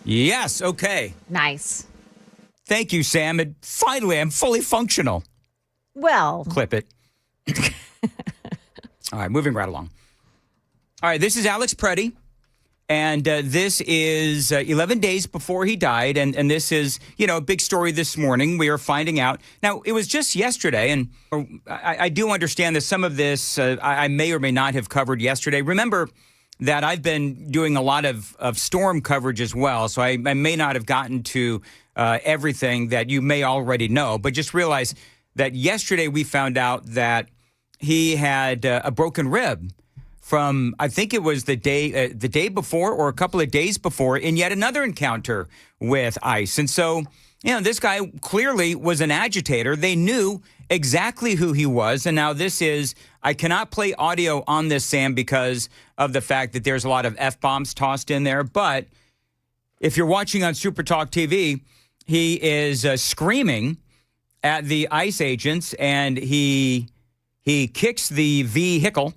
Yes, okay. Nice. Thank you, Sam. And finally, I'm fully functional. Well. Clip it. All right, moving right along. All right, this is Alex Pretti, and this is 11 days before he died, and this is, a big story this morning. We are finding out. Now, it was just yesterday, and I do understand that some of this I may or may not have covered yesterday. Remember that I've been doing a lot of storm coverage as well, so I may not have gotten to everything that you may already know, but just realize that yesterday we found out that he had a broken rib from, I think it was the day before or a couple of days before, in yet another encounter with ICE. And so, this guy clearly was an agitator. They knew exactly who he was. And now this is, I cannot play audio on this, Sam, because of the fact that there's a lot of F-bombs tossed in there. But if you're watching on Super Talk TV, he is screaming at the ICE agents, and he kicks the vehicle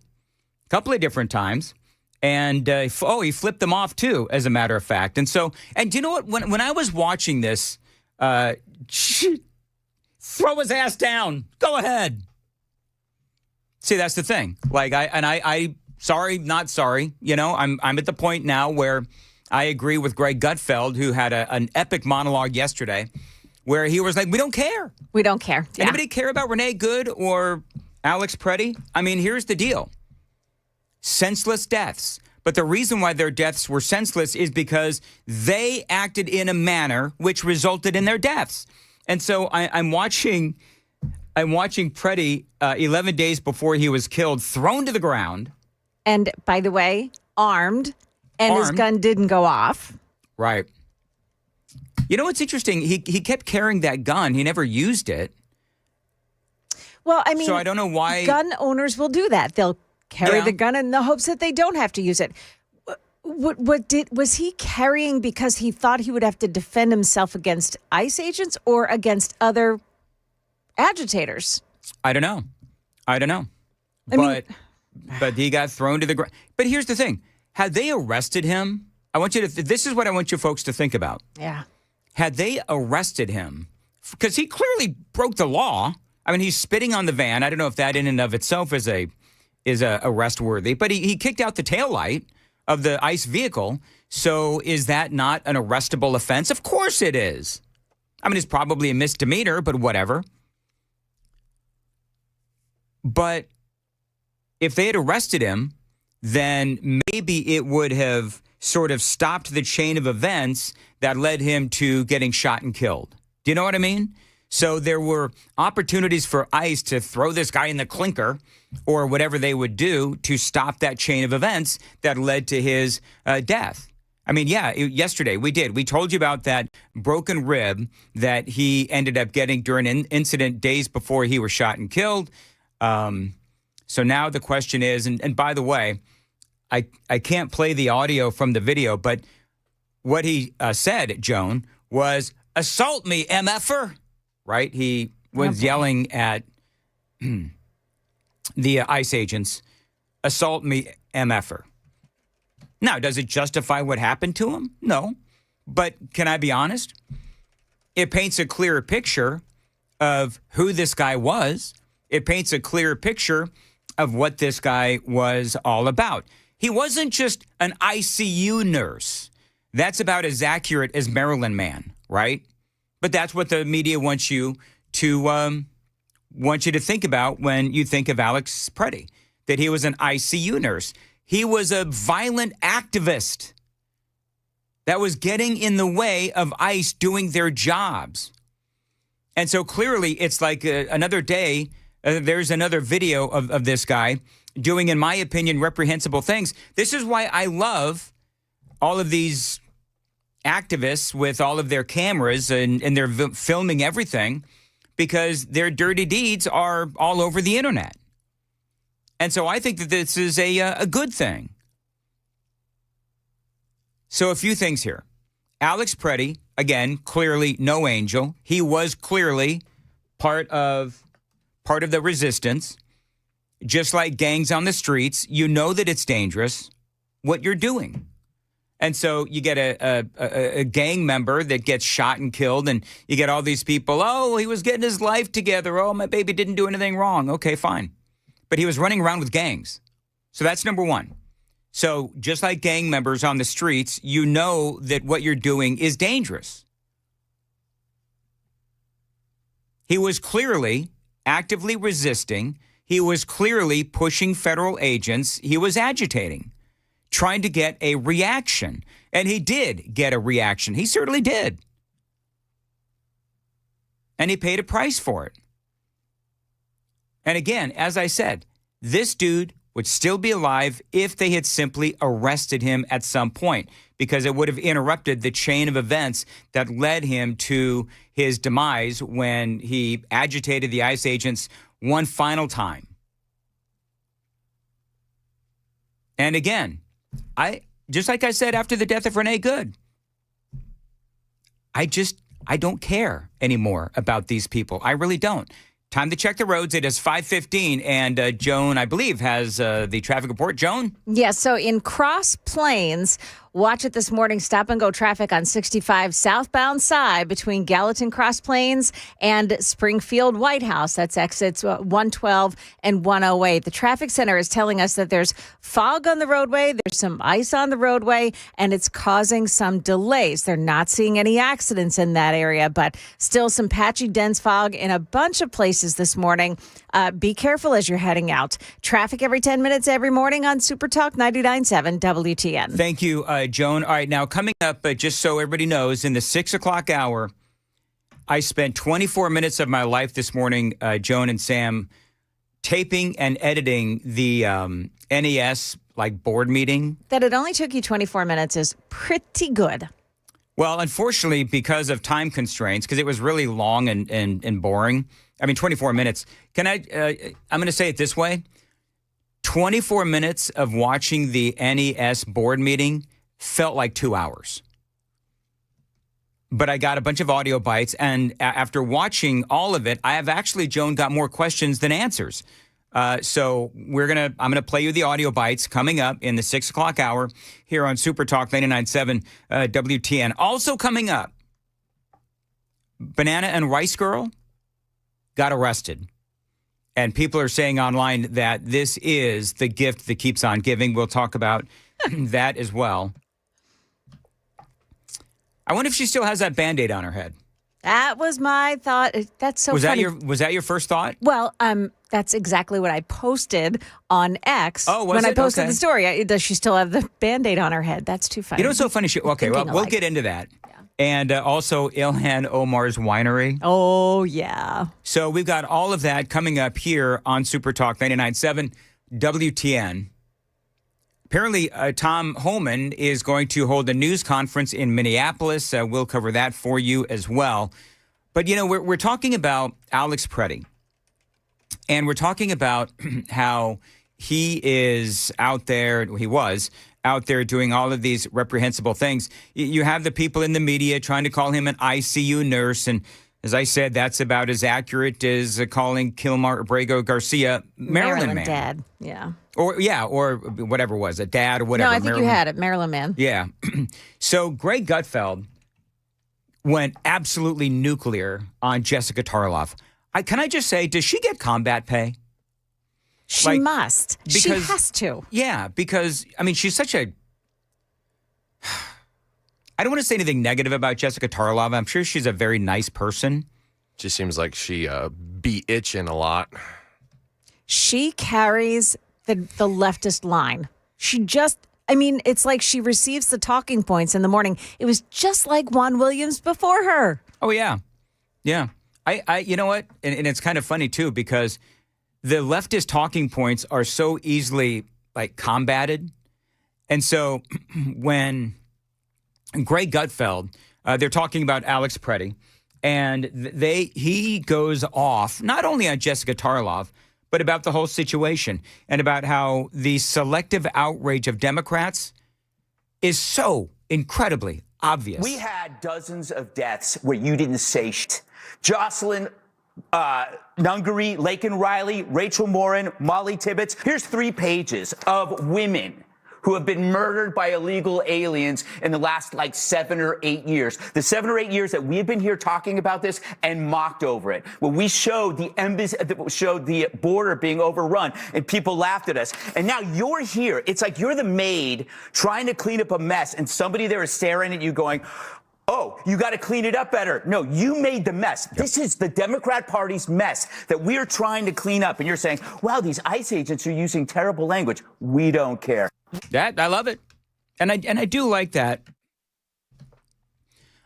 a couple of different times. And, he flipped them off, too, as a matter of fact. And so, and do you know what? When I was watching this, throw his ass down. Go ahead. See, that's the thing. Like, I sorry, not sorry. I'm at the point now where I agree with Greg Gutfeld, who had an epic monologue yesterday, where he was like, we don't care. We don't care. Yeah. Anybody care about Renee Good or Alex Pretti? I mean, here's the deal. Senseless deaths. But the reason why their deaths were senseless is because they acted in a manner which resulted in their deaths. And so I'm watching Pretti 11 days before he was killed, thrown to the ground. And by the way, armed, and his gun didn't go off. Right. You know what's interesting? He kept carrying that gun. He never used it. Well, I mean, so I don't know why gun owners will do that. They'll carry the gun in the hopes that they don't have to use it. Was he carrying because he thought he would have to defend himself against ICE agents or against other agitators? I don't know. But he got thrown to the ground. But here's the thing. Had they arrested him, this is what I want you folks to think about. Yeah. Had they arrested him, because he clearly broke the law. I mean, he's spitting on the van. I don't know if that in and of itself is arrest worthy, but he kicked out the taillight of the ICE vehicle. So is that not an arrestable offense? Of course it is. I mean, it's probably a misdemeanor, but whatever. But if they had arrested him, then maybe it would have sort of stopped the chain of events that led him to getting shot and killed. Do you know what I mean? So there were opportunities for ICE to throw this guy in the clinker or whatever they would do to stop that chain of events that led to his death. I mean, yesterday we did. We told you about that broken rib that he ended up getting during an incident days before he was shot and killed. So now the question is, and by the way, I can't play the audio from the video, but what he said, Joan, was, assault me, MFer. Right? He was yelling at the ICE agents, assault me, MFer. Now, does it justify what happened to him? No. But can I be honest? It paints a clearer picture of who this guy was. It paints a clearer picture of what this guy was all about. He wasn't just an ICU nurse. That's about as accurate as Maryland Man, right? But that's what the media wants you to think about when you think of Alex Pretti, that he was an ICU nurse. He was a violent activist that was getting in the way of ICE doing their jobs. And so clearly it's like another day, there's another video of this guy doing, in my opinion, reprehensible things. This is why I love all of these activists with all of their cameras and they're filming everything, because their dirty deeds are all over the internet. And so I think that this is a good thing. So a few things here. Alex Pretti, again, clearly no angel. He was clearly part of the resistance. Just like gangs on the streets, you know that it's dangerous what you're doing. And so you get a gang member that gets shot and killed, and you get all these people, oh, he was getting his life together. Oh, my baby didn't do anything wrong. Okay, fine. But he was running around with gangs. So that's number one. So just like gang members on the streets, you know that what you're doing is dangerous. He was clearly actively resisting. He was clearly pushing federal agents. He was agitating, trying to get a reaction. And he did get a reaction. He certainly did. And he paid a price for it. And again, as I said, this dude would still be alive if they had simply arrested him at some point, because it would have interrupted the chain of events that led him to his demise when he agitated the ICE agents one final time. And again, just like I said after the death of Renee Good, I don't care anymore about these people. I really don't. Time to check the roads. It is 5:15, and Joan, I believe, has the traffic report. Joan? Yes, so in Cross Plains, watch it this morning. Stop and go traffic on 65 southbound side between Gallatin Cross Plains and Springfield White House. That's exits 112 and 108. The traffic center is telling us that there's fog on the roadway, there's some ice on the roadway, and it's causing some delays. They're not seeing any accidents in that area, but still some patchy, dense fog in a bunch of places this morning. Be careful as you're heading out. Traffic every 10 minutes every morning on Super Talk 99.7 WTN. Thank you, Joan. All right, now coming up, just so everybody knows, in the 6 o'clock hour, I spent 24 minutes of my life this morning, Joan and Sam, taping and editing the NES board meeting. That it only took you 24 minutes is pretty good. Well, unfortunately, because of time constraints, because it was really long and boring. I mean, 24 minutes. I'm going to say it this way. 24 minutes of watching the NES board meeting felt like 2 hours. But I got a bunch of audio bites, and after watching all of it, I have actually, Joan, got more questions than answers. So I'm going to play you the audio bites coming up in the 6 o'clock hour here on Super Talk 99.7 WTN. Also coming up, Banana and Rice Girl got arrested. And people are saying online that this is the gift that keeps on giving. We'll talk about that as well. I wonder if she still has that Band-Aid on her head. That was my thought. That's so funny. Was that your first thought? Well, that's exactly what I posted on X. Oh, was when it? I posted Okay. the story. Does she still have the Band-Aid on her head? That's too funny. You know what's so funny? We'll get into that. Yeah. And also Ilhan Omar's winery. Oh, yeah. So we've got all of that coming up here on Super Talk 99.7 WTN. Apparently, Tom Homan is going to hold a news conference in Minneapolis. We'll cover that for you as well. But, we're talking about Alex Pretti. And we're talking about how he is out there, he was out there doing all of these reprehensible things. You have the people in the media trying to call him an ICU nurse. And as I said, that's about as accurate as calling Kilmar Abrego Garcia Maryland man. Dad, yeah. Or whatever it was, a dad or whatever. No, I think you had it, Maryland man. Yeah. So Greg Gutfeld went absolutely nuclear on Jessica Tarloff. Can I just say, does she get combat pay? She must. She has to. Yeah, because, she's such a... I don't want to say anything negative about Jessica Tarloff. I'm sure she's a very nice person. She seems like she be itching a lot. She carries the leftist line. She just... it's like she receives the talking points in the morning. It was just like Juan Williams before her. Oh, yeah. Yeah. I you know what? And it's kind of funny, too, because the leftist talking points are so easily, combated. And so when Greg Gutfeld, they're talking about Alex Pretti, and he goes off not only on Jessica Tarloff, but about the whole situation and about how the selective outrage of Democrats is so incredibly obvious. We had dozens of deaths where you didn't say shit. Jocelyn Nungary, Laken Riley, Rachel Morin, Molly Tibbetts. Here's 3 pages of women who have been murdered by illegal aliens in the last like 7 or 8 years. The 7 or 8 years that we have been here talking about this and mocked over it. When we showed the embassy, showed the border being overrun, and people laughed at us. And now you're here. It's like you're the maid trying to clean up a mess, and somebody there is staring at you going, oh, you got to clean it up better. No, you made the mess. Yep. This is the Democrat Party's mess that we're trying to clean up. And you're saying, wow, these ICE agents are using terrible language. We don't care. I love it. And I do like that.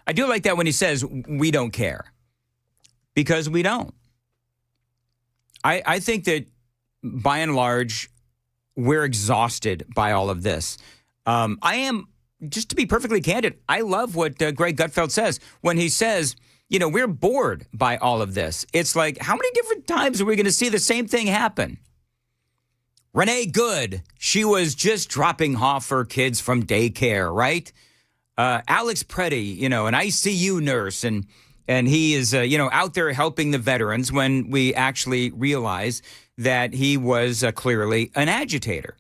I do like that when he says we don't care. Because we don't. I think that by and large, we're exhausted by all of this. I am. Just to be perfectly candid, I love what Greg Gutfeld says when he says, you know, we're bored by all of this. It's like, how many different times are we going to see the same thing happen? Renee Good, she was just dropping off her kids from daycare, right? Alex Pretti, you know, an ICU nurse, and he is, out there helping the veterans when we actually realize that he was clearly an agitator.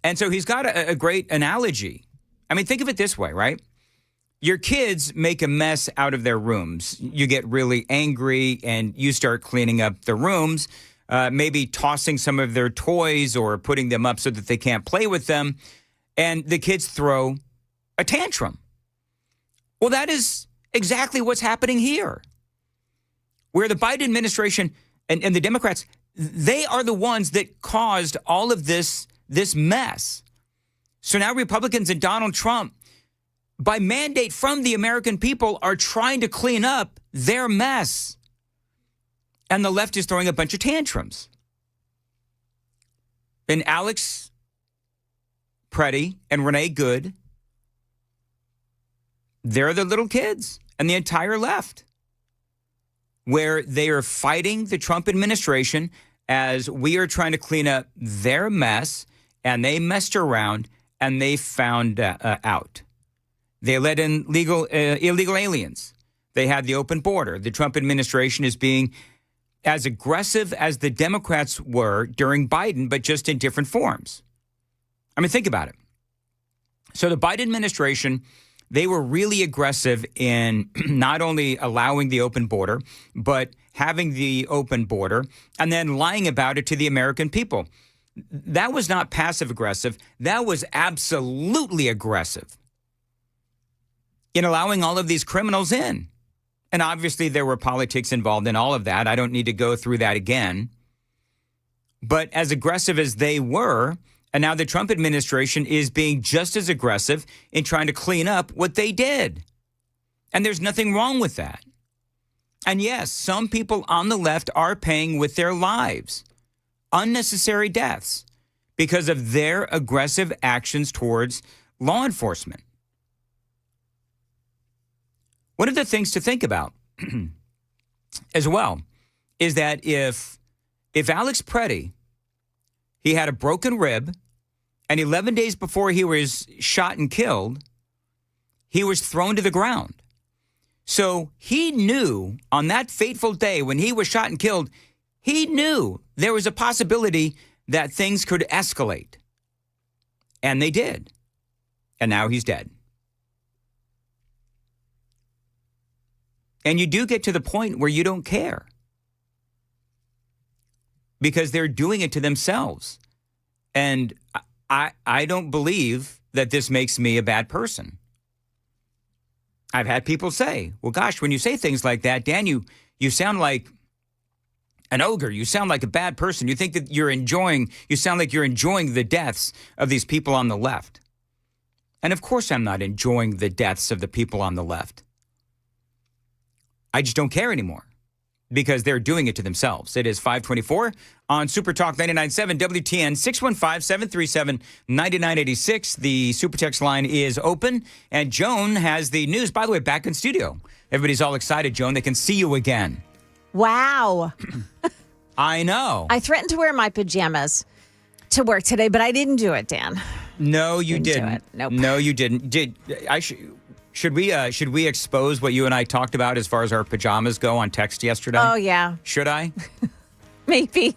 And so he's got a great analogy. I mean, think of it this way, right? Your kids make a mess out of their rooms. You get really angry and you start cleaning up the rooms, maybe tossing some of their toys or putting them up so that they can't play with them. And the kids throw a tantrum. Well, that is exactly what's happening here. Where the Biden administration and the Democrats, they are the ones that caused all of this mess. So now Republicans and Donald Trump, by mandate from the American people, are trying to clean up their mess. And the left is throwing a bunch of tantrums. And Alex Pretti and Renee Good, they're the little kids and the entire left, where they are fighting the Trump administration as we are trying to clean up their mess, and they messed around. And they found out. They let in illegal aliens. They had the open border. The Trump administration is being as aggressive as the Democrats were during Biden, but just in different forms. I mean, think about it. So the Biden administration, they were really aggressive in not only allowing the open border, but having the open border and then lying about it to the American people. That was not passive aggressive. That was absolutely aggressive in allowing all of these criminals in. And obviously there were politics involved in all of that. I don't need to go through that again. But as aggressive as they were, and now the Trump administration is being just as aggressive in trying to clean up what they did. And there's nothing wrong with that. And yes, some people on the left are paying with their lives. Unnecessary deaths because of their aggressive actions towards law enforcement. One of the things to think about as well is that if Alex Pretti, he had a broken rib, and 11 days before he was shot and killed, he was thrown to the ground. So he knew on that fateful day when he was shot and killed, he knew there was a possibility that things could escalate. And they did. And now he's dead. And you do get to the point where you don't care. Because they're doing it to themselves. And I don't believe that this makes me a bad person. I've had people say, well, gosh, when you say things like that, Dan, you sound like an ogre. You sound like a bad person. You think that you sound like you're enjoying the deaths of these people on the left. And of course I'm not enjoying the deaths of the people on the left. I just don't care anymore because they're doing it to themselves. It is 524 on Super Talk 99.7 WTN 615-737-9986. The Super Text line is open, and Joan has the news. By the way, back in studio. Everybody's all excited, Joan. They can see you again. Wow. I know. I threatened to wear my pajamas to work today, but I didn't do it, Dan. No, you Didn't do didn't. it. Nope. No, you didn't. Should we expose what you and I talked about as far as our pajamas go on text yesterday? Oh, yeah. Should I? Maybe.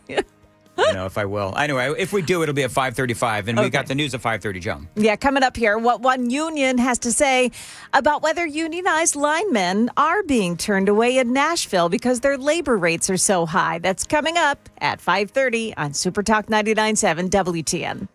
If I will. Anyway, if we do, it'll be at 5:35, and we got the news at 5:30, Joe. Yeah, coming up here, what one union has to say about whether unionized linemen are being turned away in Nashville because their labor rates are so high. That's coming up at 5:30 on Super Talk 99.7 WTN.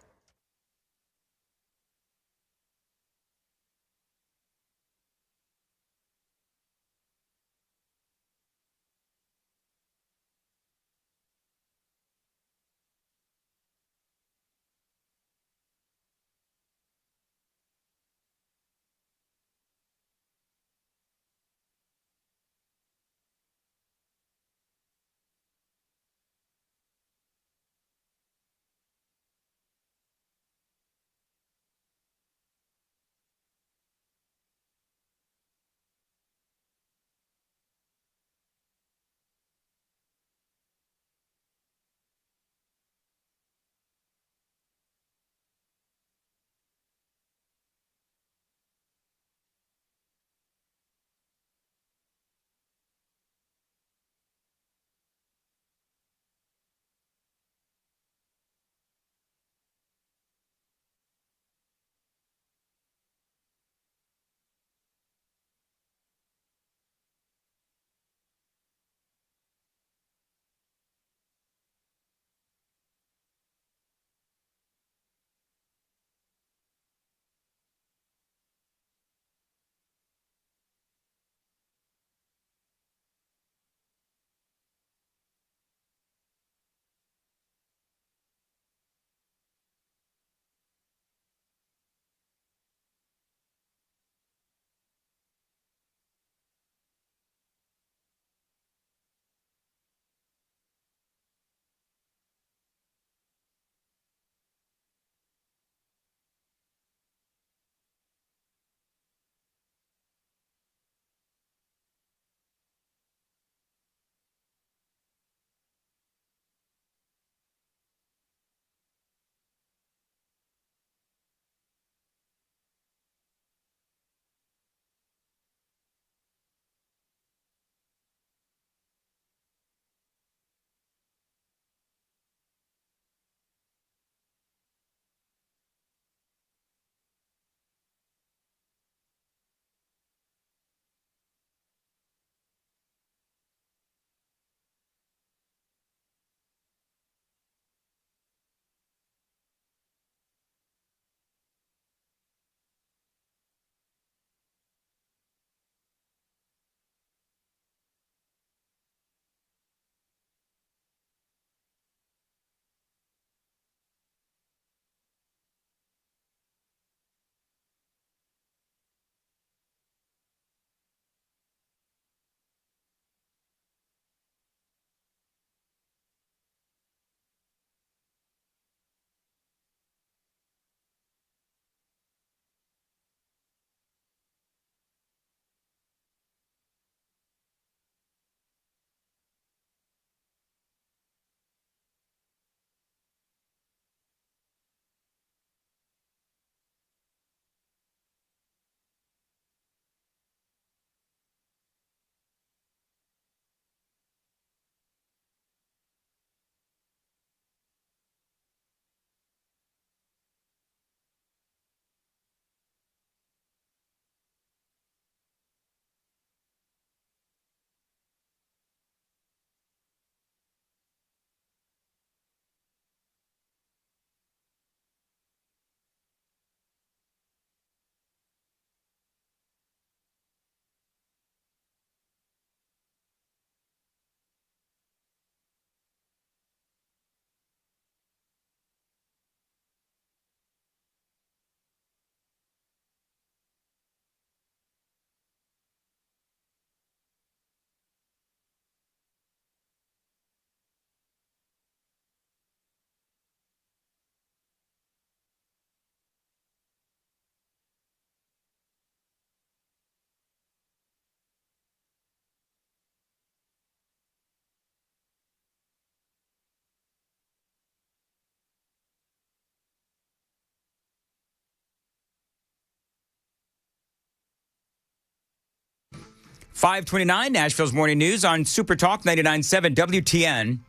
.529 Nashville's Morning News on Super Talk 99.7 WTN.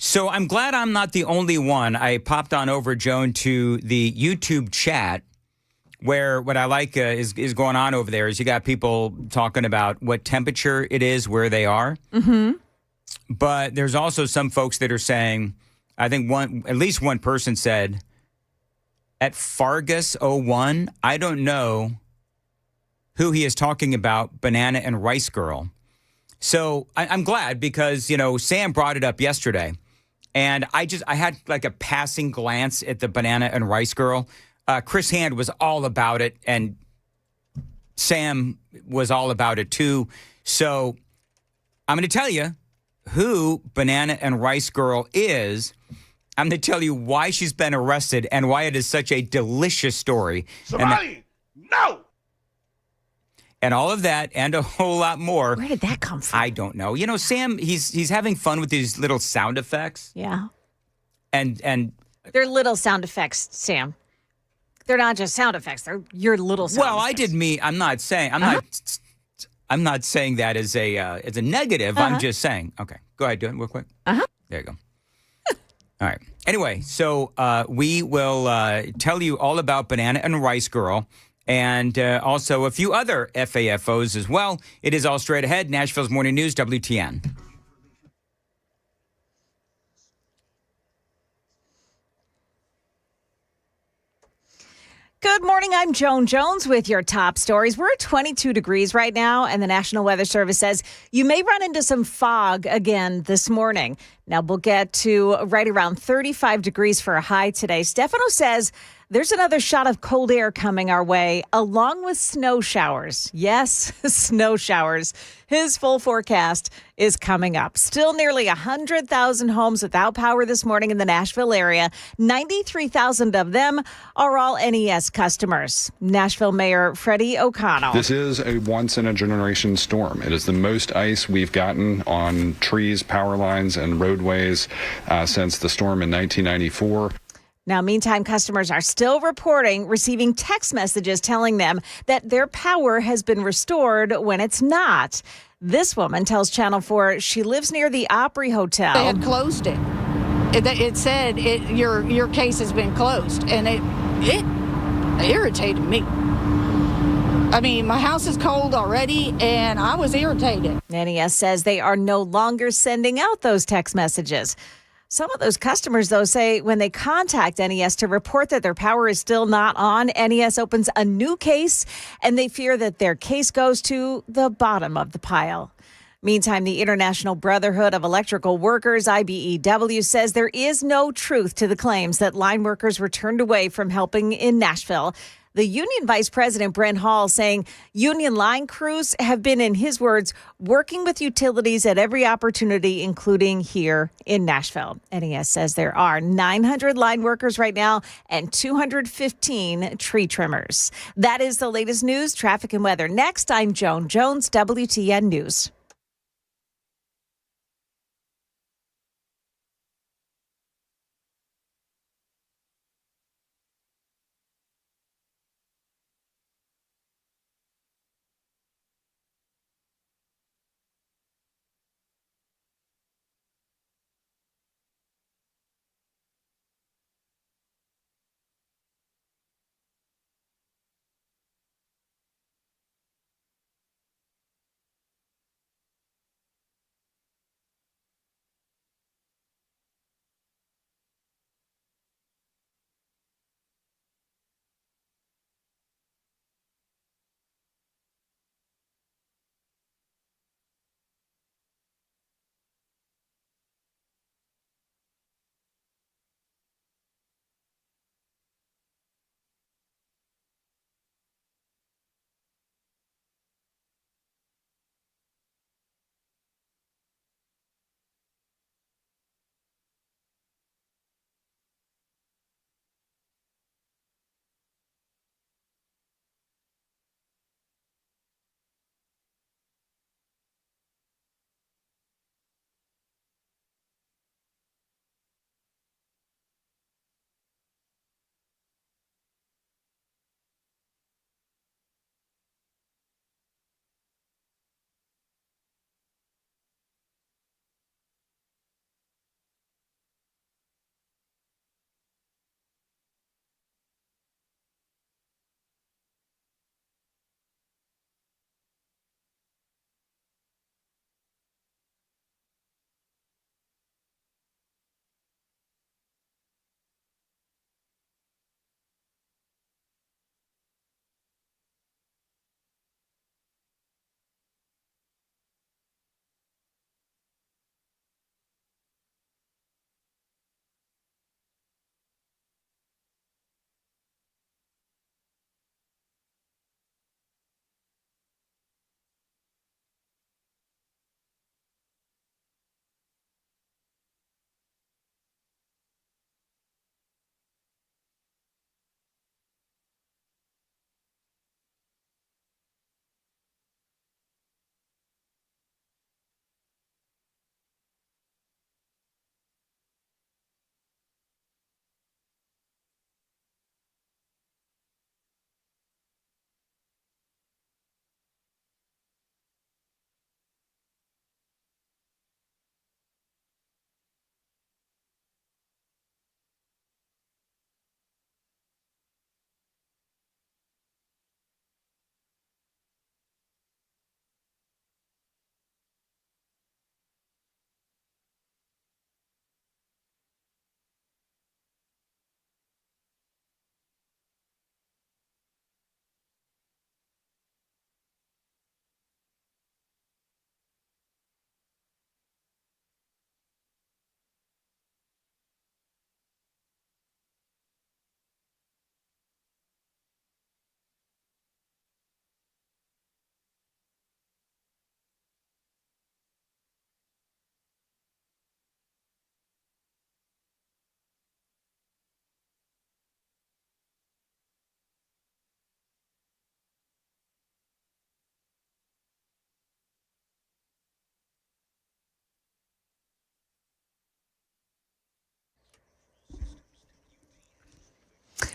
So I'm glad I'm not the only one. I popped on over, Joan, to the YouTube chat where what I like is going on over there is you got people talking about what temperature it is where they are. Mm-hmm. But there's also some folks that are saying, I think at least one person said, at Fargus01, I don't know who he is talking about, Banana and Rice Girl. So I'm glad because, Sam brought it up yesterday. And I had like a passing glance at the Banana and Rice Girl. Chris Hand was all about it, and Sam was all about it too. So I'm going to tell you who Banana and Rice Girl is. I'm going to tell you why she's been arrested and why it is such a delicious story. Somebody, no! And all of that and a whole lot more. Where did that come from? I don't know. Sam, he's having fun with these little sound effects. Yeah. And they're little sound effects, Sam. They're not just sound effects. They're your little sound effects. I did mean I'm not saying that as a negative. I'm just saying. Okay. Go ahead, do it real quick. There you go. All right. Anyway, so we will tell you all about Banana and Rice Girl. And also a few other FAFOs as well. It is all straight ahead. Nashville's Morning News, WTN. Good morning. I'm Joan Jones with your top stories. We're at 22 degrees right now, and the National Weather Service says you may run into some fog again this morning. Now, we'll get to right around 35 degrees for a high today. Stefano says there's another shot of cold air coming our way, along with snow showers. Yes, snow showers. His full forecast is coming up. Still nearly 100,000 homes without power this morning in the Nashville area. 93,000 of them are all NES customers. Nashville Mayor Pretti O'Connell. This is a once-in-a-generation storm. It is the most ice we've gotten on trees, power lines, and roadways since the storm in 1994. Now, meantime, customers are still receiving text messages telling them that their power has been restored when it's not. This woman tells Channel 4 she lives near the Opry Hotel. They had closed it. It said your case has been closed, and it irritated me. I mean, my house is cold already, and I was irritated. NES says they are no longer sending out those text messages. Some of those customers, though, say when they contact NES to report that their power is still not on, NES opens a new case, and they fear that their case goes to the bottom of the pile. Meantime, the International Brotherhood of Electrical Workers, IBEW, says there is no truth to the claims that line workers were turned away from helping in Nashville. The union vice president, Brent Hall, saying union line crews have been, in his words, working with utilities at every opportunity, including here in Nashville. NES says there are 900 line workers right now and 215 tree trimmers. That is the latest news, traffic, and weather. Next, I'm Joan Jones, WTN News.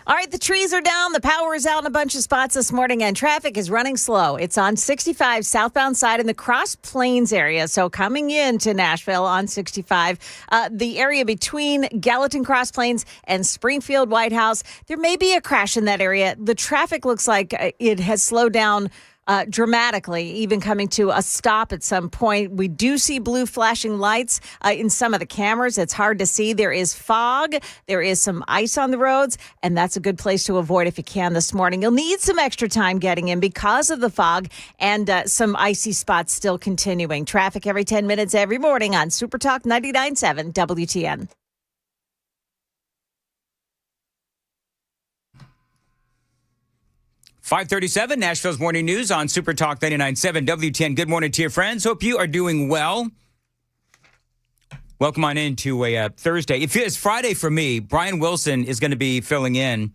All right, the trees are down. The power is out in a bunch of spots this morning, and traffic is running slow. It's on 65 southbound side in the Cross Plains area. So coming into Nashville on 65, the area between Gallatin Cross Plains and Springfield White House, there may be a crash in that area. The traffic looks like it has slowed down dramatically, even coming to a stop at some point. We do see blue flashing lights in some of the cameras. It's hard to see. There is fog. There is some ice on the roads, and that's a good place to avoid if you can this morning. You'll need some extra time getting in because of the fog and some icy spots still continuing. Traffic every 10 minutes every morning on Super Talk 99.7 WTN. .537, Nashville's Morning News on Super Talk 99.7 WTN. Good morning to your friends. Hope you are doing well. Welcome on into a Thursday. It's Friday for me. Brian Wilson is going to be filling in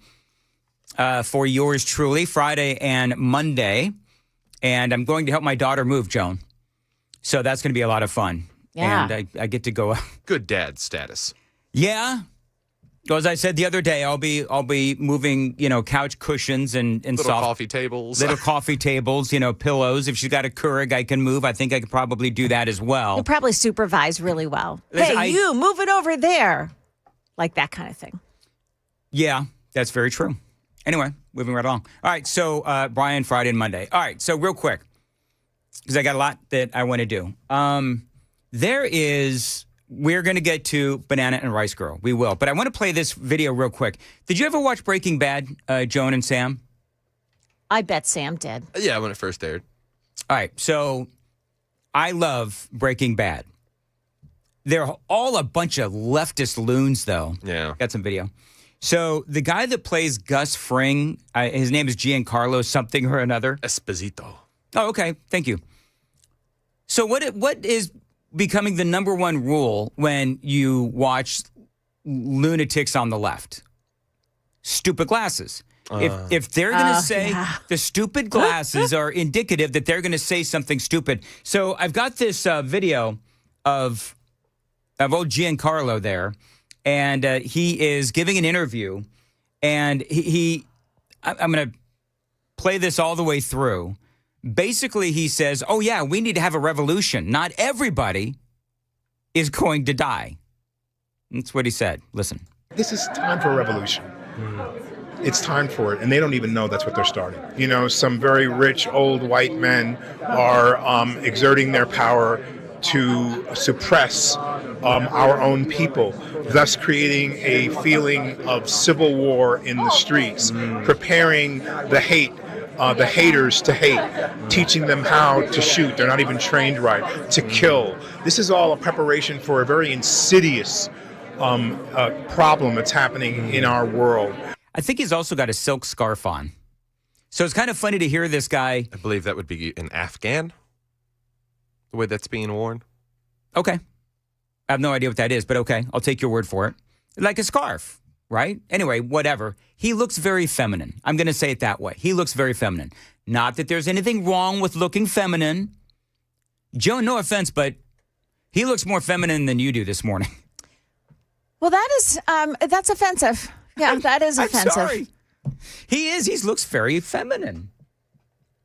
for yours truly Friday and Monday. And I'm going to help my daughter move, Joan. So that's going to be a lot of fun. Yeah. And I get to go. Good dad status. Yeah. Well, as I said the other day, I'll be moving, couch cushions and Little soft coffee tables. little coffee tables, pillows. If she's got a Keurig I can move, I think I could probably do that as well. You'll probably supervise really well. Listen, Hey, you move it over there. Like that kind of thing. Yeah, that's very true. Anyway, moving right along. All right, so Brian, Friday and Monday. All right, so real quick, because I got a lot that I want to do. We're going to get to Banana and Rice Girl. We will. But I want to play this video real quick. Did you ever watch Breaking Bad, Joan and Sam? I bet Sam did. Yeah, when it first aired. All right. So I love Breaking Bad. They're all a bunch of leftist loons, though. Yeah. Got some video. So the guy that plays Gus Fring, his name is Giancarlo something or another. Esposito. Oh, okay. Thank you. So what is becoming the number one rule when you watch lunatics on the left? Stupid glasses. If they're going to say the stupid glasses are indicative that they're going to say something stupid. So I've got this video of old Giancarlo there, and he is giving an interview, and I'm going to play this all the way through. Basically, he says, oh, yeah, we need to have a revolution. Not everybody is going to die. That's what he said. Listen. This is time for a revolution. It's time for it, and they don't even know that's what they're starting. Some very rich old white men are exerting their power to suppress our own people, thus creating a feeling of civil war in the streets, preparing the haters to hate, teaching them how to shoot. They're not even trained right, to kill. This is all a preparation for a very insidious problem that's happening in our world. I think he's also got a silk scarf on. So it's kind of funny to hear this guy. I believe that would be an Afghan, the way that's being worn. Okay. I have no idea what that is, but okay. I'll take your word for it. Like a scarf, right? Anyway, whatever. He looks very feminine. I'm going to say it that way. He looks very feminine. Not that there's anything wrong with looking feminine. Joe, no offense, but he looks more feminine than you do this morning. Well, that's offensive. Yeah, that is offensive. I'm sorry. He is. He looks very feminine.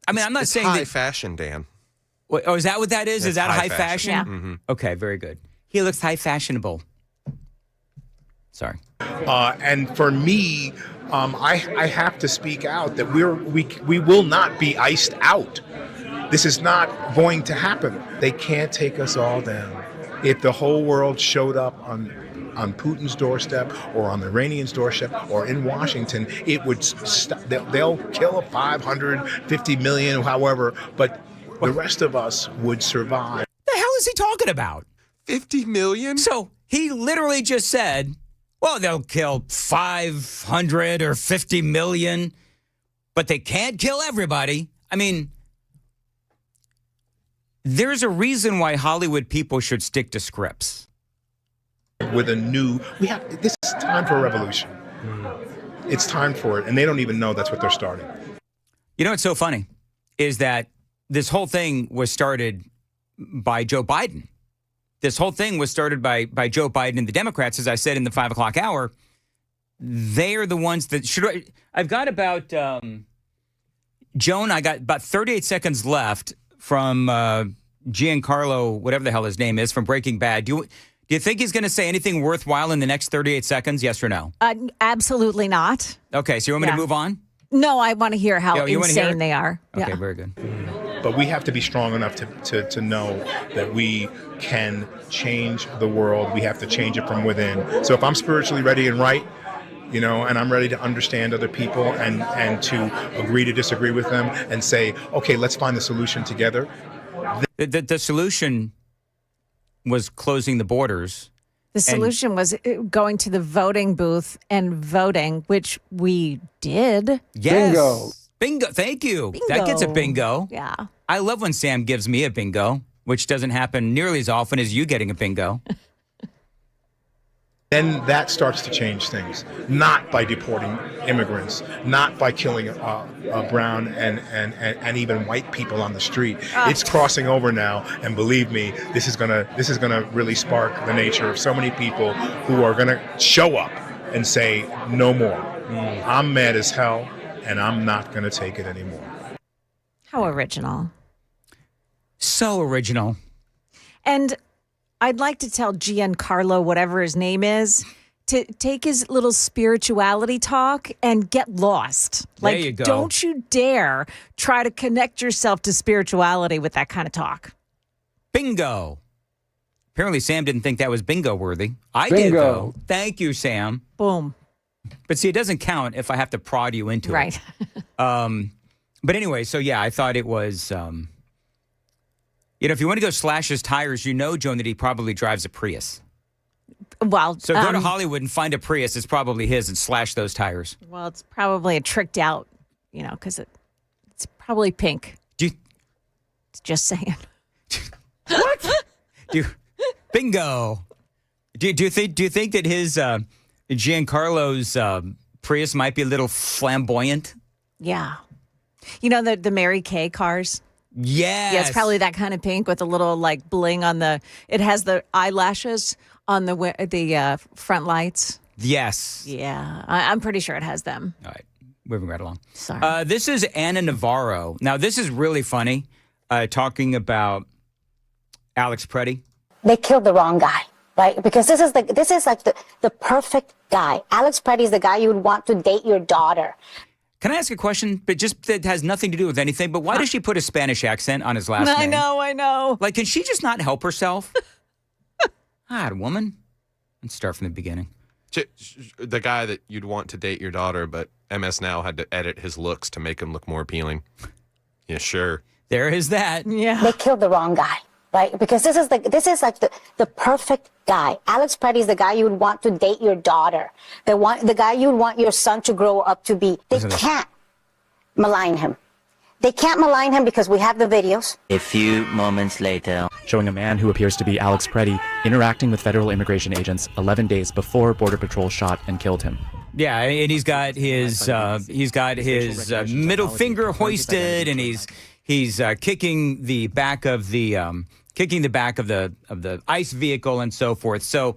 I mean, I'm not saying high that. fashion, Dan. Oh, is that what that is? It's Is that high high fashion? Yeah. Mm-hmm. Okay, very good. He looks high fashionable. Sorry. And for me, I have to speak out that we will not be iced out. This is not going to happen. They can't take us all down. If the whole world showed up on Putin's doorstep or on the Iranians' doorstep or in Washington, it would stop. They'll kill 550 million, however, but the rest of us would survive. The hell is he talking about? 50 million? So he literally just said, well, they'll kill 500 or 50 million, but they can't kill everybody. I mean, there's a reason why Hollywood people should stick to scripts. With this is time for a revolution. It's time for it, and they don't even know that's what they're starting. You know what's so funny is that this whole thing was started by Joe Biden. This whole thing was started by Joe Biden and the Democrats, as I said in the 5 o'clock hour. they are the ones that should. I've got about Joan. I got about 38 seconds left from Giancarlo, whatever the hell his name is, from Breaking Bad. Do you think he's going to say anything worthwhile in the next 38 seconds? Yes or no? Absolutely not. Okay, so you want me to move on? No, I want to hear how you wanna hear insane it? they are. Okay, Yeah. very good. But we have to be strong enough to know that we can change the world. We have to change it from within. So if I'm spiritually ready and right, and I'm ready to understand other people and to agree to disagree with them and say, okay, let's find the solution together. The solution was closing the borders. The solution was going to the voting booth and voting, which we did. Yes. Bingo. Thank you. Bingo. That gets a bingo. Yeah. I love when Sam gives me a bingo, which doesn't happen nearly as often as you getting a bingo. Then that starts to change things, not by deporting immigrants, not by killing brown and even white people on the street. It's crossing over now, and believe me, this is gonna really spark the nature of so many people who are gonna show up and say no more. I'm mad as hell, and I'm not gonna take it anymore. How original. So original. And I'd like to tell Giancarlo, whatever his name is, to take his little spirituality talk and get lost. There you go. Don't you dare try to connect yourself to spirituality with that kind of talk. Bingo. Apparently Sam didn't think that was bingo worthy. I did, though. Thank you, Sam. Boom. But see, it doesn't count if I have to prod you into Right. it. But anyway, so yeah, I thought it was... if you want to go slash his tires, Joan, that he probably drives a Prius. Well, So go to Hollywood and find a Prius. It's probably his and slash those tires. well, it's probably a tricked out, because it's probably pink. Just saying. Bingo. Do you think that his Giancarlo's Prius might be a little flamboyant? Yeah. The Mary Kay cars? Yes. Yeah, it's probably that kind of pink with a little bling on it has the eyelashes on the front lights. Yes. Yeah, I'm pretty sure it has them. All right. Moving right along. Sorry. This is Anna Navarro. Now, this is really funny, talking about Alex Pretti. They killed the wrong guy, right? Because this is like the perfect guy. Alex Pretti is the guy you would want to date your daughter. Can I ask a question? But just that has nothing to do with anything. But why does she put a Spanish accent on his last name? I know. Like, can she just not help herself? Woman. Let's start from the beginning. The guy that you'd want to date your daughter, but MS Now had to edit his looks to make him look more appealing. Yeah, sure. There is that. Yeah. They killed the wrong guy, right? Because this is like the perfect guy. Alex Pretti is the guy you would want to date your daughter. The guy you would want your son to grow up to be. They can't malign him. They can't malign him because we have the videos. A few moments later. Showing a man who appears to be Alex Pretti interacting with federal immigration agents 11 days before Border Patrol shot and killed him. Yeah, and he's got his middle finger hoisted, and he's kicking the back of the ICE vehicle and so forth. So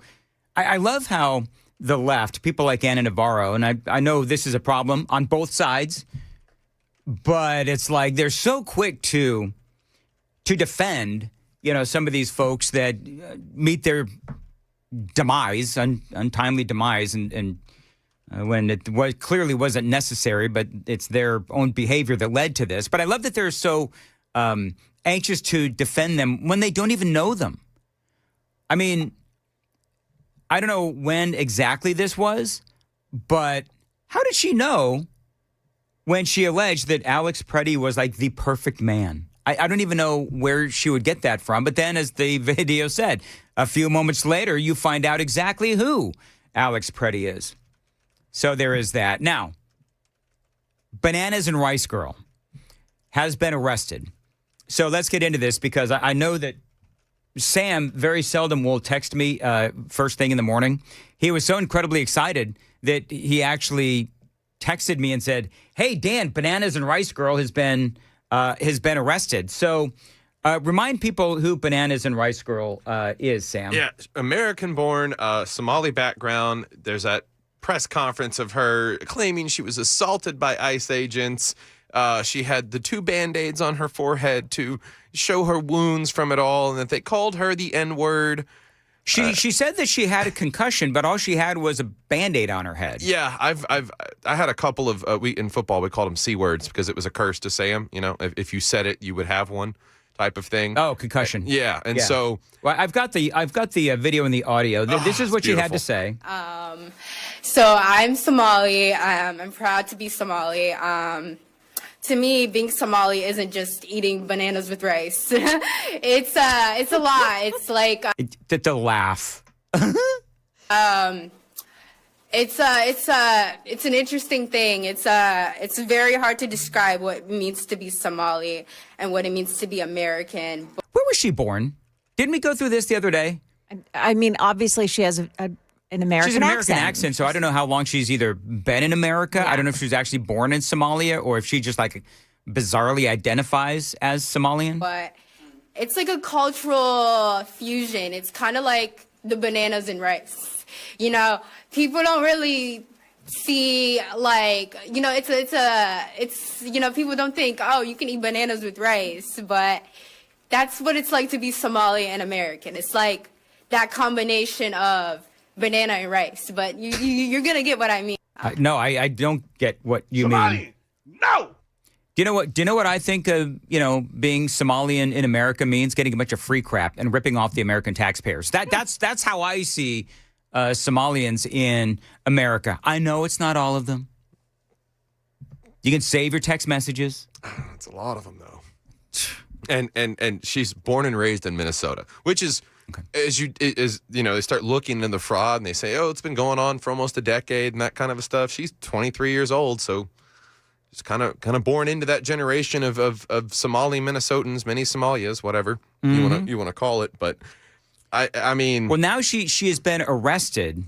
I love how the left, people like Anna Navarro, and I know this is a problem on both sides, but it's like they're so quick to defend, some of these folks that meet their demise, untimely demise, and when it clearly wasn't necessary, but it's their own behavior that led to this. But I love that they're so anxious to defend them when they don't even know them. I mean, I don't know when exactly this was, but how did she know when she alleged that Alex Pretti was like the perfect man? I don't even know where she would get that from. But then, as the video said, a few moments later, you find out exactly who Alex Pretti is. So there is that. Now, Bananas and Rice Girl has been arrested. So let's get into this, because I know that Sam very seldom will text me first thing in the morning. He was so incredibly excited that he actually texted me and said, "Hey, Dan, Bananas and Rice Girl has been arrested." So remind people who Bananas and Rice Girl is, Sam. Yeah, American-born, Somali background. There's that press conference of her claiming she was assaulted by ICE agents. She had the 2 Band-Aids on her forehead to show her wounds from it all, and that they called her the N-word. She said that she had a concussion, but all she had was a Band-Aid on her head. Yeah, I had a couple of in football we called them C words because it was a curse to say them. You know, if you said it, you would have one type of thing. Oh, concussion. Yeah, and so well, I've got the video and the audio. This is what she had to say. So I'm Somali. I'm proud to be Somali. To me, being Somali isn't just eating bananas with rice. It's a lot. It's like The laugh. it's an interesting thing. It's very hard to describe what it means to be Somali and what it means to be American. Where was she born? Didn't we go through this the other day? I mean, obviously she has an American She's an American accent. accent, so I don't know how long she's either been in America. Yeah. I don't know if she was actually born in Somalia or if she just like bizarrely identifies as Somalian. But it's like a cultural fusion. It's kind of like the bananas and rice. You know, people don't really see like, you know, it's you know, people don't think, oh, you can eat bananas with rice, but that's what it's like to be Somali and American. It's like that combination of banana and rice, but you're gonna get what I mean. No, I don't get what you mean. No. Do you know what I think of, you know, being Somalian in America means? Getting a bunch of free crap and ripping off the American taxpayers. That's how I see Somalians in America. I know it's not all of them. You can save your text messages. It's a lot of them though. And she's born and raised in Minnesota, which is as you know, they start looking into the fraud and they say, oh, it's been going on for almost a decade and that kind of stuff. She's 23 years old, so she's kind of born into that generation of Somali Minnesotans, mini Somalias, whatever you want to call it. But I mean, well, now she has been arrested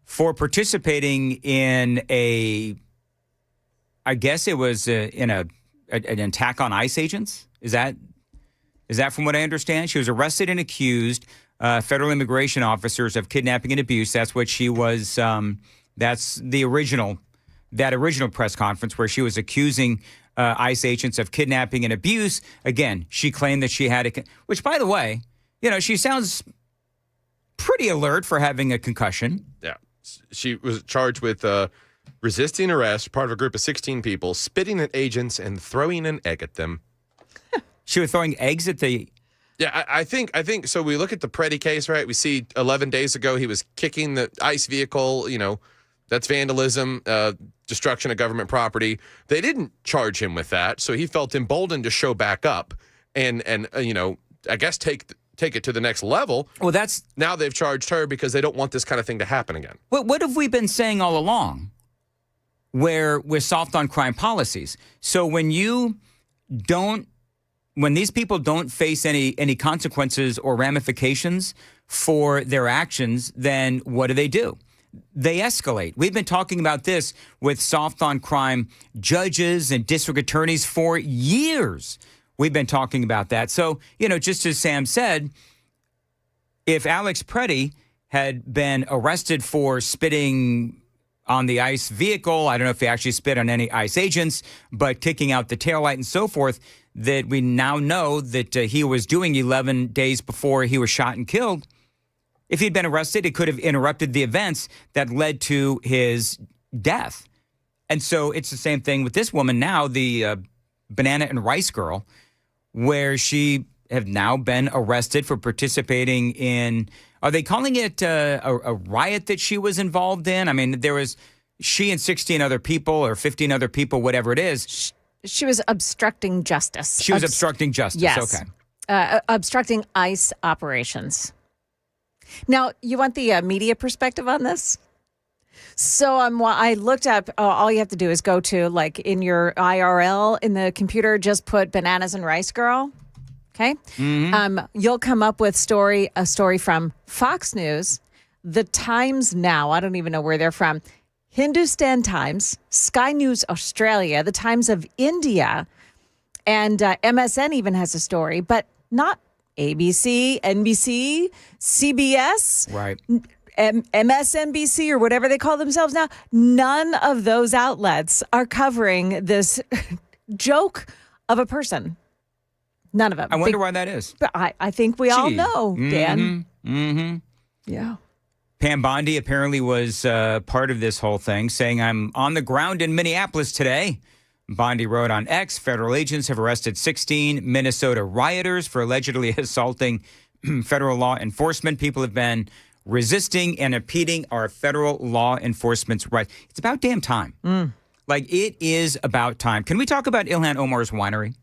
for participating in I guess it was in an attack on ICE agents. Is that from what I understand? She was arrested and accused federal immigration officers of kidnapping and abuse. That's what she was. That's that original press conference where she was accusing ICE agents of kidnapping and abuse. Again, she claimed that she had which, by the way, you know, she sounds pretty alert for having a concussion. Yeah. She was charged with resisting arrest, part of a group of 16 people, spitting at agents and throwing an egg at them. She was throwing eggs at the... Yeah, I think so. We look at the Pretti case, right? We see 11 days ago he was kicking the ICE vehicle. You know, that's vandalism, destruction of government property. They didn't charge him with that, so he felt emboldened to show back up and you know, I guess take it to the next level. Well, that's... Now they've charged her because they don't want this kind of thing to happen again. What have we been saying all along? Where we're soft on crime policies. So when these people don't face any consequences or ramifications for their actions, then what do? They escalate. We've been talking about this with soft on crime judges and district attorneys for years. We've been talking about that. So, you know, just as Sam said, if Alex Pretti had been arrested for spitting on the ICE vehicle, I don't know if he actually spit on any ICE agents, but kicking out the taillight and so forth, that we now know that he was doing 11 days before he was shot and killed. If he'd been arrested, it could have interrupted the events that led to his death. And so it's the same thing with this woman now, the banana and rice girl, where she have now been arrested for participating in, are they calling it a riot that she was involved in? I mean, there was she and 16 other people or 15 other people, whatever it is. She was obstructing justice. She was obstructing justice. Yes. Okay. Obstructing ICE operations. Now, you want the media perspective on this? So I looked up, all you have to do is go to, like, in your IRL in the computer, just put bananas and rice girl. Okay? Mm-hmm. You'll come up with a story from Fox News, The Times Now, I don't even know where they're from, Hindustan Times, Sky News Australia, The Times of India, and MSN even has a story, but not ABC, NBC, CBS. Right. MSNBC or whatever they call themselves now, none of those outlets are covering this joke of a person. None of them. I wonder why that is. But I think we all know, Dan. Mm-hmm. Yeah. Pam Bondi apparently was part of this whole thing, saying, I'm on the ground in Minneapolis today. Bondi wrote on X, federal agents have arrested 16 Minnesota rioters for allegedly assaulting federal law enforcement. People have been resisting and impeding our federal law enforcement's rights. It's about damn time. Like, it is about time. Can we talk about Ilhan Omar's winery?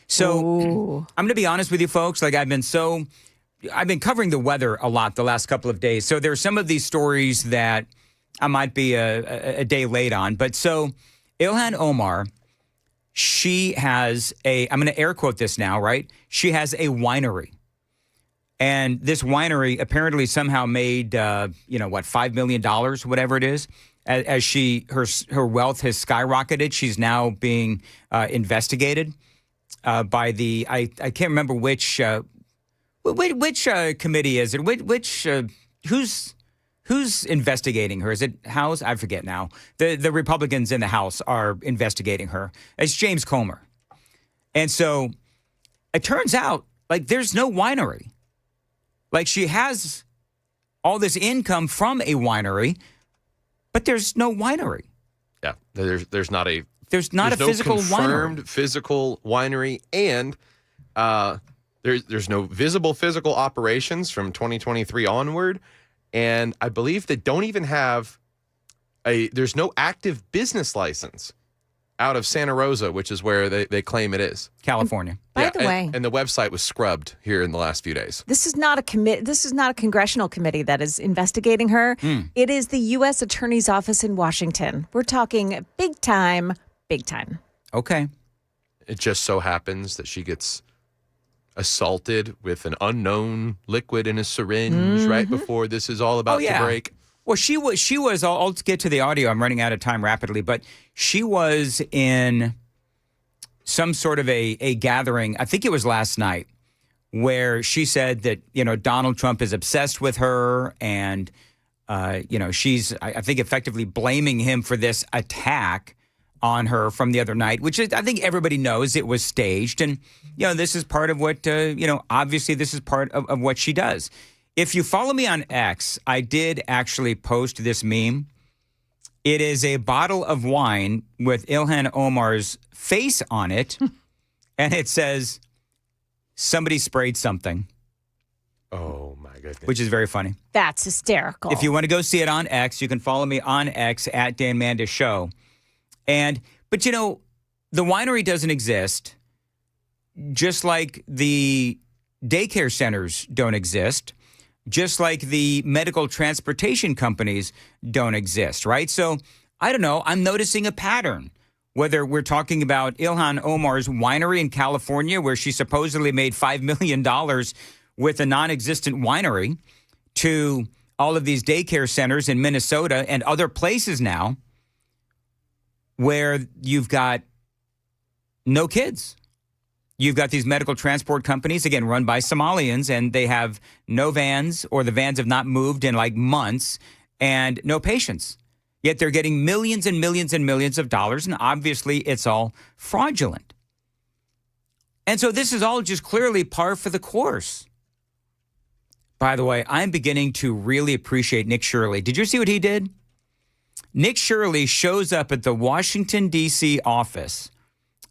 So I'm going to be honest with you folks. Like, I've been covering the weather a lot the last couple of days. So there are some of these stories that I might be a day late on. But so Ilhan Omar, she has I'm going to air quote this now, right? She has a winery. And this winery apparently somehow made, $5 million, whatever it is. As her wealth has skyrocketed, she's now being investigated by I can't remember which committee is it? Who's investigating her? Is it House? I forget now. The Republicans in the House are investigating her. It's James Comer. And so it turns out, like, there's no winery. Like, she has all this income from a winery, but there's no winery. Yeah, there's not a physical confirmed winery. physical winery, and there's no visible physical operations from 2023 onward, and I believe they don't even have there's no active business license out of Santa Rosa, which is where they claim it is. California. By the way, and the website was scrubbed here in the last few days. this is not a congressional committee that is investigating her. It is the U.S. Attorney's Office in Washington. We're talking big time. Okay. It just so happens that she gets assaulted with an unknown liquid in a syringe right before this is all about to break. Well, she was. I'll get to the audio. I'm running out of time rapidly, but she was in some sort of a gathering. I think it was last night, where she said that Donald Trump is obsessed with her, and she's I think effectively blaming him for this attack on her from the other night, which is, I think everybody knows it was staged, and this is part of what obviously this is part of what she does. If you follow me on X, I did actually post this meme. It is a bottle of wine with Ilhan Omar's face on it, and it says, somebody sprayed something. Oh, my goodness. Which is very funny. That's hysterical. If you want to go see it on X, you can follow me on X at Dan Mandis Show. But the winery doesn't exist, just like the daycare centers don't exist, just like the medical transportation companies don't exist, right? So, I don't know, I'm noticing a pattern, whether we're talking about Ilhan Omar's winery in California, where she supposedly made $5 million with a non-existent winery, to all of these daycare centers in Minnesota and other places now where you've got no kids. You've got these medical transport companies, again, run by Somalians, and they have no vans, or the vans have not moved in like months, and no patients. Yet they're getting millions and millions and millions of dollars, and obviously it's all fraudulent. And so this is all just clearly par for the course. By the way, I'm beginning to really appreciate Nick Shirley. Did you see what he did? Nick Shirley shows up at the Washington, D.C. office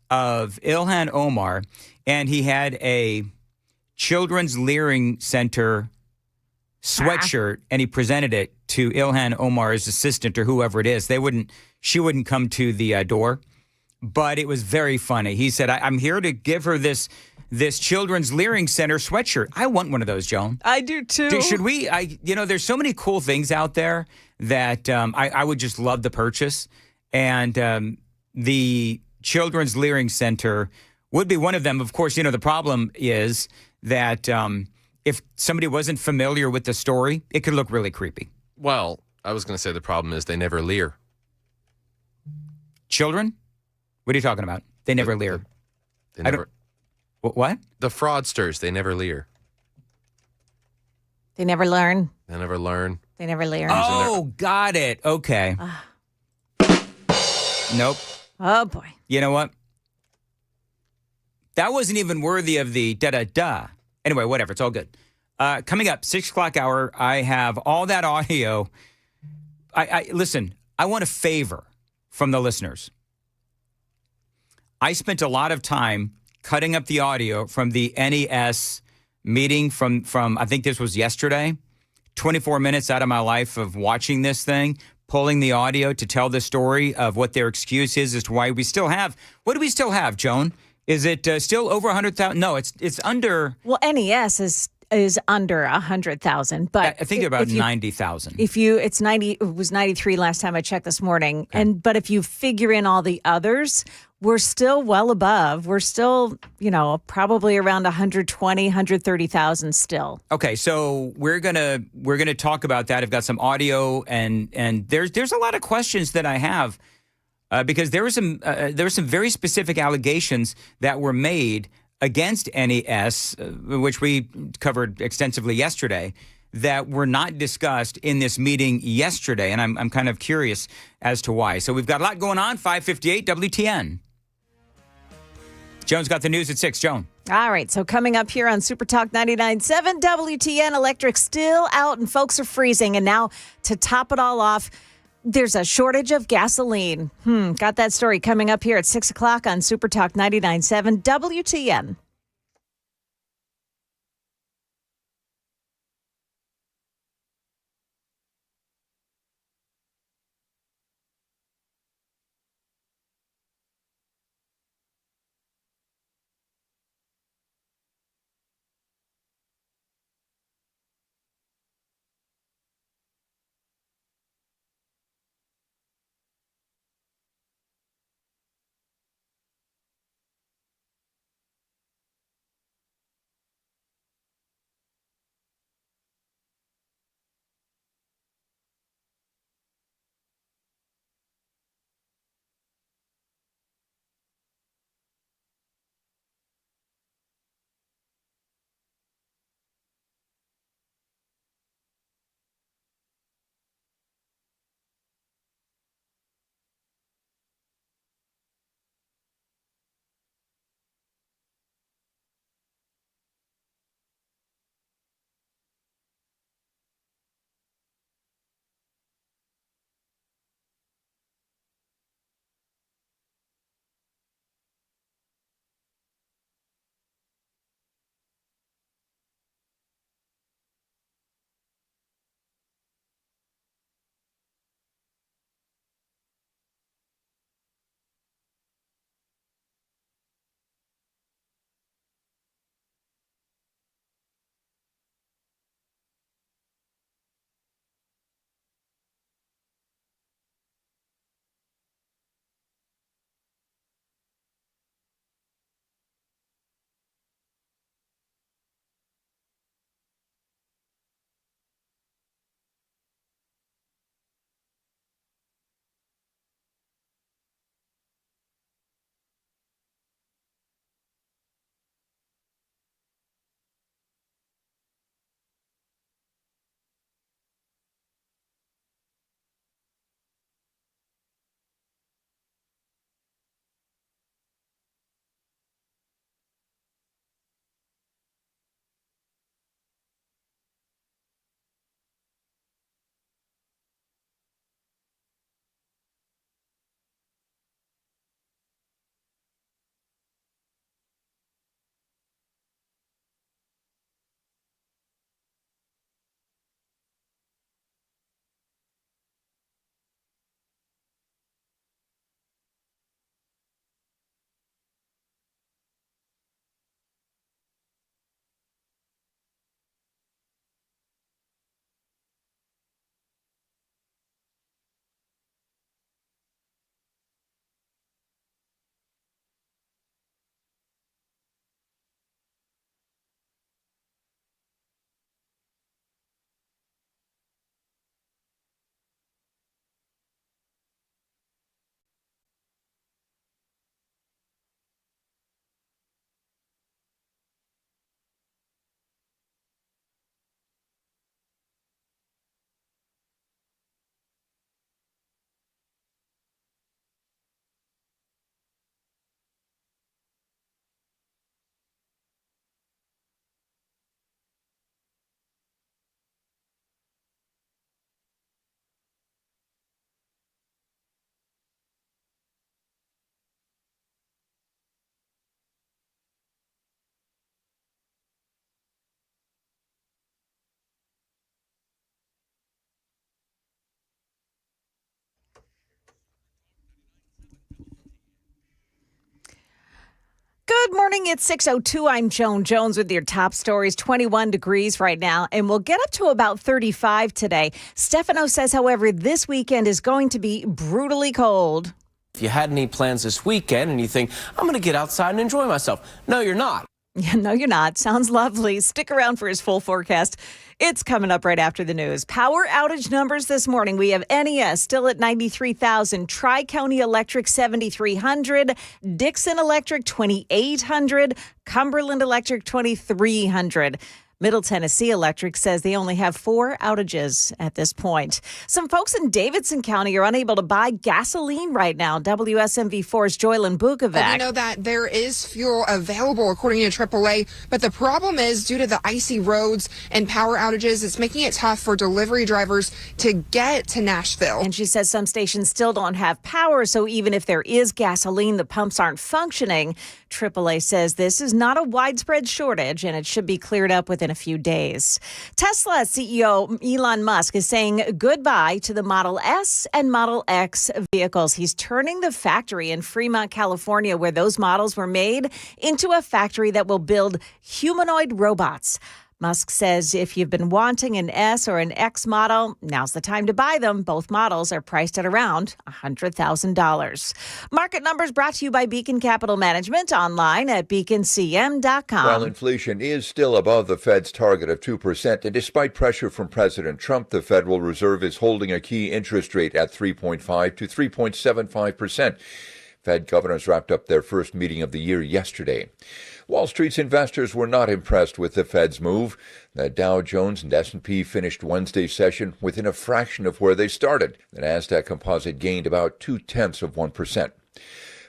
of Ilhan Omar, and he had a Children's Learning Center sweatshirt, and he presented it to Ilhan Omar's assistant or whoever it is. She wouldn't come to the door, but it was very funny. He said, I'm here to give her this Children's Learning Center sweatshirt. I want one of those, Joan. I do too. Should we? There's so many cool things out there that I would just love to purchase, and the Children's Learning Center would be one of them. Of course, the problem is that if somebody wasn't familiar with the story, it could look really creepy. Well, I was going to say the problem is they never leer. Children? What are you talking about? They never leer. They never. What? The fraudsters, they never leer. They never learn. They never learn. They never learned. Oh, got it. Okay. Nope. Oh, boy. You know what? That wasn't even worthy of the da-da-da. Anyway, whatever. It's all good. Coming up, 6 o'clock hour, I have all that audio. Listen, I want a favor from the listeners. I spent a lot of time cutting up the audio from the NES meeting from I think this was yesterday. 24 minutes out of my life of watching this thing, pulling the audio to tell the story of what their excuse is as to why we still have. What do we still have, Joan? Is it still over 100,000? No, it's under. Well, NES is under 100,000, but I think about 90,000. It's 90. It was 93 last time I checked this morning, but if you figure in all the others, we're still well above. We're still, probably around 120, 130,000 still. Okay, so we're gonna talk about that. I've got some audio, and there's a lot of questions that I have because there were some very specific allegations that were made against NES, which we covered extensively yesterday, that were not discussed in this meeting yesterday, and I'm kind of curious as to why. So we've got a lot going on. 558 WTN. Joan's got the news at 6. Joan. All right, so coming up here on Super Talk 99.7 WTN, electric still out and folks are freezing. And now to top it all off, there's a shortage of gasoline. Got that story coming up here at 6 o'clock on Super Talk 99.7 WTN. Good morning. It's 6:02. I'm Joan Jones with your top stories. 21 degrees right now, and we'll get up to about 35 today. Stefano says, however, this weekend is going to be brutally cold. If you had any plans this weekend and you think, I'm going to get outside and enjoy myself. No, you're not. Yeah, no, you're not. Sounds lovely. Stick around for his full forecast. It's coming up right after the news. Power outage numbers this morning. We have NES still at 93,000, Tri-County Electric 7,300, Dixon Electric 2,800, Cumberland Electric 2,300. Middle Tennessee Electric says they only have 4 outages at this point. Some folks in Davidson County are unable to buy gasoline right now. WSMV4's Joylyn Bukovac. We know that there is fuel available according to AAA, but the problem is due to the icy roads and power outages, it's making it tough for delivery drivers to get to Nashville. And she says some stations still don't have power, so even if there is gasoline, the pumps aren't functioning. AAA says this is not a widespread shortage, and it should be cleared up within a few days. Tesla CEO Elon Musk is saying goodbye to the Model S and Model X vehicles. He's turning the factory in Fremont, California, where those models were made, into a factory that will build humanoid robots. Musk says if you've been wanting an S or an X model, now's the time to buy them. Both models are priced at around $100,000. Market numbers brought to you by Beacon Capital Management, online at beaconcm.com. While inflation is still above the Fed's target of 2%, and despite pressure from President Trump, the Federal Reserve is holding a key interest rate at 3.5 to 3.75%. Fed governors wrapped up their first meeting of the year yesterday. Wall Street's investors were not impressed with the Fed's move. The Dow Jones and S&P finished Wednesday's session within a fraction of where they started. The Nasdaq Composite gained about 0.2%.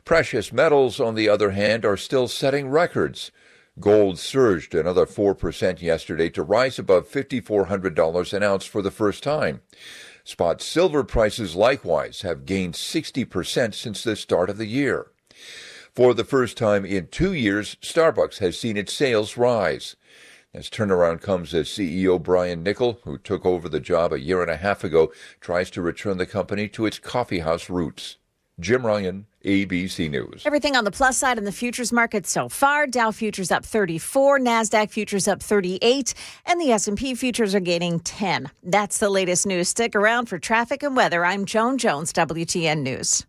Precious metals, on the other hand, are still setting records. Gold surged another 4% yesterday to rise above $5,400 an ounce for the first time. Spot silver prices likewise have gained 60% since the start of the year. For the first time in 2 years, Starbucks has seen its sales rise. As turnaround comes as CEO Brian Niccol, who took over the job a year and a half ago, tries to return the company to its coffeehouse roots. Jim Ryan, ABC News. Everything on the plus side in the futures market so far. Dow futures up 34, NASDAQ futures up 38, and the S&P futures are gaining 10. That's the latest news. Stick around for traffic and weather. I'm Joan Jones, WTN News.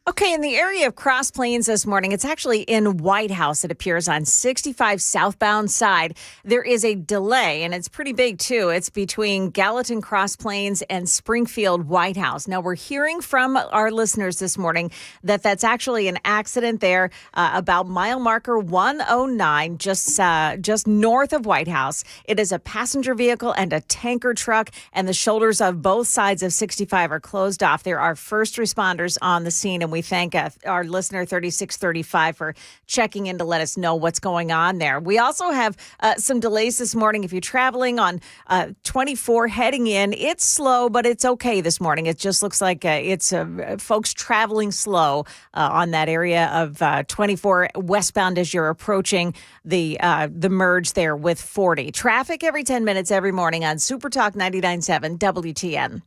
Okay, in the area of Cross Plains this morning, it's actually in White House. It appears on 65 southbound side. There is a delay, and it's pretty big, too. It's between Gallatin Cross Plains and Springfield White House. Now, we're hearing from our listeners this morning that that's actually an accident there about mile marker 109, just north of White House. It is a passenger vehicle and a tanker truck, and the shoulders of both sides of 65 are closed off. There are first responders on the scene, and we thank our listener 3635 for checking in to let us know what's going on there. We also have some delays this morning. If you're traveling on 24 heading in, it's slow, but it's okay this morning. It just looks like it's folks traveling slow on that area of 24 westbound as you're approaching the merge there with 40. Traffic every 10 minutes every morning on Super Talk 99.7 WTN.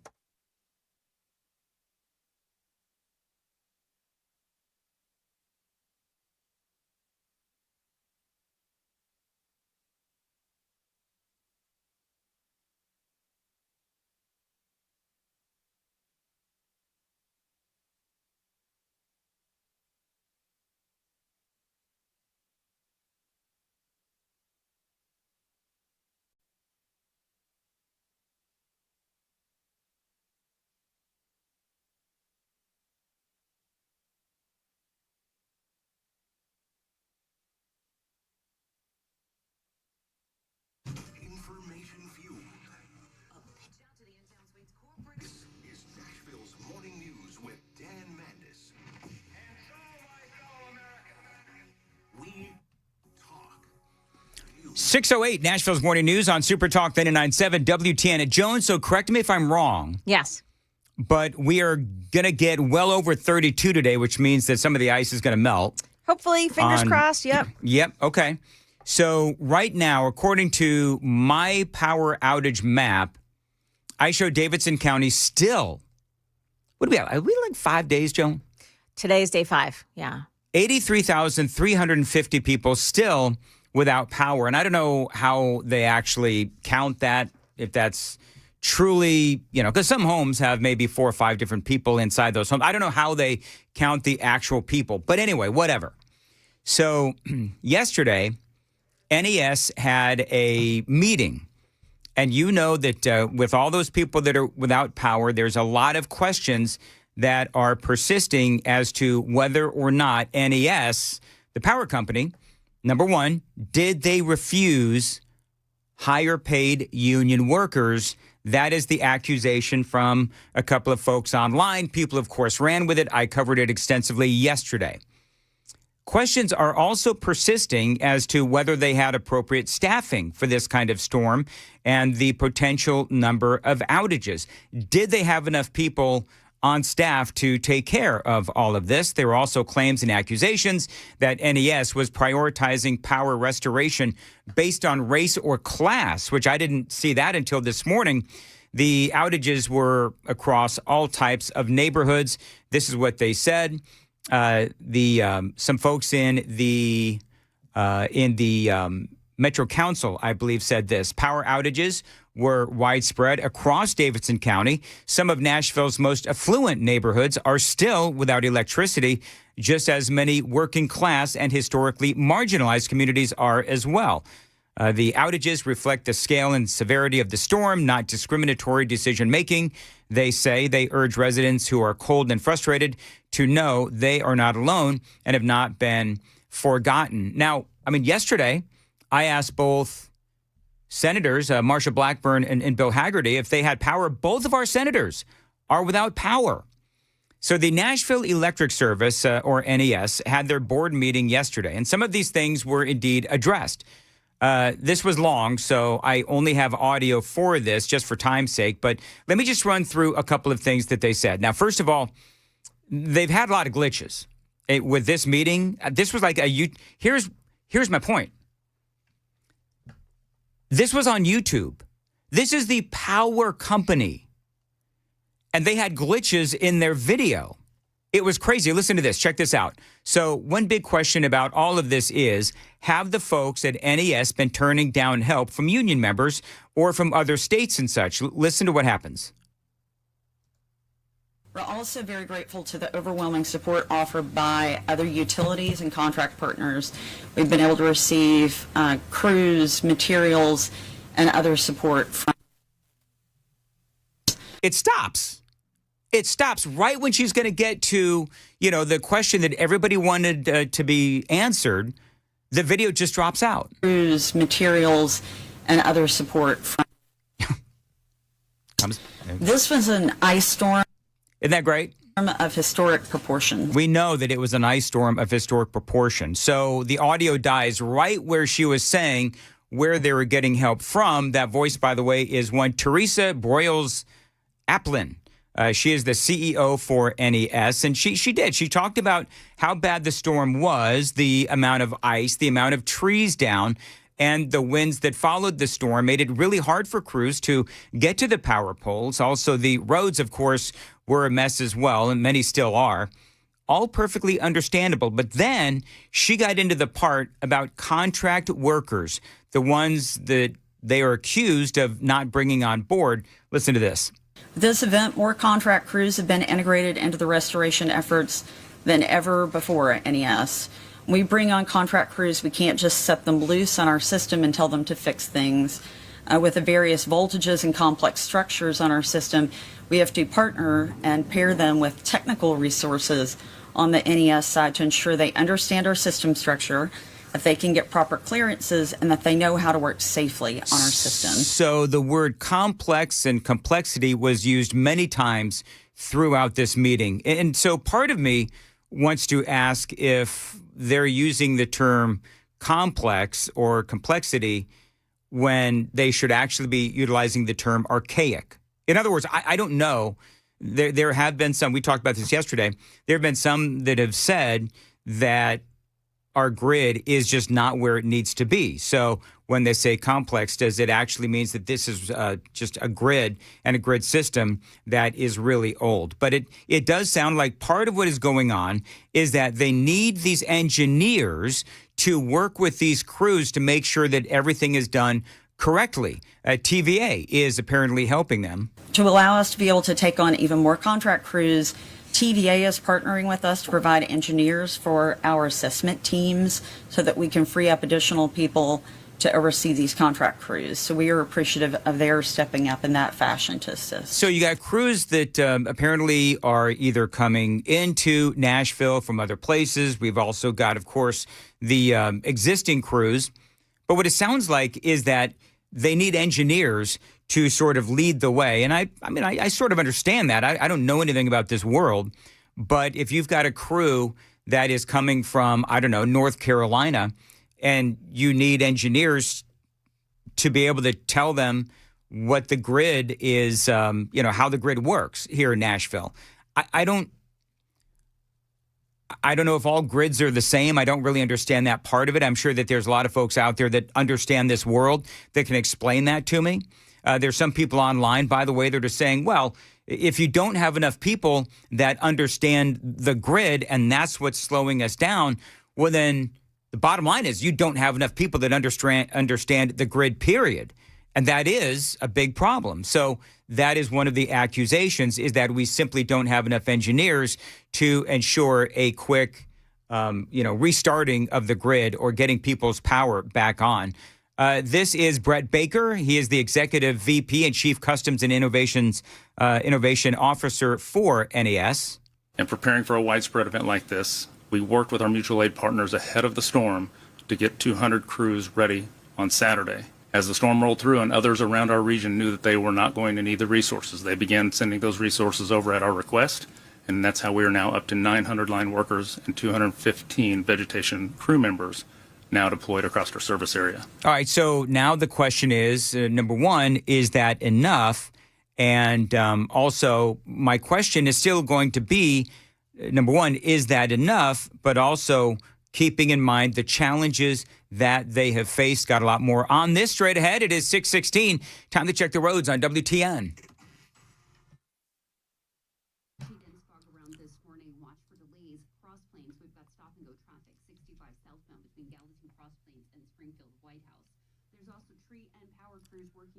Information fueled. This is Nashville's Morning News with Dan Mandis. And so, my fellow Americans, we talk. 6:08, Nashville's Morning News on Super Talk 99.7 WTN. Jones, so correct me if I'm wrong. Yes. But we are going to get well over 32 today, which means that some of the ice is going to melt. Hopefully, fingers crossed. Yep. Yep. Okay. So right now, according to my power outage map, I show Davidson County still. What do we have? Are we like 5 days, Joan? Today is day 5. Yeah. 83,350 people still without power. And I don't know how they actually count that, if that's truly, because some homes have maybe 4 or 5 different people inside those homes. I don't know how they count the actual people. But anyway, whatever. So yesterday, NES had a meeting. And you know that with all those people that are without power, there's a lot of questions that are persisting as to whether or not NES, the power company, number one, did they refuse higher paid union workers? That is the accusation from a couple of folks online. People, of course, ran with it. I covered it extensively yesterday. Questions are also persisting as to whether they had appropriate staffing for this kind of storm and the potential number of outages. Did they have enough people on staff to take care of all of this? There were also claims and accusations that NES was prioritizing power restoration based on race or class, which I didn't see that until this morning. The outages were across all types of neighborhoods. This is what they said. Some folks in the Metro Council, I believe, said this. Power outages were widespread across Davidson County. Some of Nashville's most affluent neighborhoods are still without electricity, just as many working class and historically marginalized communities are as well. The outages reflect the scale and severity of the storm, not discriminatory decision-making. They say they urge residents who are cold and frustrated to know they are not alone and have not been forgotten. Now, yesterday, I asked both senators, Marsha Blackburn and Bill Hagerty, if they had power. Both of our senators are without power. So the Nashville Electric Service, or NES, had their board meeting yesterday, and some of these things were indeed addressed. This was long, so I only have audio for this just for time's sake. But let me just run through a couple of things that they said. Now, first of all, they've had a lot of glitches with this meeting. This was like here's my point. This was on YouTube. This is the power company. And they had glitches in their video. It was crazy. Listen to this. Check this out. So one big question about all of this is, have the folks at NES been turning down help from union members or from other states and such? Listen to what happens. We're also very grateful to the overwhelming support offered by other utilities and contract partners. We've been able to receive crews, materials, and other support from. It stops. It stops right when she's going to get to, the question that everybody wanted to be answered. The video just drops out. Crews, materials, and other support from. This was an ice storm. Isn't that great? Of historic proportion. We know that it was an ice storm of historic proportion. So the audio dies right where she was saying where they were getting help from. That voice, by the way, is one Teresa Broyles-Applin. She is the CEO for NES, and she did. She talked about how bad the storm was, the amount of ice, the amount of trees down, and the winds that followed the storm made it really hard for crews to get to the power poles. Also, the roads, of course, were a mess as well, and many still are. All perfectly understandable. But then she got into the part about contract workers, the ones that they are accused of not bringing on board. Listen to this. This event, more contract crews have been integrated into the restoration efforts than ever before at NES. When we bring on contract crews, we can't just set them loose on our system and tell them to fix things. With the various voltages and complex structures on our system, we have to partner and pair them with technical resources on the NES side to ensure they understand our system structure, that they can get proper clearances, and that they know how to work safely on our system. So the word complex and complexity was used many times throughout this meeting. And so part of me wants to ask if they're using the term complex or complexity when they should actually be utilizing the term archaic. In other words, I don't know. There have been some, we talked about this yesterday, there have been some that have said that our grid is just not where it needs to be. So when they say complex, does it actually means that this is just a grid and a grid system that is really old? But it does sound like part of what is going on is that they need these engineers to work with these crews to make sure that everything is done correctly. TVA is apparently helping them. To allow us to be able to take on even more contract crews, TVA is partnering with us to provide engineers for our assessment teams so that we can free up additional people to oversee these contract crews. So we are appreciative of their stepping up in that fashion to assist. So you got crews that apparently are either coming into Nashville from other places. We've also got, of course, the existing crews. But what it sounds like is that they need engineers to sort of lead the way. And I sort of understand that. I don't know anything about this world. But if you've got a crew that is coming from, I don't know, North Carolina, and you need engineers to be able to tell them what the grid is, how the grid works here in Nashville. I don't know if all grids are the same. I don't really understand that part of it. I'm sure that there's a lot of folks out there that understand this world that can explain that to me. There's some people online, by the way, that are saying, well, if you don't have enough people that understand the grid and that's what's slowing us down, well, then the bottom line is you don't have enough people that understand the grid, period. And that is a big problem. So that is one of the accusations, is that we simply don't have enough engineers to ensure a quick, restarting of the grid or getting people's power back on. This is Brett Baker. He is the Executive VP and Chief Customs and Innovation Officer for NES. And preparing for a widespread event like this, we worked with our mutual aid partners ahead of the storm to get 200 crews ready on Saturday. As the storm rolled through and others around our region knew that they were not going to need the resources, they began sending those resources over at our request, and that's how we are now up to 900 line workers and 215 vegetation crew members now deployed across our service area. All right, so now the question is, number one, is that enough? And also, my question is still going to be, number one, is that enough? But also keeping in mind the challenges that they have faced. Got a lot more on this straight ahead. It is 6:16. Time to check the roads on WTN.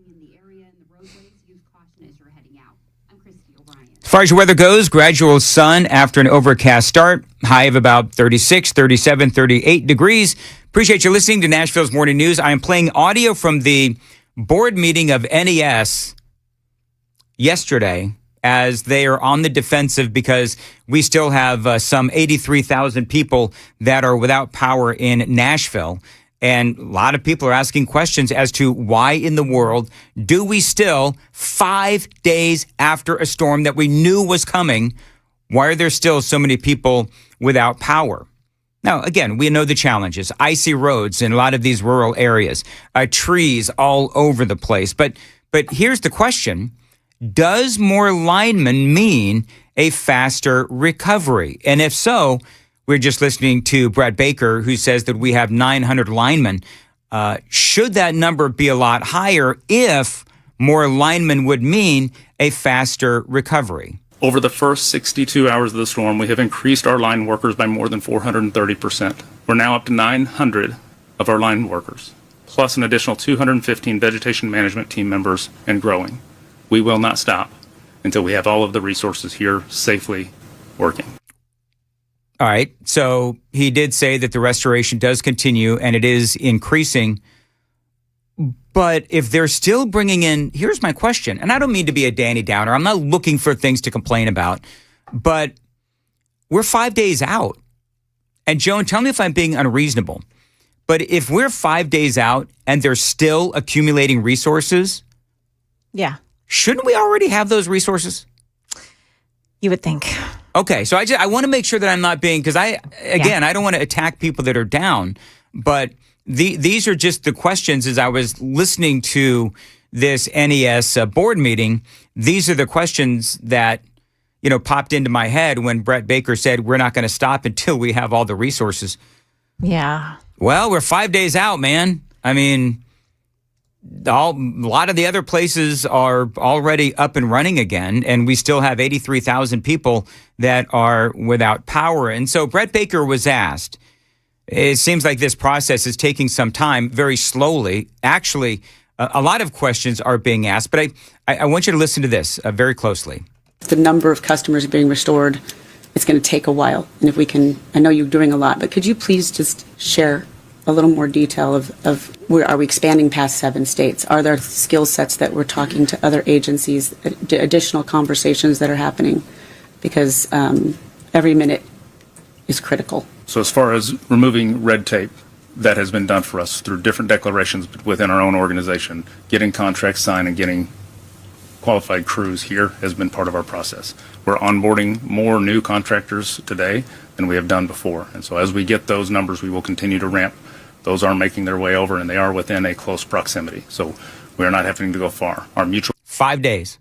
In the area and the roadways, use caution as you're heading out. As far as your weather goes, gradual sun after an overcast start. High of about 36, 37, 38 degrees. Appreciate you listening to Nashville's Morning News. I am playing audio from the board meeting of NES yesterday as they are on the defensive because we still have some 83,000 people that are without power in Nashville. And a lot of people are asking questions as to why in the world do we still, 5 days after a storm that we knew was coming, why are there still so many people without power? Now, again, we know the challenges. Icy roads in a lot of these rural areas, trees all over the place. But here's the question. Does more linemen mean a faster recovery? And if so, we're just listening to Brett Baker, who says that we have 900 linemen. Should that number be a lot higher if more linemen would mean a faster recovery? Over the first 62 hours of the storm, we have increased our line workers by more than 430%. We're now up to 900 of our line workers, plus an additional 215 vegetation management team members and growing. We will not stop until we have all of the resources here safely working. All right. So he did say that the restoration does continue and it is increasing. But if they're still bringing in, here's my question, and I don't mean to be a Danny Downer. I'm not looking for things to complain about, but we're 5 days out. And Joan, tell me if I'm being unreasonable. But if we're 5 days out and they're still accumulating resources, yeah, shouldn't we already have those resources? You would think. Okay, so I want to make sure that I'm not being, because I don't want to attack people that are down, but these are just the questions as I was listening to this NES board meeting. These are the questions that, popped into my head when Brett Baker said, we're not going to stop until we have all the resources. Yeah. Well, we're 5 days out, man. I mean, a lot of the other places are already up and running again, and we still have 83,000 people that are without power. And so Brett Baker was asked, it seems like this process is taking some time, very slowly. Actually, a lot of questions are being asked, but I want you to listen to this very closely. The number of customers being restored, it's going to take a while. And if we can, I know you're doing a lot, but could you please just share a little more detail of where are we expanding past 7 states? Are there skill sets that we're talking to other agencies, additional conversations that are happening? Because every minute is critical. So as far as removing red tape, that has been done for us through different declarations within our own organization. Getting contracts signed and getting qualified crews here has been part of our process. We're onboarding more new contractors today than we have done before. And so as we get those numbers, we will continue to ramp. Those are making their way over, and they are within a close proximity. So we are not having to go far. Our mutual 5 days.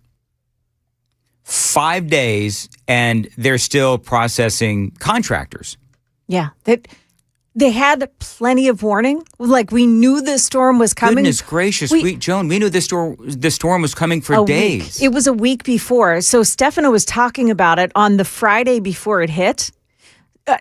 5 days, and they're still processing contractors. Yeah. They had plenty of warning. Like, we knew this storm was coming. Goodness gracious, Joan, we knew this storm was coming for days. It was a week before. So Stefano was talking about it on the Friday before it hit.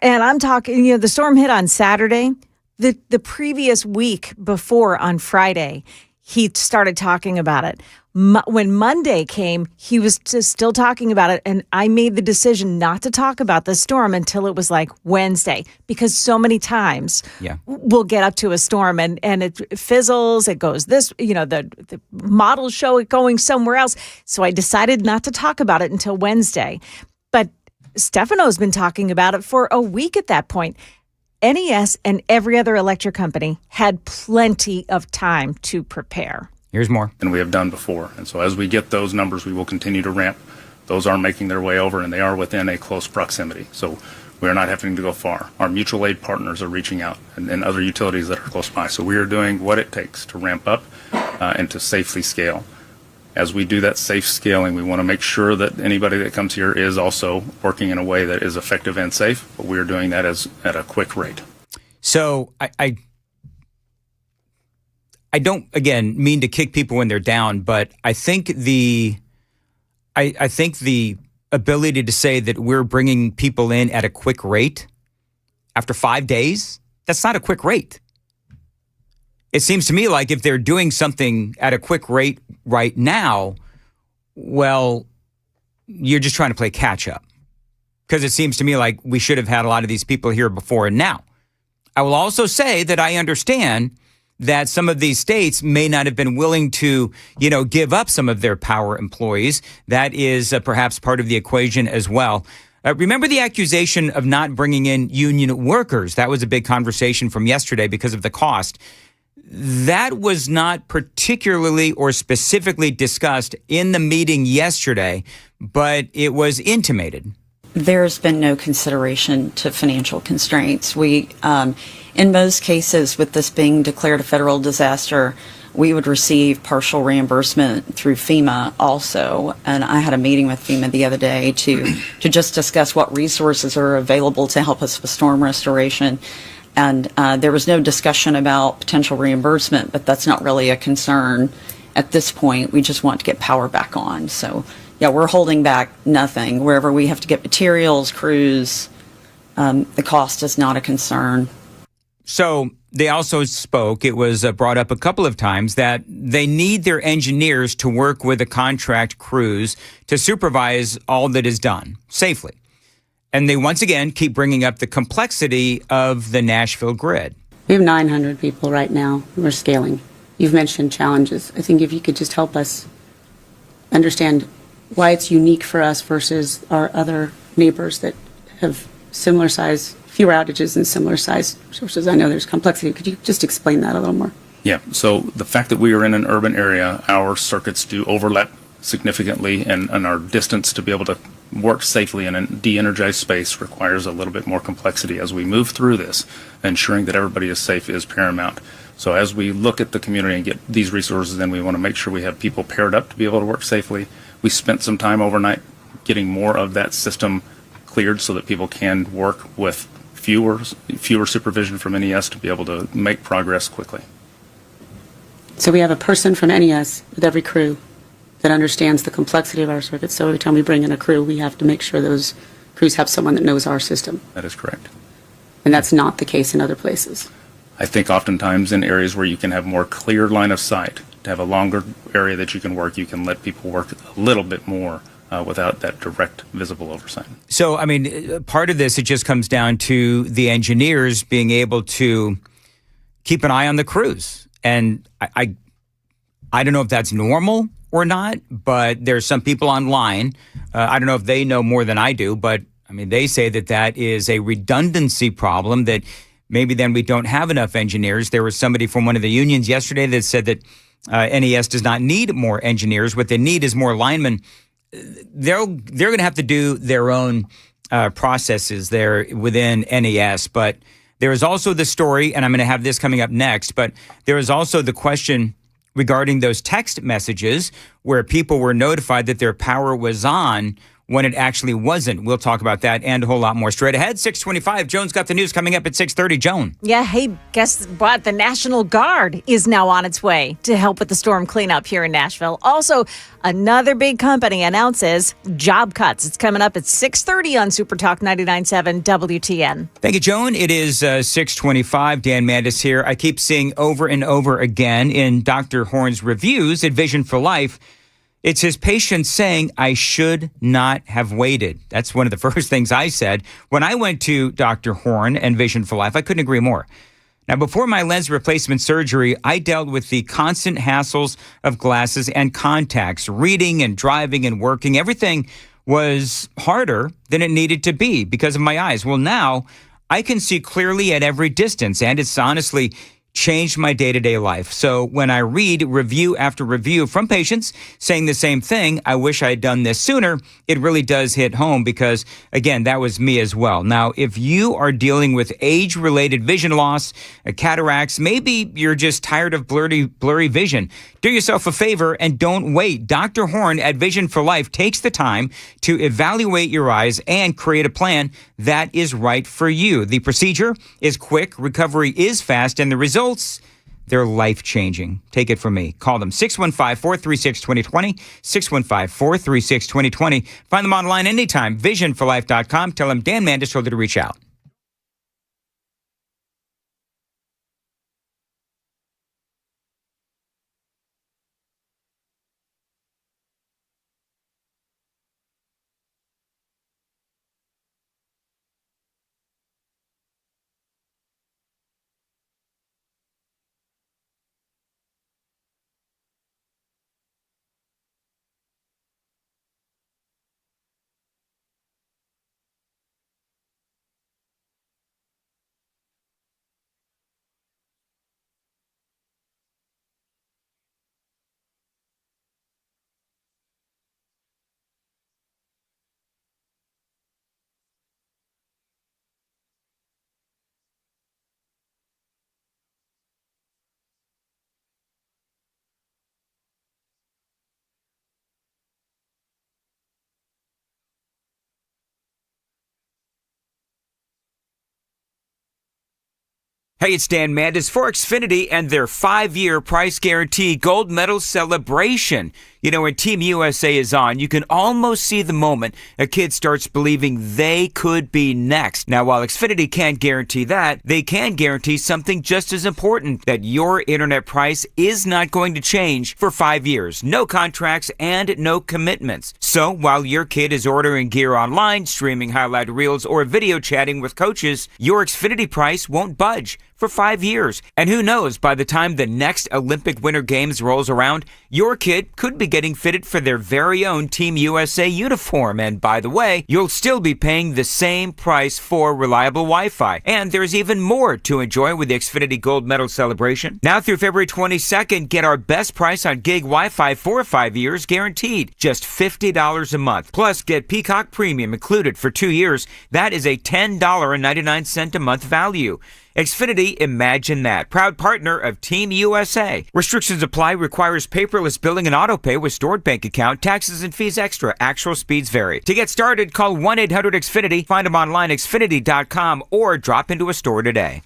And I'm talking, the storm hit on Saturday. The previous week before, on Friday, he started talking about it. When Monday came, he was still talking about it, and I made the decision not to talk about the storm until it was like Wednesday, because so many times we'll get up to a storm and it fizzles, it goes this, the models show it going somewhere else. So I decided not to talk about it until Wednesday. But Stefano's been talking about it for a week at that point. NES and every other electric company had plenty of time to prepare. Here's more. Than we have done before. And so as we get those numbers, we will continue to ramp. Those are making their way over, and they are within a close proximity. So we are not having to go far. Our mutual aid partners are reaching out, and other utilities that are close by. So we are doing what it takes to ramp up and to safely scale. As we do that safe scaling, we want to make sure that anybody that comes here is also working in a way that is effective and safe, but we are doing that at a quick rate. So I don't, again, mean to kick people when they're down, but I think the ability to say that we're bringing people in at a quick rate after 5 days, that's not a quick rate. It seems to me like if they're doing something at a quick rate right now, well, you're just trying to play catch up. Because it seems to me like we should have had a lot of these people here before and now. I will also say that I understand that some of these states may not have been willing to, give up some of their power employees. That is perhaps part of the equation as well. Remember the accusation of not bringing in union workers? That was a big conversation from yesterday because of the cost. That was not particularly or specifically discussed in the meeting yesterday, but it was intimated. There's been no consideration to financial constraints. We, in most cases, with this being declared a federal disaster, we would receive partial reimbursement through FEMA also. And I had a meeting with FEMA the other day to just discuss what resources are available to help us with storm restoration. And there was no discussion about potential reimbursement, but that's not really a concern at this point. We just want to get power back on. So, yeah, we're holding back nothing. Wherever we have to get materials, crews, the cost is not a concern. So they also spoke, it was brought up a couple of times, that they need their engineers to work with the contract crews to supervise all that is done safely. And they once again keep bringing up the complexity of the Nashville grid. We have 900 people right now. We're scaling. You've mentioned challenges. I think if you could just help us understand why it's unique for us versus our other neighbors that have similar size, fewer outages and similar size sources. I know there's complexity. Could you just explain that a little more? Yeah, so the fact that we are in an urban area, our circuits do overlap significantly, and our distance to be able to work safely in a de-energized space requires a little bit more complexity. As we move through this, ensuring that everybody is safe is paramount. So as we look at the community and get these resources in, we want to make sure we have people paired up to be able to work safely. We spent some time overnight getting more of that system cleared so that people can work with fewer supervision from NES to be able to make progress quickly. So we have a person from NES with every crew that understands the complexity of our circuits. So every time we bring in a crew, we have to make sure those crews have someone that knows our system. That is correct. And that's not the case in other places. I think oftentimes in areas where you can have more clear line of sight, to have a longer area that you can work, you can let people work a little bit more without that direct visible oversight. So, I mean, part of this, it just comes down to the engineers being able to keep an eye on the crews. And I don't know if that's normal or not, but there's some people online. I don't know if they know more than I do, but I mean, they say that that is a redundancy problem, that maybe then we don't have enough engineers. There was somebody from one of the unions yesterday that said that NES does not need more engineers. What they need is more linemen. They're going to have to do their own processes there within NES. But there is also the story, and I'm going to have this coming up next, but there is also the question regarding those text messages where people were notified that their power was on when it actually wasn't. We'll talk about that and a whole lot more straight ahead. 6:25. Joan's got the news coming up at 6:30. Joan. Yeah, hey, guess what? The National Guard is now on its way to help with the storm cleanup here in Nashville. Also, another big company announces job cuts. It's coming up at 6:30 on Super Talk 99.7 WTN. Thank you, Joan. It is 6:25. Dan Mandis here. I keep seeing over and over again in Dr. Horn's reviews at Vision for Life, it's his patients saying, I should not have waited. That's one of the first things I said. When I went to Dr. Horn and Vision for Life, I couldn't agree more. Now, before my lens replacement surgery, I dealt with the constant hassles of glasses and contacts, reading and driving and working. Everything was harder than it needed to be because of my eyes. Well, now I can see clearly at every distance, and it's honestly changed my day-to-day life. So when I read review after review from patients saying the same thing, I wish I had done this sooner, it really does hit home because, again, that was me as well. Now, if you are dealing with age-related vision loss, cataracts, maybe you're just tired of blurry vision, do yourself a favor and don't wait. Dr. Horn at Vision for Life takes the time to evaluate your eyes and create a plan that is right for you. The procedure is quick, recovery is fast, and the results, they're life-changing. Take it from me. Call them 615-436-2020, 615-436-2020. Find them online anytime, visionforlife.com. Tell them Dan Mandis told you to reach out. Hey, it's Dan Mandis for Xfinity and their 5-year price guarantee gold medal celebration. You know, when Team USA is on, you can almost see the moment a kid starts believing they could be next. Now, while Xfinity can't guarantee that, they can guarantee something just as important, that your internet price is not going to change for 5 years. No contracts and no commitments. So, while your kid is ordering gear online, streaming highlight reels, or video chatting with coaches, your Xfinity price won't budge for 5 years. And who knows, by the time the next Olympic Winter Games rolls around, your kid could be getting fitted for their very own Team USA uniform. And by the way, you'll still be paying the same price for reliable Wi-Fi. And there's even more to enjoy with the Xfinity Gold Medal celebration. Now through February 22nd, get our best price on gig Wi-Fi for 5 years guaranteed. Just $50 a month. Plus, get Peacock Premium included for 2 years. That is a $10.99 a month value. Xfinity, imagine that. Proud partner of Team USA. Restrictions apply. Requires paperless billing and autopay with stored bank account. Taxes and fees extra. Actual speeds vary. To get started, call 1-800-XFINITY. Find them online, xfinity.com, or drop into a store today.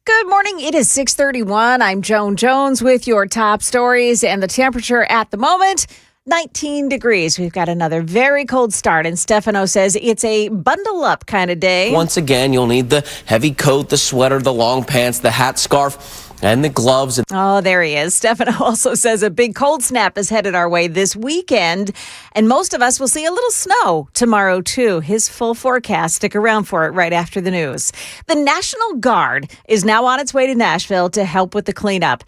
Good morning. It is 6:31. I'm Joan Jones with your top stories, and the temperature at the moment, 19 degrees. We've got another very cold start, and Stefano says it's a bundle up kind of day. Once again, you'll need the heavy coat, the sweater, the long pants, the hat, scarf, and the gloves. Oh, there he is. Stefano also says a big cold snap is headed our way this weekend, and most of us will see a little snow tomorrow, too. His full forecast, stick around for it right after the news. The National Guard is now on its way to Nashville to help with the cleanup.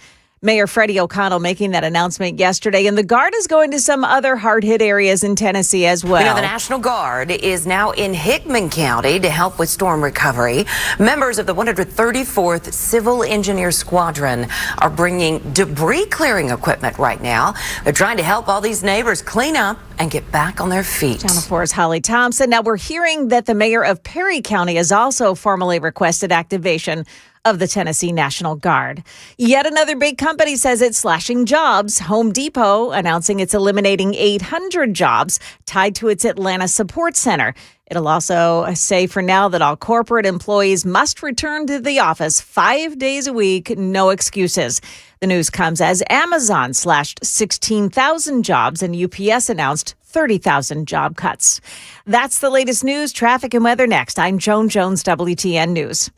Mayor Freddie O'Connell making that announcement yesterday, and the Guard is going to some other hard-hit areas in Tennessee as well. You know, the National Guard is now in Hickman County to help with storm recovery. Members of the 134th Civil Engineer Squadron are bringing debris clearing equipment right now. They're trying to help all these neighbors clean up and get back on their feet. Channel 4's Holly Thompson. Now we're hearing that the mayor of Perry County has also formally requested activation of the Tennessee National Guard. Yet another big company says it's slashing jobs. Home Depot announcing it's eliminating 800 jobs tied to its Atlanta support center. It'll also say for now that all corporate employees must return to the office 5 days a week, no excuses. The news comes as Amazon slashed 16,000 jobs and UPS announced 30,000 job cuts. That's the latest news, traffic, and weather next. I'm Joan Jones, WTN News.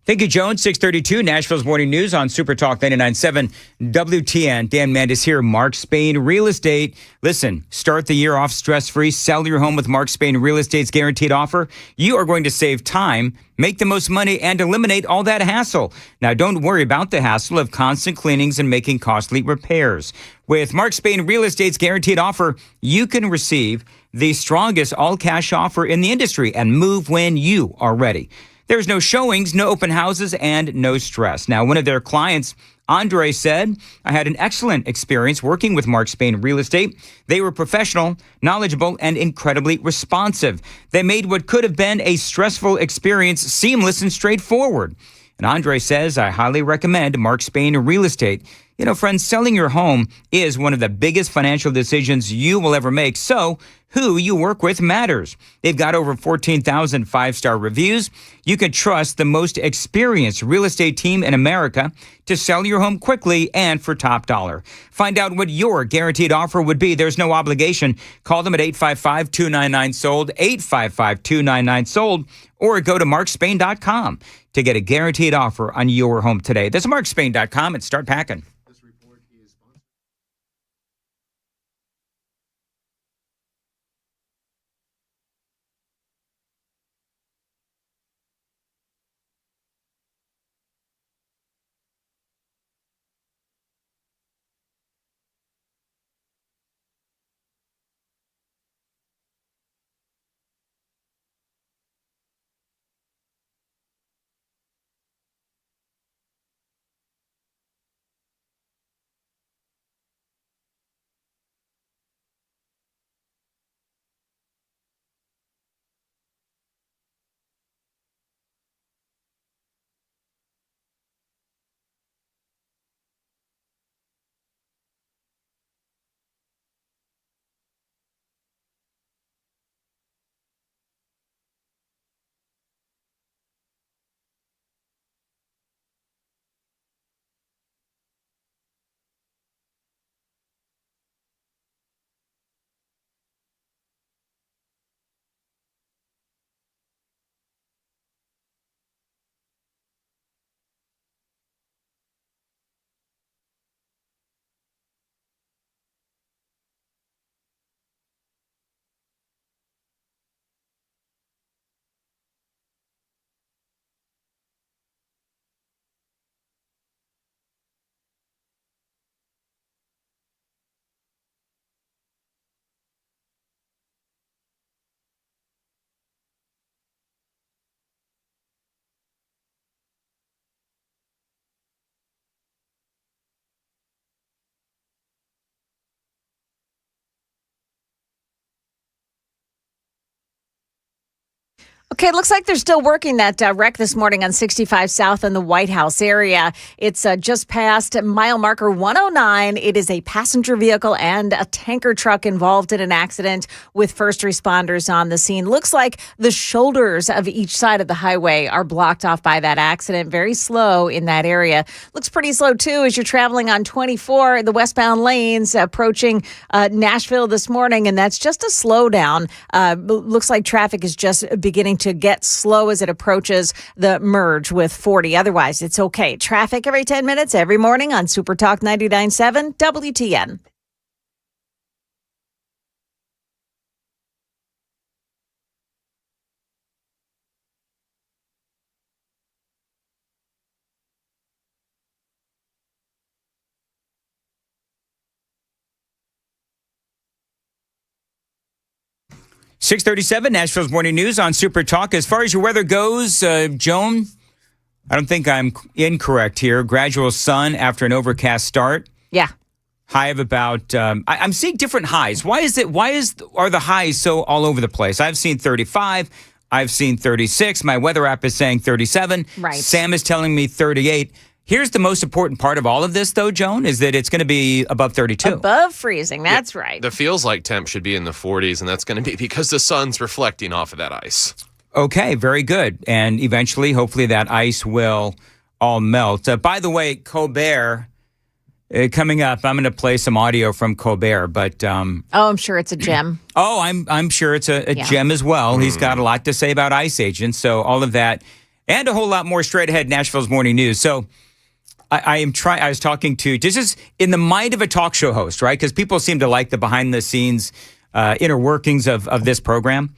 Thank you, Joan. 632, Nashville's Morning News on Super Talk 99.7 WTN. Dan Mandis here, Mark Spain Real Estate. Listen, start the year off stress-free. Sell your home with Mark Spain Real Estate's guaranteed offer. You are going to save time, make the most money, and eliminate all that hassle. Now, don't worry about the hassle of constant cleanings and making costly repairs. With Mark Spain Real Estate's guaranteed offer, you can receive the strongest all-cash offer in the industry and move when you are ready. There's no showings, no open houses, and no stress. Now, one of their clients, Andre, said, I had an excellent experience working with Mark Spain Real Estate. They were professional, knowledgeable, and incredibly responsive. They made what could have been a stressful experience seamless and straightforward. And Andre says, I highly recommend Mark Spain Real Estate. You know, friends, selling your home is one of the biggest financial decisions you will ever make. So who you work with matters. They've got over 14,000 five-star reviews. You can trust the most experienced real estate team in America to sell your home quickly and for top dollar. Find out what your guaranteed offer would be. There's no obligation. Call them at 855-299-SOLD, 855-299-SOLD, or go to markspain.com to get a guaranteed offer on your home today. That's markspain.com and start packing. Okay, it looks like they're still working that wreck this morning on 65 South in the White House area. It's just past mile marker 109. It is a passenger vehicle and a tanker truck involved in an accident with first responders on the scene. Looks like the shoulders of each side of the highway are blocked off by that accident. Very slow in that area. Looks pretty slow, too, as you're traveling on 24, the westbound lanes approaching Nashville this morning, and that's just a slowdown. Looks like traffic is just beginning to get slow as it approaches the merge with 40. Otherwise, it's okay. Traffic every 10 minutes, every morning on Super Talk 99.7 WTN. .637, Nashville's Morning News on Super Talk. As far as your weather goes, Joan, I don't think I'm incorrect here. Gradual sun after an overcast start. Yeah. High of about, I'm seeing different highs. Why are the highs so all over the place? I've seen 35. I've seen 36. My weather app is saying 37. Right. Sam is telling me 38. Here's the most important part of all of this, though, Joan, is that it's going to be above 32. Above freezing. That's right. The feels like temp should be in the 40s, and that's going to be because the sun's reflecting off of that ice. Okay, very good. And eventually, hopefully, that ice will all melt. By the way, Colbert, coming up, I'm going to play some audio from Colbert, but... I'm sure it's a gem. I'm sure it's a gem as well. He's got a lot to say about ICE agents, so all of that, and a whole lot more straight ahead, Nashville's Morning News. So I was talking to, this is in the mind of a talk show host, right? Because people seem to like the behind-the-scenes inner workings of this program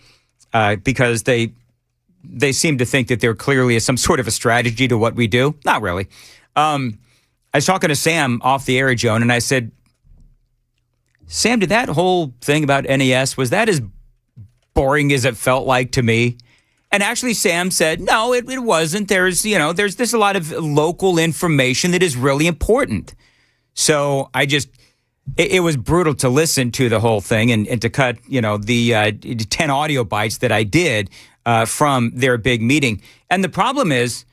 because they seem to think that there clearly is some sort of a strategy to what we do. Not really. I was talking to Sam off the air, Joan, and I said, Sam, did that whole thing about NES, was that as boring as it felt like to me? And actually, Sam said, no, it wasn't. There's a lot of local information that is really important. So it was brutal to listen to the whole thing and to cut, the 10 audio bites that I did from their big meeting. And the problem is,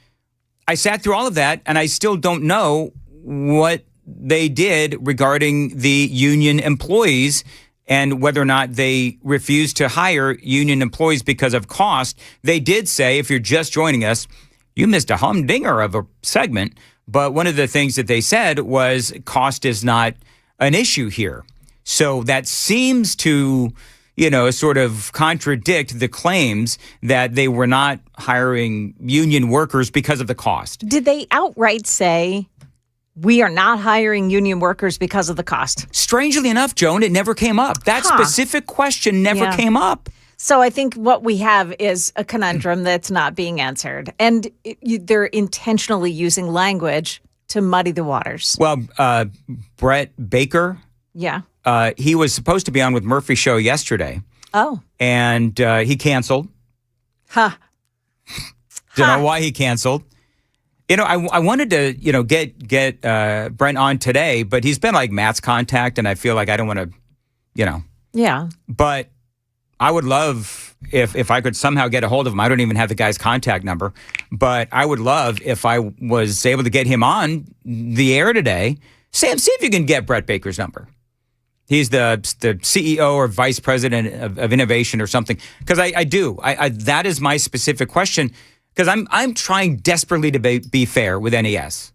I sat through all of that and I still don't know what they did regarding the union employees and whether or not they refused to hire union employees because of cost. They did say, if you're just joining us, you missed a humdinger of a segment. But one of the things that they said was cost is not an issue here. So that seems to, sort of contradict the claims that they were not hiring union workers because of the cost. Did they outright say, we are not hiring union workers because of the cost? Strangely enough, Joan, it never came up. That specific question never came up. So I think what we have is a conundrum that's not being answered. And they're intentionally using language to muddy the waters. Well, Brett Baker, he was supposed to be on with Murphy's show yesterday. Oh. And he canceled. Don't know why he canceled. I wanted to, get Brent on today, but he's been like Matt's contact, and I feel like I don't want to, Yeah. But I would love if I could somehow get a hold of him. I don't even have the guy's contact number, but I would love if I was able to get him on the air today. Sam, see if you can get Brett Baker's number. He's the CEO or vice president of innovation or something. Because I do. That is my specific question. Because I'm trying desperately to be fair with NES.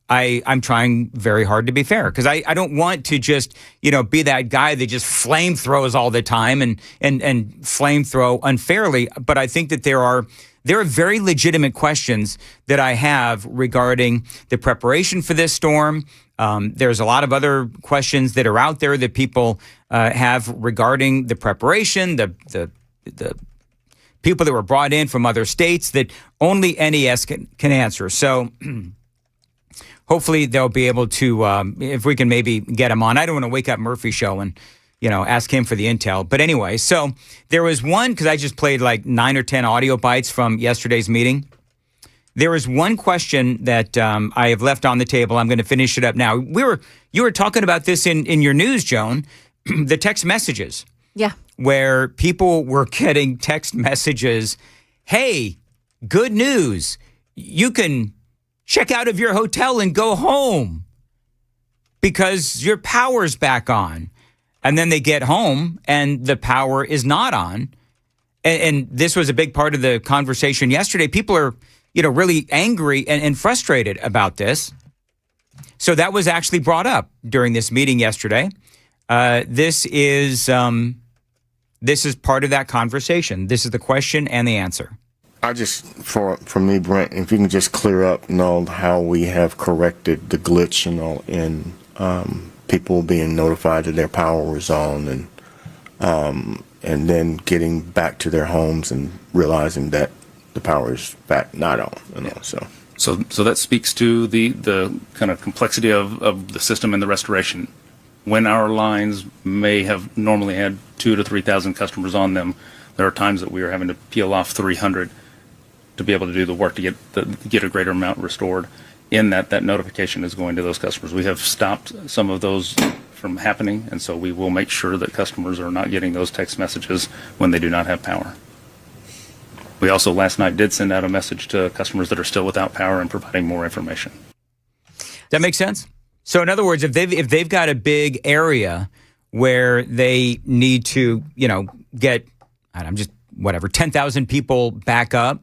I'm trying very hard to be fair because I don't want to just be that guy that just flame throws all the time and flame throw unfairly. But I think that there are very legitimate questions that I have regarding the preparation for this storm. There's a lot of other questions that are out there that people have regarding the preparation, the people that were brought in from other states that only NES can answer. So hopefully they'll be able to, if we can maybe get him on. I don't want to wake up Murphy's show and, ask him for the intel. But anyway, so there was one, because I just played like 9 or 10 audio bites from yesterday's meeting. There was one question that I have left on the table. I'm going to finish it up now. You were talking about this in your news, Joan, the text messages. Yeah. Where people were getting text messages, hey, good news, you can check out of your hotel and go home because your power's back on. And then they get home and the power is not on. And this was a big part of the conversation yesterday. People are, really angry and frustrated about this. So that was actually brought up during this meeting yesterday. This is part of that conversation. This is the question and the answer. I just, for me, Brent, if you can just clear up, how we have corrected the glitch, in people being notified that their power was on and then getting back to their homes and realizing that the power is back not on, So that speaks to the kind of complexity of the system and the restoration. When our lines may have normally had 2,000 to 3,000 customers on them, there are times that we are having to peel off 300 to be able to do the work to get a greater amount restored. In that notification is going to those customers. We have stopped some of those from happening, and so we will make sure that customers are not getting those text messages when they do not have power. We also last night did send out a message to customers that are still without power and providing more information. That makes sense. So in other words, if they've got a big area where they need to, get, I'm just whatever, 10,000 people back up,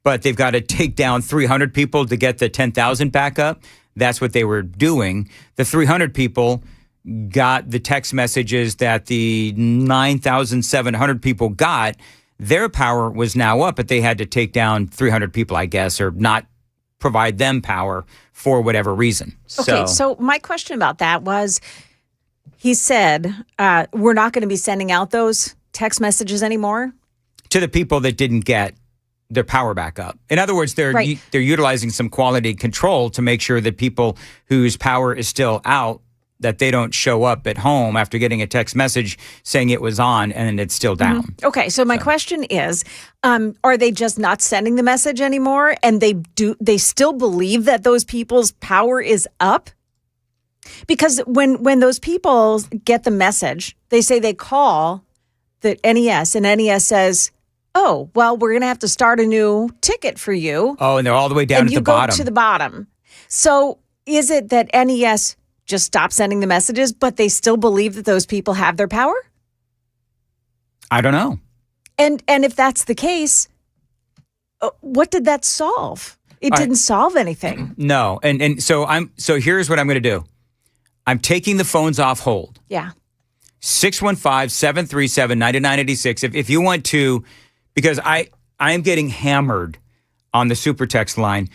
but they've got to take down 300 people to get the 10,000 back up. That's what they were doing. The 300 people got the text messages that the 9,700 people got. Their power was now up, but they had to take down 300 people, I guess, or not provide them power for whatever reason. Okay, so my question about that was, he said, we're not going to be sending out those text messages anymore? To the people that didn't get their power back up. In other words, they're utilizing some quality control to make sure that people whose power is still out, that they don't show up at home after getting a text message saying it was on and it's still down. Mm-hmm. Okay, so my question is, are they just not sending the message anymore, and they still believe that those people's power is up? Because when those people get the message, they say they call the NES, and NES says, oh, well, we're going to have to start a new ticket for you. Oh, and they're all the way down and at the bottom. And you go to the bottom. So is it that NES just stopped sending the messages, but they still believe that those people have their power? I don't know. And if that's the case, what did that solve? It didn't solve anything. No. And so here's what I'm going to do. I'm taking the phones off hold. Yeah. 615-737-9986. If you want to, because I am getting hammered on the super text line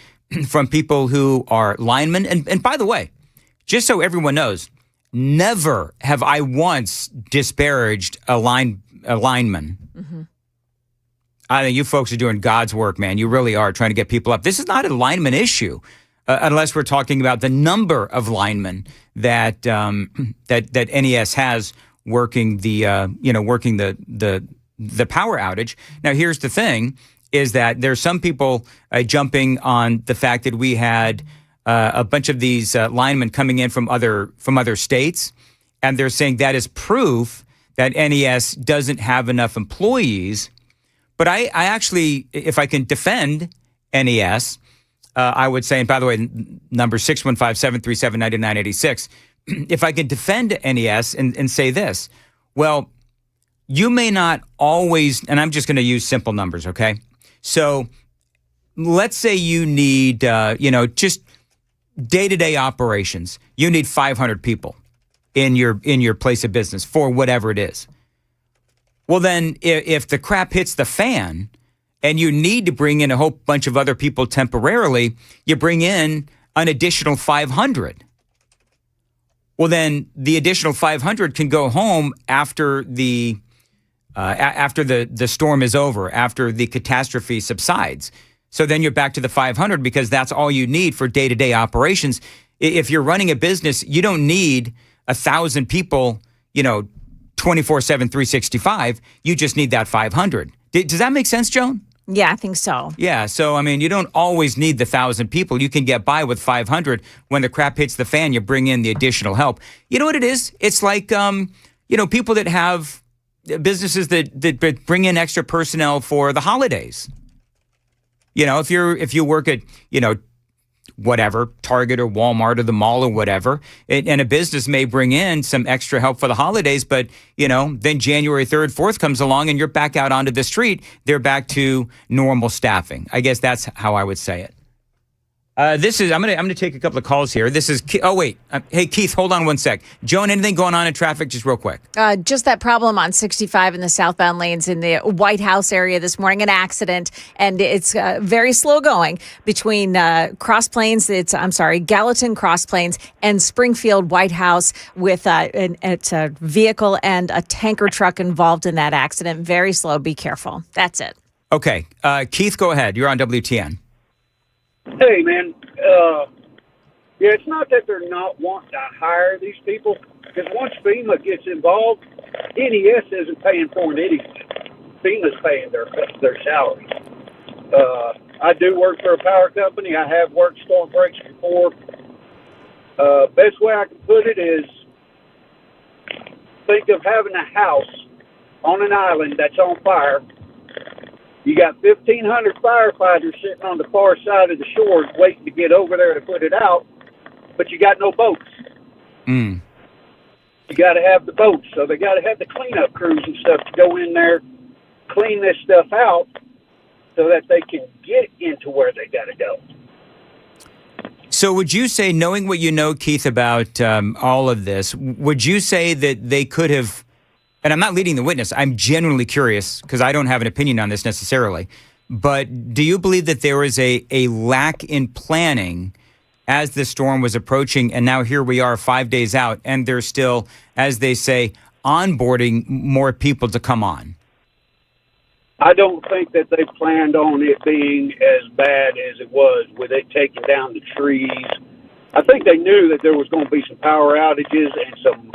from people who are linemen. And by the way, just so everyone knows, never have I once disparaged a lineman. Mm-hmm. I think you folks are doing God's work, man. You really are trying to get people up. This is not a lineman issue, unless we're talking about the number of linemen that that NES has working the power outage. Now, here's the thing: is that there's some people jumping on the fact that we had a bunch of these linemen coming in from other states, and they're saying that is proof that NES doesn't have enough employees. But I actually, if I can defend NES, I would say, and by the way, number 615-737-9986, if I can defend NES and say this, well, you may not always, and I'm just going to use simple numbers, okay? So let's say you need, just day-to-day operations. You need 500 people in your place of business for whatever it is. Well, then if the crap hits the fan and you need to bring in a whole bunch of other people temporarily, you bring in an additional 500. Well, then the additional 500 can go home after the storm is over, after the catastrophe subsides. So then you're back to the 500 because that's all you need for day-to-day operations. If you're running a business, you don't need 1,000 people, 24/7, 365. You just need that 500. Does that make sense, Joan? Yeah, I think so. Yeah. So, you don't always need the 1,000 people. You can get by with 500. When the crap hits the fan, you bring in the additional help. You know what it is? It's like, people that have businesses that bring in extra personnel for the holidays. If you work at, whatever, Target or Walmart or the mall or whatever, and a business may bring in some extra help for the holidays, but, then January 3rd, 4th comes along and you're back out onto the street, they're back to normal staffing. I guess that's how I would say it. I'm gonna take a couple of calls here. This is, hey, Keith, hold on one sec. Joan, anything going on in traffic, just real quick? Just that problem on 65 in the southbound lanes in the White House area this morning, an accident, and it's very slow going between Cross Plains, Gallatin Cross Plains and Springfield White House with it's a vehicle and a tanker truck involved in that accident. Very slow. Be careful. That's it. Okay. Keith, go ahead. You're on WTN. Hey, man, it's not that they're not wanting to hire these people, because once FEMA gets involved, NES isn't paying for an idiot. FEMA's paying their salaries. I do work for a power company. I have worked storm breaks before. Best way I can put it is, think of having a house on an island that's on fire, You got 1,500 firefighters sitting on the far side of the shore waiting to get over there to put it out, but you got no boats. Mm. You got to have the boats, so they got to have the cleanup crews and stuff to go in there, clean this stuff out, so that they can get into where they got to go. So would you say, knowing what you know, Keith, about all of this, would you say that they could have, and I'm not leading the witness, I'm genuinely curious because I don't have an opinion on this necessarily, but do you believe that there was a lack in planning as the storm was approaching, and now here we are 5 days out, and they're still, as they say, onboarding more people to come on? I don't think that they planned on it being as bad as it was with it taking down the trees. I think they knew that there was going to be some power outages and some,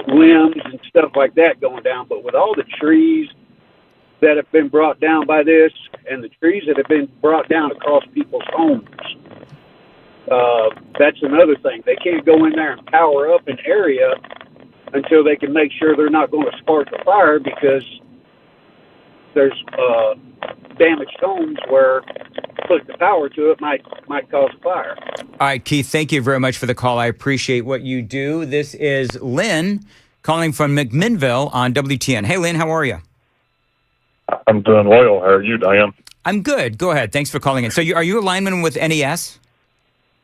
limbs and stuff like that going down. But with all the trees that have been brought down by this and the trees that have been brought down across people's homes, that's another thing. They can't go in there and power up an area until they can make sure they're not going to spark a fire, because there's damaged homes where putting the power to it might cause a fire. All right, Keith, thank you very much for the call. I appreciate what you do. This is Lynn calling from McMinnville on WTN. Hey, Lynn, how are you? I'm doing well. How are you, Dan? I'm good. Go ahead. Thanks for calling in. So are you a lineman with NES?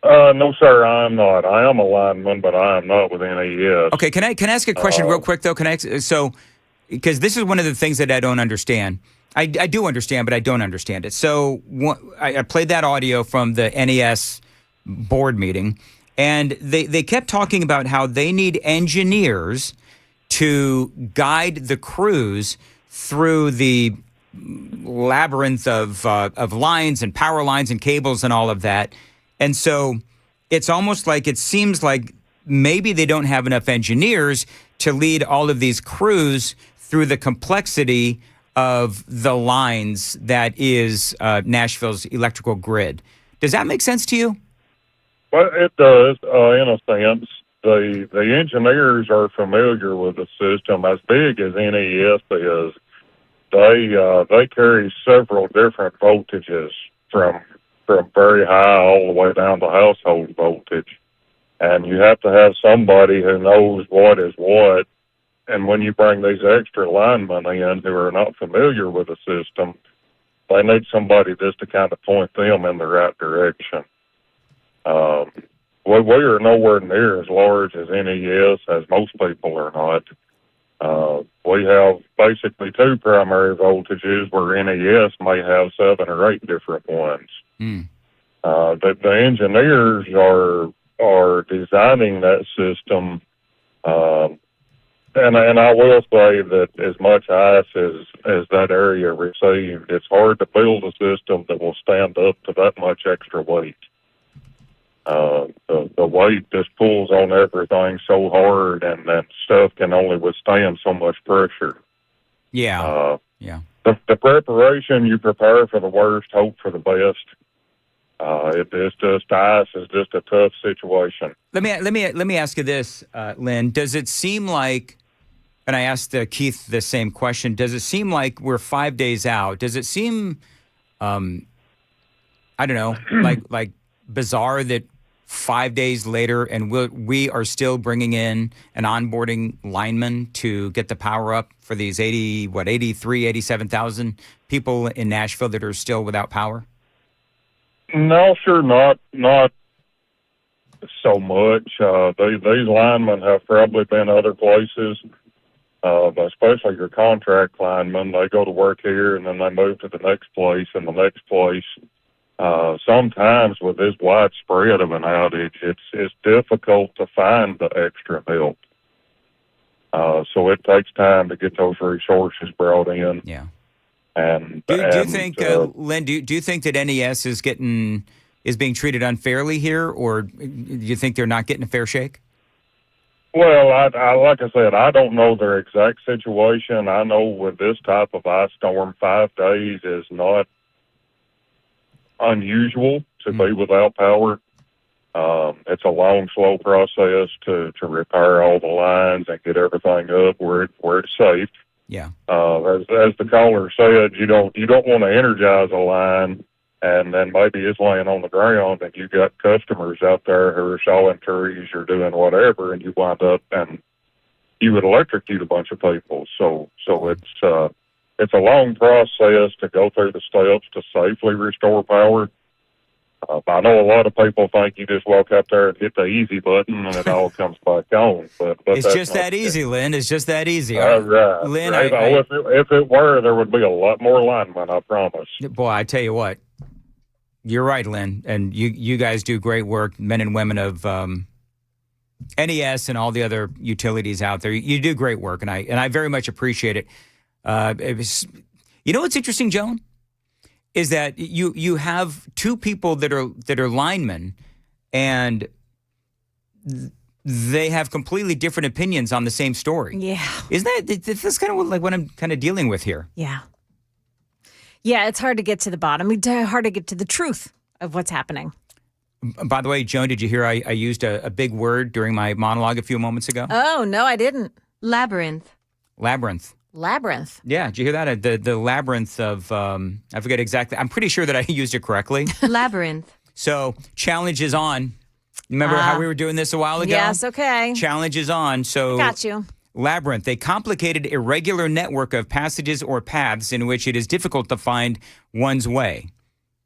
No, sir, I am not. I am a lineman, but I am not with NES. Okay, can I ask a question real quick, though? Because this is one of the things that I don't understand. I do understand, but I don't understand it. So I played that audio from the NES board meeting, and they kept talking about how they need engineers to guide the crews through the labyrinth of lines and power lines and cables and all of that. And so it's almost like it seems like maybe they don't have enough engineers to lead all of these crews through the complexity of the lines that is Nashville's electrical grid. Does that make sense to you? Well, it does, in a sense. The engineers are familiar with the system. As big as NES is, they carry several different voltages from very high all the way down to household voltage. And you have to have somebody who knows what is what. And when you bring these extra linemen in who are not familiar with the system, they need somebody just to kind of point them in the right direction. We are nowhere near as large as NES, as most people are not. We have basically two primary voltages where NES may have 7 or 8 different ones. The engineers are designing that system, and I will say that as much ice as that area received, it's hard to build a system that will stand up to that much extra weight. The weight just pulls on everything so hard, and that stuff can only withstand so much pressure. Yeah. The preparation, you prepare for the worst, hope for the best. It's just ice is just a tough situation. Let me ask you this, Lynn. Does it seem like, and I asked Keith the same question, does it seem like we're 5 days out? Does it seem, I don't know, like bizarre that 5 days later and we are still bringing in an onboarding lineman to get the power up for these 87,000 people in Nashville that are still without power? No, sure, not so much. These linemen have probably been other places, especially your contract linemen. They go to work here and then they move to the next place and the next place. Sometimes with this widespread of an outage, it's difficult to find the extra help. So it takes time to get those resources brought in. Yeah. And do you think, Lynn? Do you think that NES is being treated unfairly here, or do you think they're not getting a fair shake? Well, I like I said, I don't know their exact situation. I know with this type of ice storm, 5 days is not unusual to be without power. It's a long, slow process to repair all the lines and get everything up where it's safe. Yeah. As the caller said, you don't want to energize a line, and then maybe it's laying on the ground, and you got customers out there who are sawing trees or doing whatever, and you wind up and you would electrocute a bunch of people. So it's a long process to go through the steps to safely restore power. I know a lot of people think you just walk up there and hit the easy button and it all comes back on. But It's that's just not that the easy, Lynn. It's just that easy. right. Lynn, Right. If it were, there would be a lot more linemen, I promise. boy, I tell you what, you're right, Lynn. And you guys do great work, men and women of NES and all the other utilities out there. You do great work, and I very much appreciate it. You know what's interesting, Joan? Is that you have two people that are linemen, and they have completely different opinions on the same story. Yeah. Isn't that's kind of like what I'm kind of dealing with here? Yeah. Yeah, it's hard to get to the bottom. It's hard to get to the truth of what's happening. By the way, Joan, did you hear I used a big word during my monologue a few moments ago? Oh, no, I didn't. Labyrinth. Labyrinth. Labyrinth. Yeah, did you hear that? The labyrinth of, I forget exactly. I'm pretty sure that I used it correctly. Labyrinth. So, challenge is on. Remember how we were doing this a while ago? Yes, okay. Challenge is on. So, Got you. Labyrinth, a complicated, irregular network of passages or paths in which it is difficult to find one's way.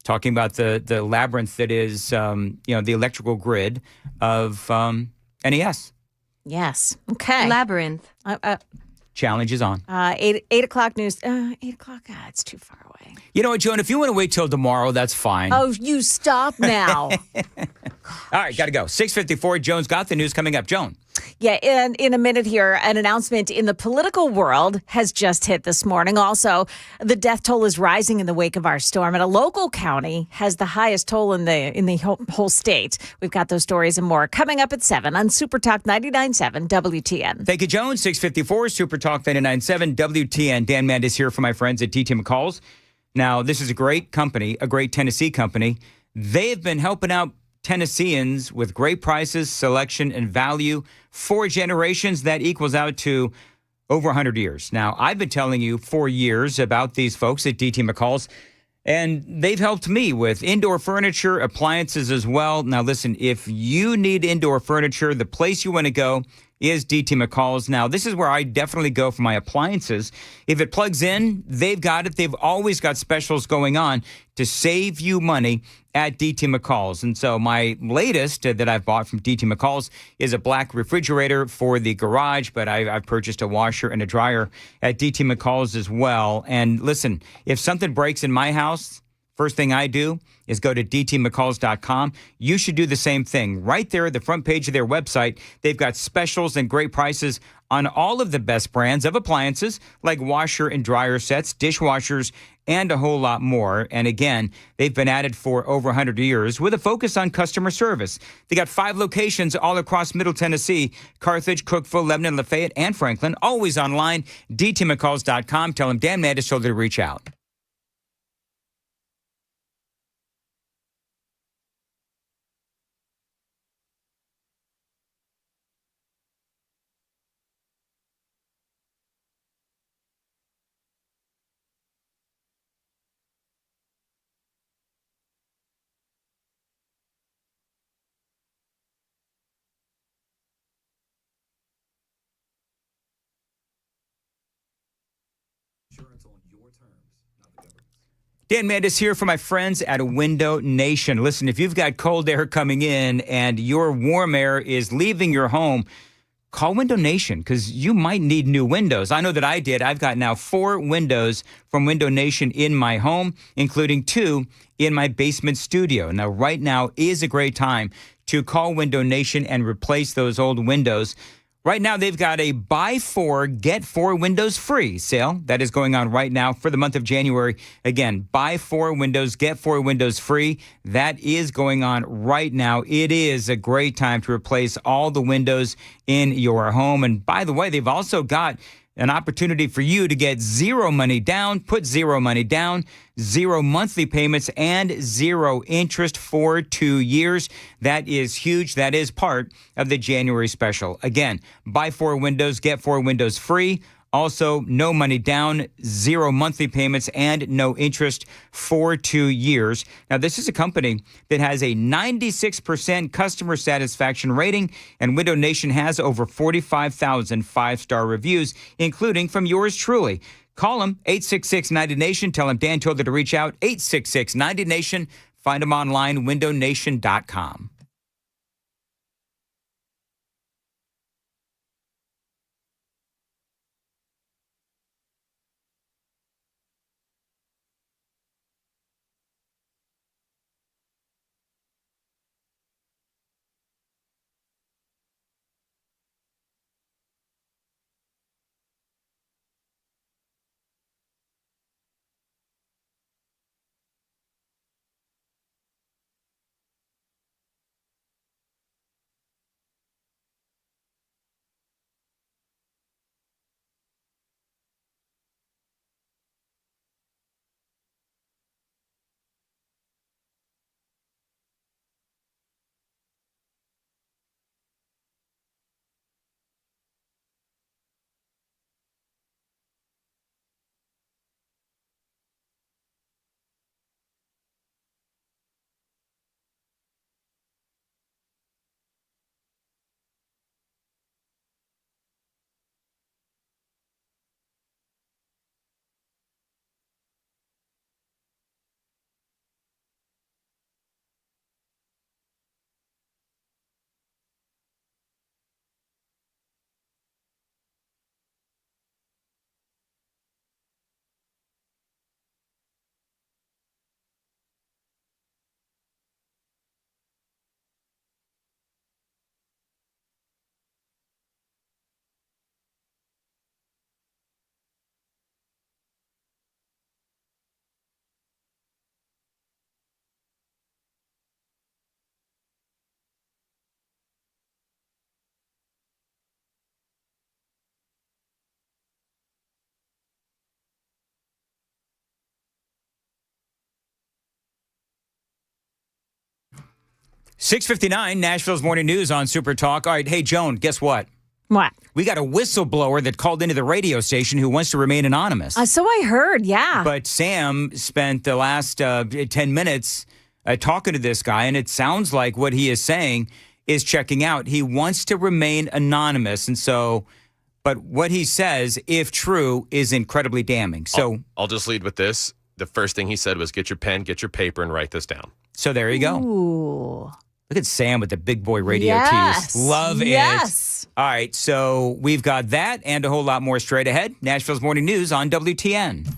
Talking about the labyrinth that is, the electrical grid of NES. Yes. Okay. Labyrinth. Challenge is on. 8 o'clock news. 8 o'clock? It's too far away. You know what, Joan? If you want to wait till tomorrow, that's fine. Oh, you stop now. All right, got to go. 6:54. Joan's got the news coming up. Joan. Yeah, in a minute here, an announcement in the political world has just hit this morning. Also, the death toll is rising in the wake of our storm, and a local county has the highest toll in the whole state. We've got those stories and more coming up at 7 on Super Talk 99.7 WTN. Thank you, Joan. 6:54, Super Talk 99.7 WTN. Dan Mandis here for my friends at DT McCall's. Now, this is a great company, a great Tennessee company. They have been helping out Tennesseans with great prices, selection, and value for generations. That equals out to over 100 years. Now, I've been telling you for years about these folks at DT McCall's, and they've helped me with indoor furniture, appliances as well. Now, listen, if you need indoor furniture, the place you want to go is DT McCall's. Now, this is where I definitely go for my appliances. If it plugs in, they've got it. They've always got specials going on to save you money at DT McCall's. And so my latest that I've bought from DT McCall's is a black refrigerator for the garage, but I've purchased a washer and a dryer at DT McCall's as well. And listen, if something breaks in my house, first thing I do is go to dtmccalls.com. You should do the same thing. Right there at the front page of their website, they've got specials and great prices on all of the best brands of appliances like washer and dryer sets, dishwashers, and a whole lot more. And again, they've been at it for over 100 years with a focus on customer service. They got 5 locations all across Middle Tennessee: Carthage, Cookeville, Lebanon, Lafayette, and Franklin. Always online, dtmccalls.com. Tell them Dan Mandis told you to reach out. Dan Mandis here for my friends at Window Nation. Listen, if you've got cold air coming in and your warm air is leaving your home, call Window Nation because you might need new windows. I know that I did. I've got now 4 windows from Window Nation in my home, including 2 in my basement studio. Now, right now is a great time to call Window Nation and replace those old windows. Right now, they've got a buy 4, get 4 windows free sale that is going on right now for the month of January. Again, buy 4 windows, get 4 windows free. That is going on right now. It is a great time to replace all the windows in your home. And by the way, they've also got an opportunity for you to get 0 money down, put 0 money down, 0 monthly payments, and 0 interest for 2 years. That is huge. That is part of the January special. Again, buy 4 windows, get 4 windows free. Also, no money down, 0 monthly payments, and no interest for 2 years. Now, this is a company that has a 96% customer satisfaction rating, and Window Nation has over 45,000 five-star reviews, including from yours truly. Call them, 866-90-NATION. Tell them Dan told you to reach out, 866-90-NATION. Find them online, windownation.com. .659, Nashville's Morning News on Super Talk. All right, hey, Joan, guess what? What? We got a whistleblower that called into the radio station who wants to remain anonymous. So I heard, yeah. But Sam spent the last 10 minutes talking to this guy, and it sounds like what he is saying is checking out. He wants to remain anonymous, and so, but what he says, if true, is incredibly damning. So I'll just lead with this. The first thing he said was, get your pen, get your paper, and write this down. So there you go. Ooh. Look at Sam with the big boy radio Yes. tees. Love it. Yes. All right, so we've got that and a whole lot more straight ahead. Nashville's Morning News on WTN.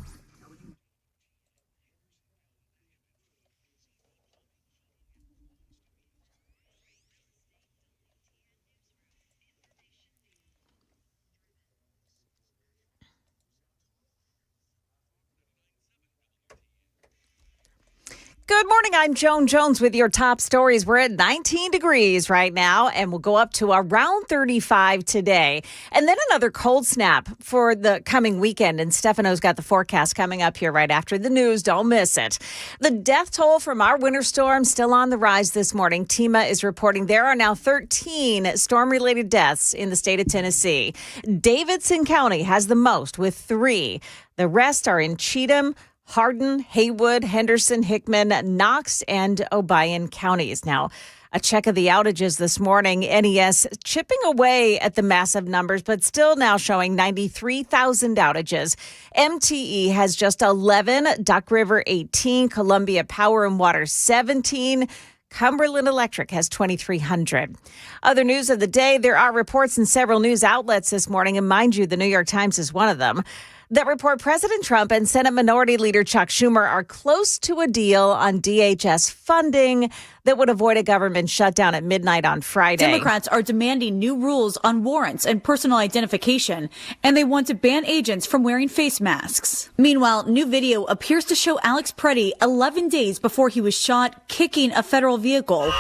Good morning. I'm Joan Jones with your top stories. We're at 19 degrees right now, and we'll go up to around 35 today. And then another cold snap for the coming weekend. And Stefano's got the forecast coming up here right after the news. Don't miss it. The death toll from our winter storm still on the rise this morning. TEMA is reporting there are now 13 storm-related deaths in the state of Tennessee. Davidson County has the most with 3. The rest are in Cheatham, Hardin, Haywood, Henderson, Hickman, Knox, and Obion counties. Now, a check of the outages this morning, NES chipping away at the massive numbers, but still now showing 93,000 outages. MTE has just 11, Duck River 18, Columbia Power and Water 17, Cumberland Electric has 2,300. Other news of the day, there are reports in several news outlets this morning, and mind you, the New York Times is one of them, that report President Trump and Senate Minority Leader Chuck Schumer are close to a deal on DHS funding that would avoid a government shutdown at midnight on Friday. Democrats are demanding new rules on warrants and personal identification, and they want to ban agents from wearing face masks. Meanwhile, new video appears to show Alex Pretti 11 days before he was shot kicking a federal vehicle.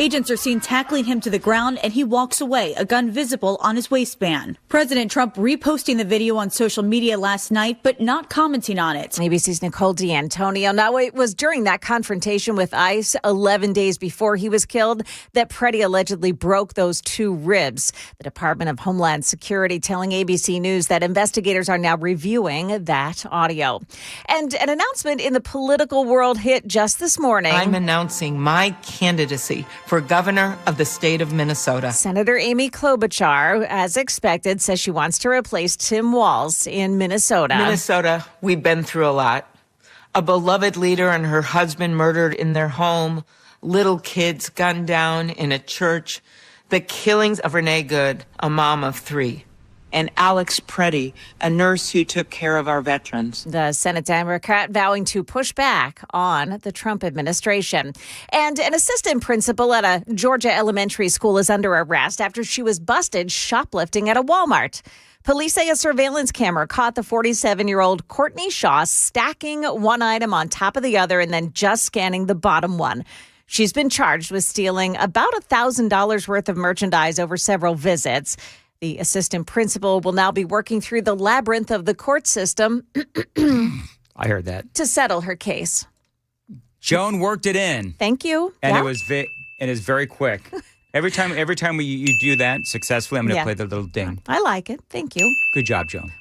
Agents are seen tackling him to the ground, and he walks away, a gun visible on his waistband. President Trump reposting the video on social media last night, but not commenting on it. ABC's Nicole D'Antonio. Now, it was during that confrontation with ICE 11 days before he was killed that Pretti allegedly broke those 2 ribs. The Department of Homeland Security telling ABC News that investigators are now reviewing that audio. And an announcement in the political world hit just this morning. I'm announcing my candidacy for governor of the state of Minnesota. Senator Amy Klobuchar, as expected, says she wants to replace Tim Walz in Minnesota. Minnesota, we've been through a lot. A beloved leader and her husband murdered in their home, little kids gunned down in a church, the killings of Renee Good, a mom of 3. And Alex Pretti, a nurse who took care of our veterans. The Senate Democrat vowing to push back on the Trump administration. And an assistant principal at a Georgia elementary school is under arrest after she was busted shoplifting at a Walmart. Police say a surveillance camera caught the 47-year-old Courtney Shaw stacking one item on top of the other and then just scanning the bottom one. She's been charged with stealing about $1,000 worth of merchandise over several visits. The assistant principal will now be working through the labyrinth of the court system I heard that. to settle her case. Joan worked it in. Thank you. And Yeah. it is very quick. Every time you do that successfully, I'm going to Yeah. play the little ding. I like it. Thank you. Good job, Joan.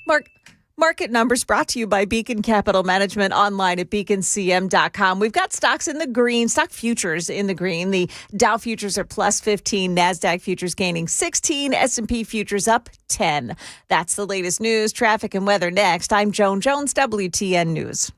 Market numbers brought to you by Beacon Capital Management online at beaconcm.com. We've got stocks in the green, stock futures in the green. The Dow futures are plus 15, NASDAQ futures gaining 16, S&P futures up 10. That's the latest news, traffic, and weather next. I'm Joan Jones, WTN News.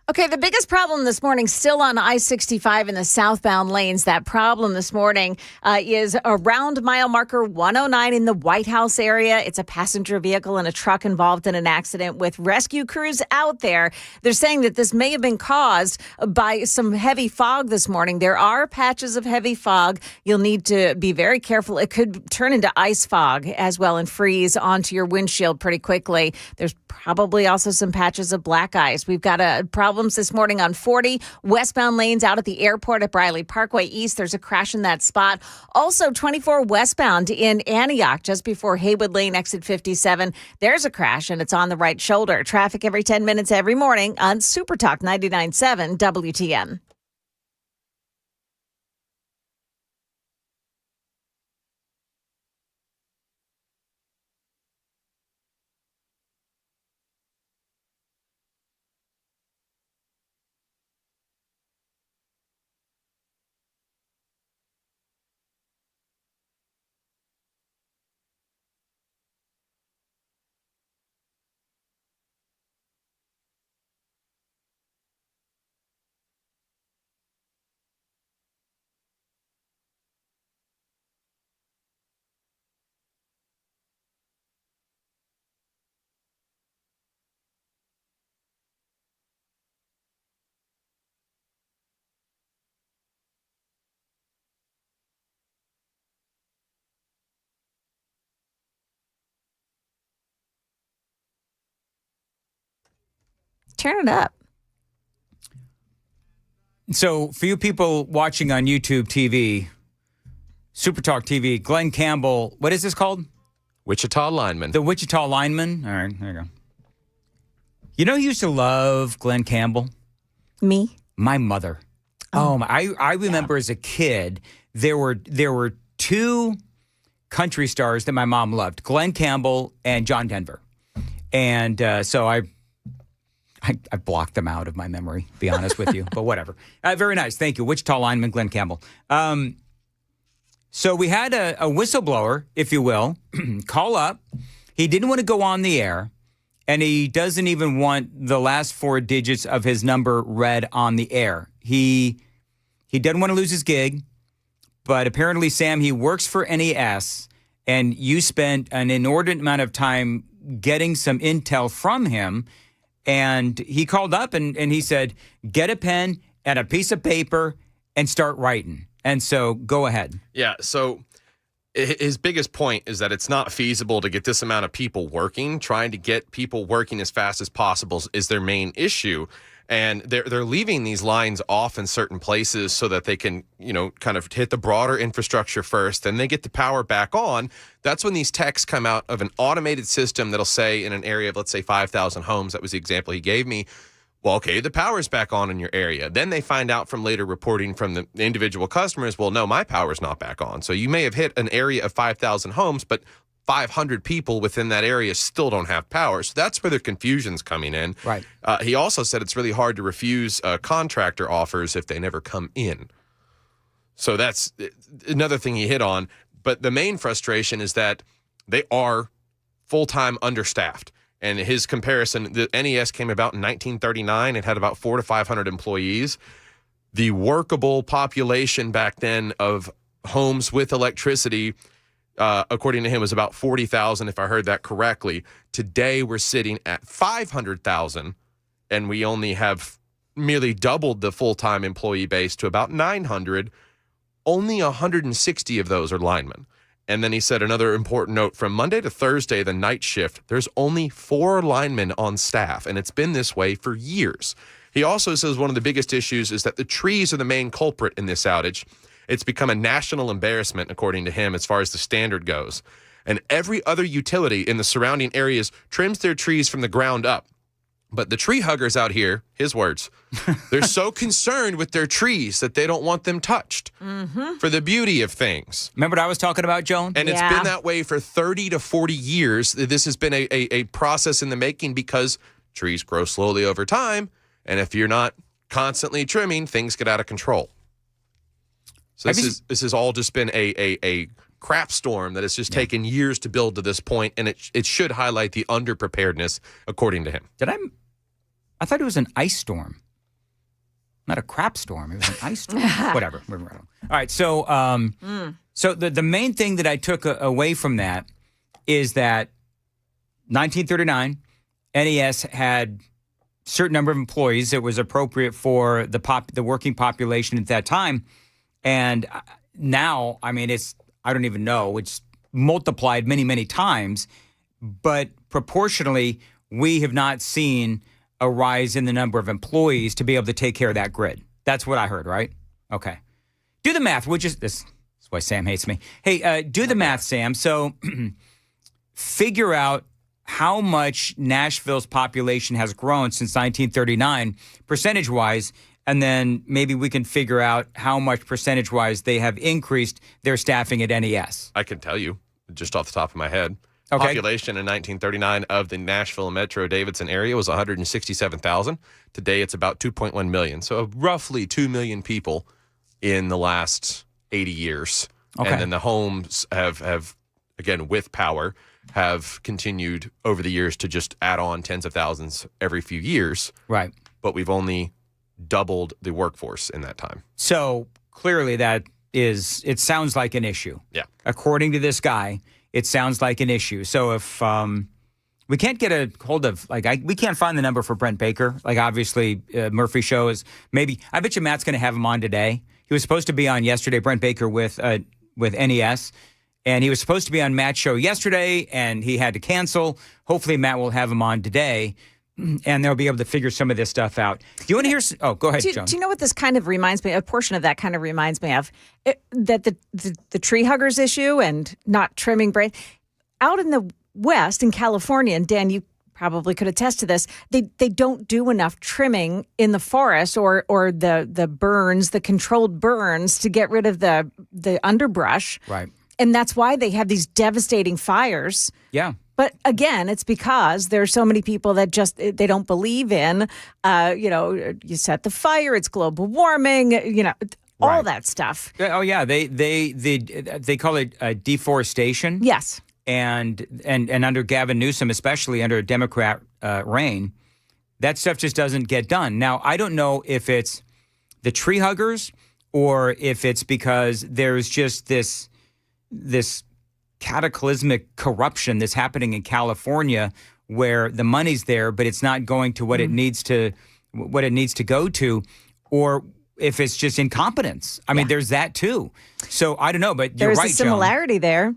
Okay, the biggest problem this morning still on I-65 in the southbound lanes. That problem this morning is around mile marker 109 in the White House area. It's a passenger vehicle and a truck involved in an accident with rescue crews out there. They're saying that this may have been caused by some heavy fog this morning. There are patches of heavy fog. You'll need to be very careful. It could turn into ice fog as well and freeze onto your windshield pretty quickly. There's probably also some patches of black ice. We've got problems this morning on 40 westbound lanes out at the airport at Briley Parkway East. There's a crash in that spot. Also 24 westbound in Antioch just before Haywood Lane exit 57. There's a crash and it's on the right shoulder. Traffic every 10 minutes every morning on Super Talk 99.7 WTN. turn it up. So for you people watching on YouTube TV, Super Talk TV, Glenn Campbell, what is this called? Wichita lineman. The Wichita lineman? All right, there you go. You know who used to love Glenn Campbell? Me? My mother. I remember as a kid, there were two country stars that my mom loved, Glenn Campbell and John Denver. And so I blocked them out of my memory, to be honest with you, but whatever. Very nice. Thank you. Wichita lineman Glenn Campbell. So we had a whistleblower, if you will, call up. He didn't want to go on the air, and he doesn't even want the last 4 digits of his number read on the air. He doesn't want to lose his gig, but apparently, Sam, he works for NES, and you spent an inordinate amount of time getting some intel from him. And he called up and he said, get a pen and a piece of paper and start writing. And so go ahead. Yeah. So his biggest point is that it's not feasible to get this amount of people working. Trying to get people working as fast as possible is their main issue. And they're leaving these lines off in certain places so that they can, kind of hit the broader infrastructure first. Then they get the power back on. That's when these texts come out of an automated system that'll say in an area of, let's say, 5,000 homes. That was the example he gave me. Well, okay, the power's back on in your area. Then they find out from later reporting from the individual customers, well, no, my power's not back on. So you may have hit an area of 5,000 homes, but 500 people within that area still don't have power. So that's where the confusion's coming in. Right. He also said it's really hard to refuse contractor offers if they never come in. So that's another thing he hit on. But the main frustration is that they are full-time understaffed. And his comparison, the NES came about in 1939. It had about 400 to 500 employees. The workable population back then of homes with electricity, according to him, was about 40,000, if I heard that correctly. Today, we're sitting at 500,000, and we only have merely doubled the full-time employee base to about 900. Only 160 of those are linemen. And then he said another important note, from Monday to Thursday, the night shift, there's only 4 linemen on staff, and it's been this way for years. He also says one of the biggest issues is that the trees are the main culprit in this outage. It's become a national embarrassment, according to him, as far as the standard goes. And every other utility in the surrounding areas trims their trees from the ground up. But the tree huggers out here, his words, they're so concerned with their trees that they don't want them touched for the beauty of things. Remember what I was talking about, Joan? And it's been that way for 30 to 40 years. This has been a process in the making because trees grow slowly over time. And if you're not constantly trimming, things get out of control. So this has all just been a crap storm that has just taken years to build to this point, and it should highlight the underpreparedness, according to him. I thought it was an ice storm, not a crap storm. It was an ice storm. Whatever. Moving right on. All right. So, so the main thing that I took away from that is that 1939, NES had a certain number of employees that was appropriate for the working population at that time. And now, I mean, I don't even know, it's multiplied many, many times, but proportionally, we have not seen a rise in the number of employees to be able to take care of that grid. That's what I heard, right? Okay. Do the math, which is, this is why Sam hates me. Hey, do the math, Sam. So figure out how much Nashville's population has grown since 1939, percentage-wise, and then maybe we can figure out how much percentage-wise they have increased their staffing at NES. I can tell you, just off the top of my head. Okay. Population in 1939 of the Nashville Metro Davidson area was 167,000. Today, it's about 2.1 million. So roughly 2 million people in the last 80 years. Okay. And then the homes have, again, with power, have continued over the years to just add on tens of thousands every few years. Right. But we've only doubled the workforce in that time. So clearly it sounds like an issue. Yeah. According to this guy, it sounds like an issue. So if we can't get a hold of, we can't find the number for Brent Baker. Like, obviously, Murphy Show is I bet you Matt's going to have him on today. He was supposed to be on yesterday, Brent Baker with NES. And he was supposed to be on Matt's show yesterday, and he had to cancel. Hopefully, Matt will have him on today. and they'll be able to figure some of this stuff out. Do you want to hear? Oh, go ahead, Joan. Do you know what this kind of reminds me? A portion of that kind of reminds me of that the tree huggers issue and not trimming branches out in the West in California. And Dan, you probably could attest to this. They don't do enough trimming in the forest or the burns, the controlled burns to get rid of the underbrush. Right. And that's why they have these devastating fires. Yeah. But again, it's because there's so many people that just they don't believe in, you set the fire, it's global warming, all that stuff. Oh yeah, they call it deforestation. Yes. And under Gavin Newsom, especially under Democrat reign, that stuff just doesn't get done. Now, I don't know if it's the tree huggers or if it's because there's just this cataclysmic corruption that's happening in California where the money's there, but it's not going to what it needs to go to, or if it's just incompetence. I mean, there's that too. So I don't know, but you're right, There's a similarity there.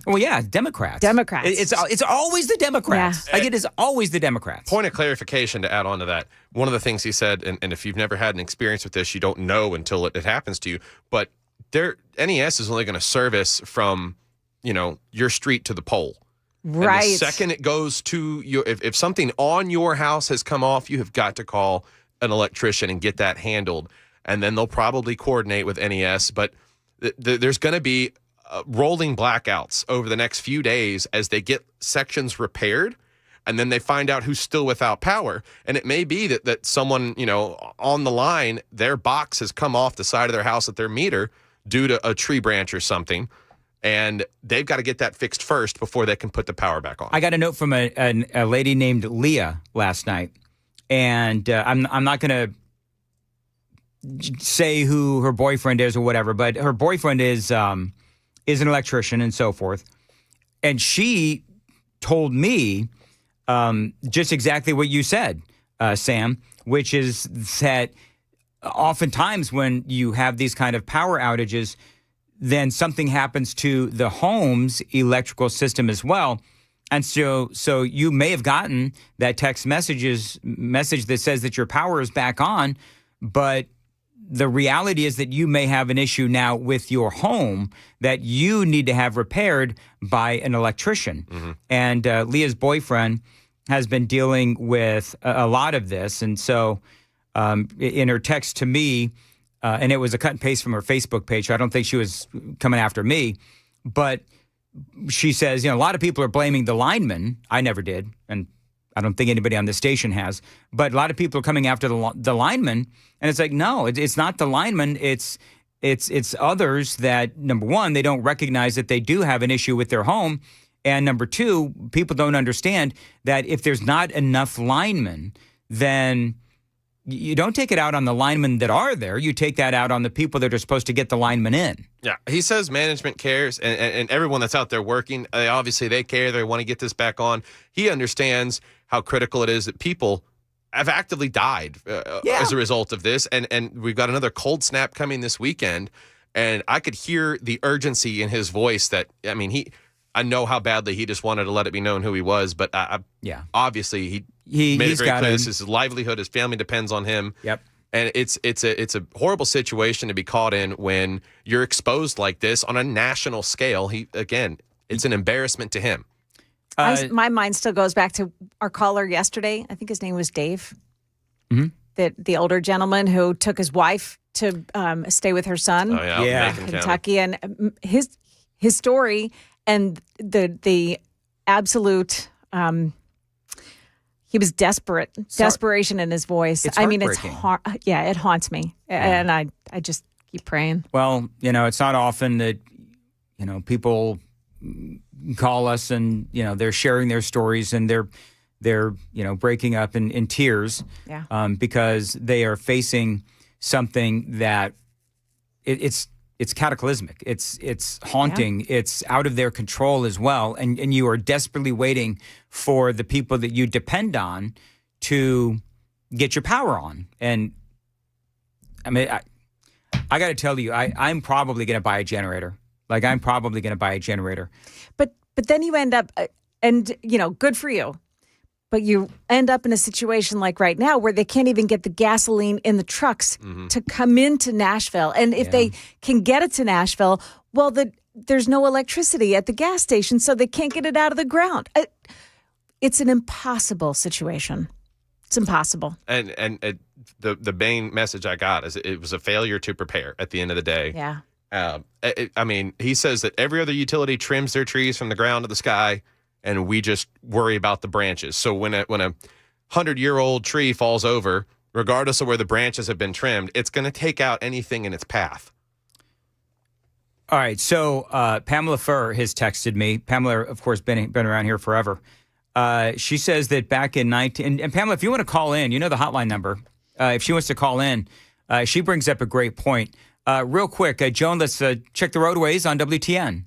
Well, yeah, Democrats. It's always the Democrats. Yeah. Like, it is always the Democrats. Point of clarification to add on to that. One of the things he said, and if you've never had an experience with this, you don't know until it happens to you, but NES is only going to service from your street to the pole. Right. And the second it goes to if something on your house has come off, you have got to call an electrician and get that handled. And then they'll probably coordinate with NES. But there's going to be rolling blackouts over the next few days as they get sections repaired. And then they find out who's still without power. And it may be that someone, on the line, their box has come off the side of their house at their meter due to a tree branch or something. And they've got to get that fixed first before they can put the power back on. I got a note from a lady named Leah last night, and I'm not going to say who her boyfriend is or whatever, but her boyfriend is an electrician and so forth, and she told me just exactly what you said, Sam, which is that oftentimes when you have these kind of power outages, then something happens to the home's electrical system as well. And so you may have gotten that text message that says that your power is back on, but the reality is that you may have an issue now with your home that you need to have repaired by an electrician. Mm-hmm. And Leah's boyfriend has been dealing with a lot of this. And so in her text to me, and it was a cut and paste from her Facebook page, so I don't think she was coming after me. But she says, a lot of people are blaming the lineman. I never did, and I don't think anybody on the station has. But a lot of people are coming after the lineman, and it's like, no, it's not the lineman. It's others that, number one, they don't recognize that they do have an issue with their home, and number two, people don't understand that if there's not enough linemen, then you don't take it out on the linemen that are there. You take that out on the people that are supposed to get the linemen in. Yeah, he says management cares, and everyone that's out there working, obviously they care. They want to get this back on. He understands how critical it is that people have actively died as a result of this. And we've got another cold snap coming this weekend, and I could hear the urgency in his voice that, I know how badly he just wanted to let it be known who he was, but obviously he made it very clear this is his livelihood, his family depends on him. Yep. And it's a horrible situation to be caught in when you're exposed like this on a national scale. It's an embarrassment to him. My mind still goes back to our caller yesterday. I think his name was Dave. Mm-hmm. The older gentleman who took his wife to stay with her son. Oh yeah, in Kentucky, and his story and the absolute. He was desperation in his voice. It's it's heartbreaking. it haunts me, and I just keep praying. Well, it's not often that people call us and they're sharing their stories and they're breaking up in tears, because they are facing something that it's cataclysmic. It's haunting. Yeah. It's out of their control as well. And you are desperately waiting for the people that you depend on to get your power on. And I got to tell you, I'm probably going to buy a generator. I'm probably going to buy a generator. But then you end up, and good for you. But you end up in a situation like right now where they can't even get the gasoline in the trucks to come into Nashville. And if they can get it to Nashville, well, there's no electricity at the gas station, so they can't get it out of the ground. It's an impossible situation. It's impossible. And the main message I got is it was a failure to prepare at the end of the day. Yeah. I mean, he says that every other utility trims their trees from the ground to the sky, and we just worry about the branches. So when a 100-year-old tree falls over, regardless of where the branches have been trimmed, it's going to take out anything in its path. All right, so Pamela Furr has texted me. Pamela, of course, been around here forever. She says that back in and Pamela, if you want to call in, you know the hotline number. If she wants to call in, she brings up a great point. Real quick, Joan, let's check the roadways on WTN.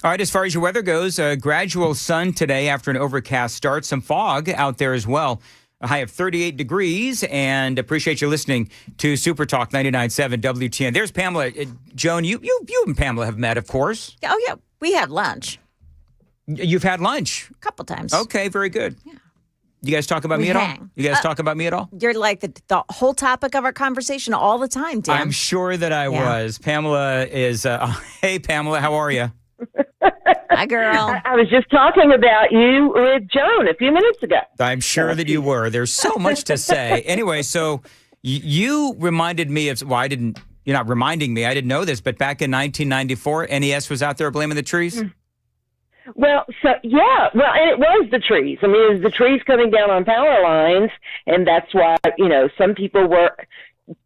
All right, as far as your weather goes, gradual sun today after an overcast start. Some fog out there as well. A high of 38 degrees, and appreciate you listening to Super Talk 99.7 WTN. There's Pamela. Joan, you and Pamela have met, of course. Oh, yeah. We had lunch. You've had lunch? A couple times. Okay, very good. Yeah. You guys talk about We me at hang. all? You guys talk about me at all? You're like the whole topic of our conversation all the time, Dan. I'm sure that I was. Pamela is, hey, Pamela, how are you? Hi, girl. I was just talking about you with Joan a few minutes ago. I'm sure that you were. There's so much to say. Anyway, so you reminded me of, well, you're not reminding me, I didn't know this, but back in 1994, NES was out there blaming the trees? Well, and it was the trees. I mean, it was the trees coming down on power lines, and that's why, some people were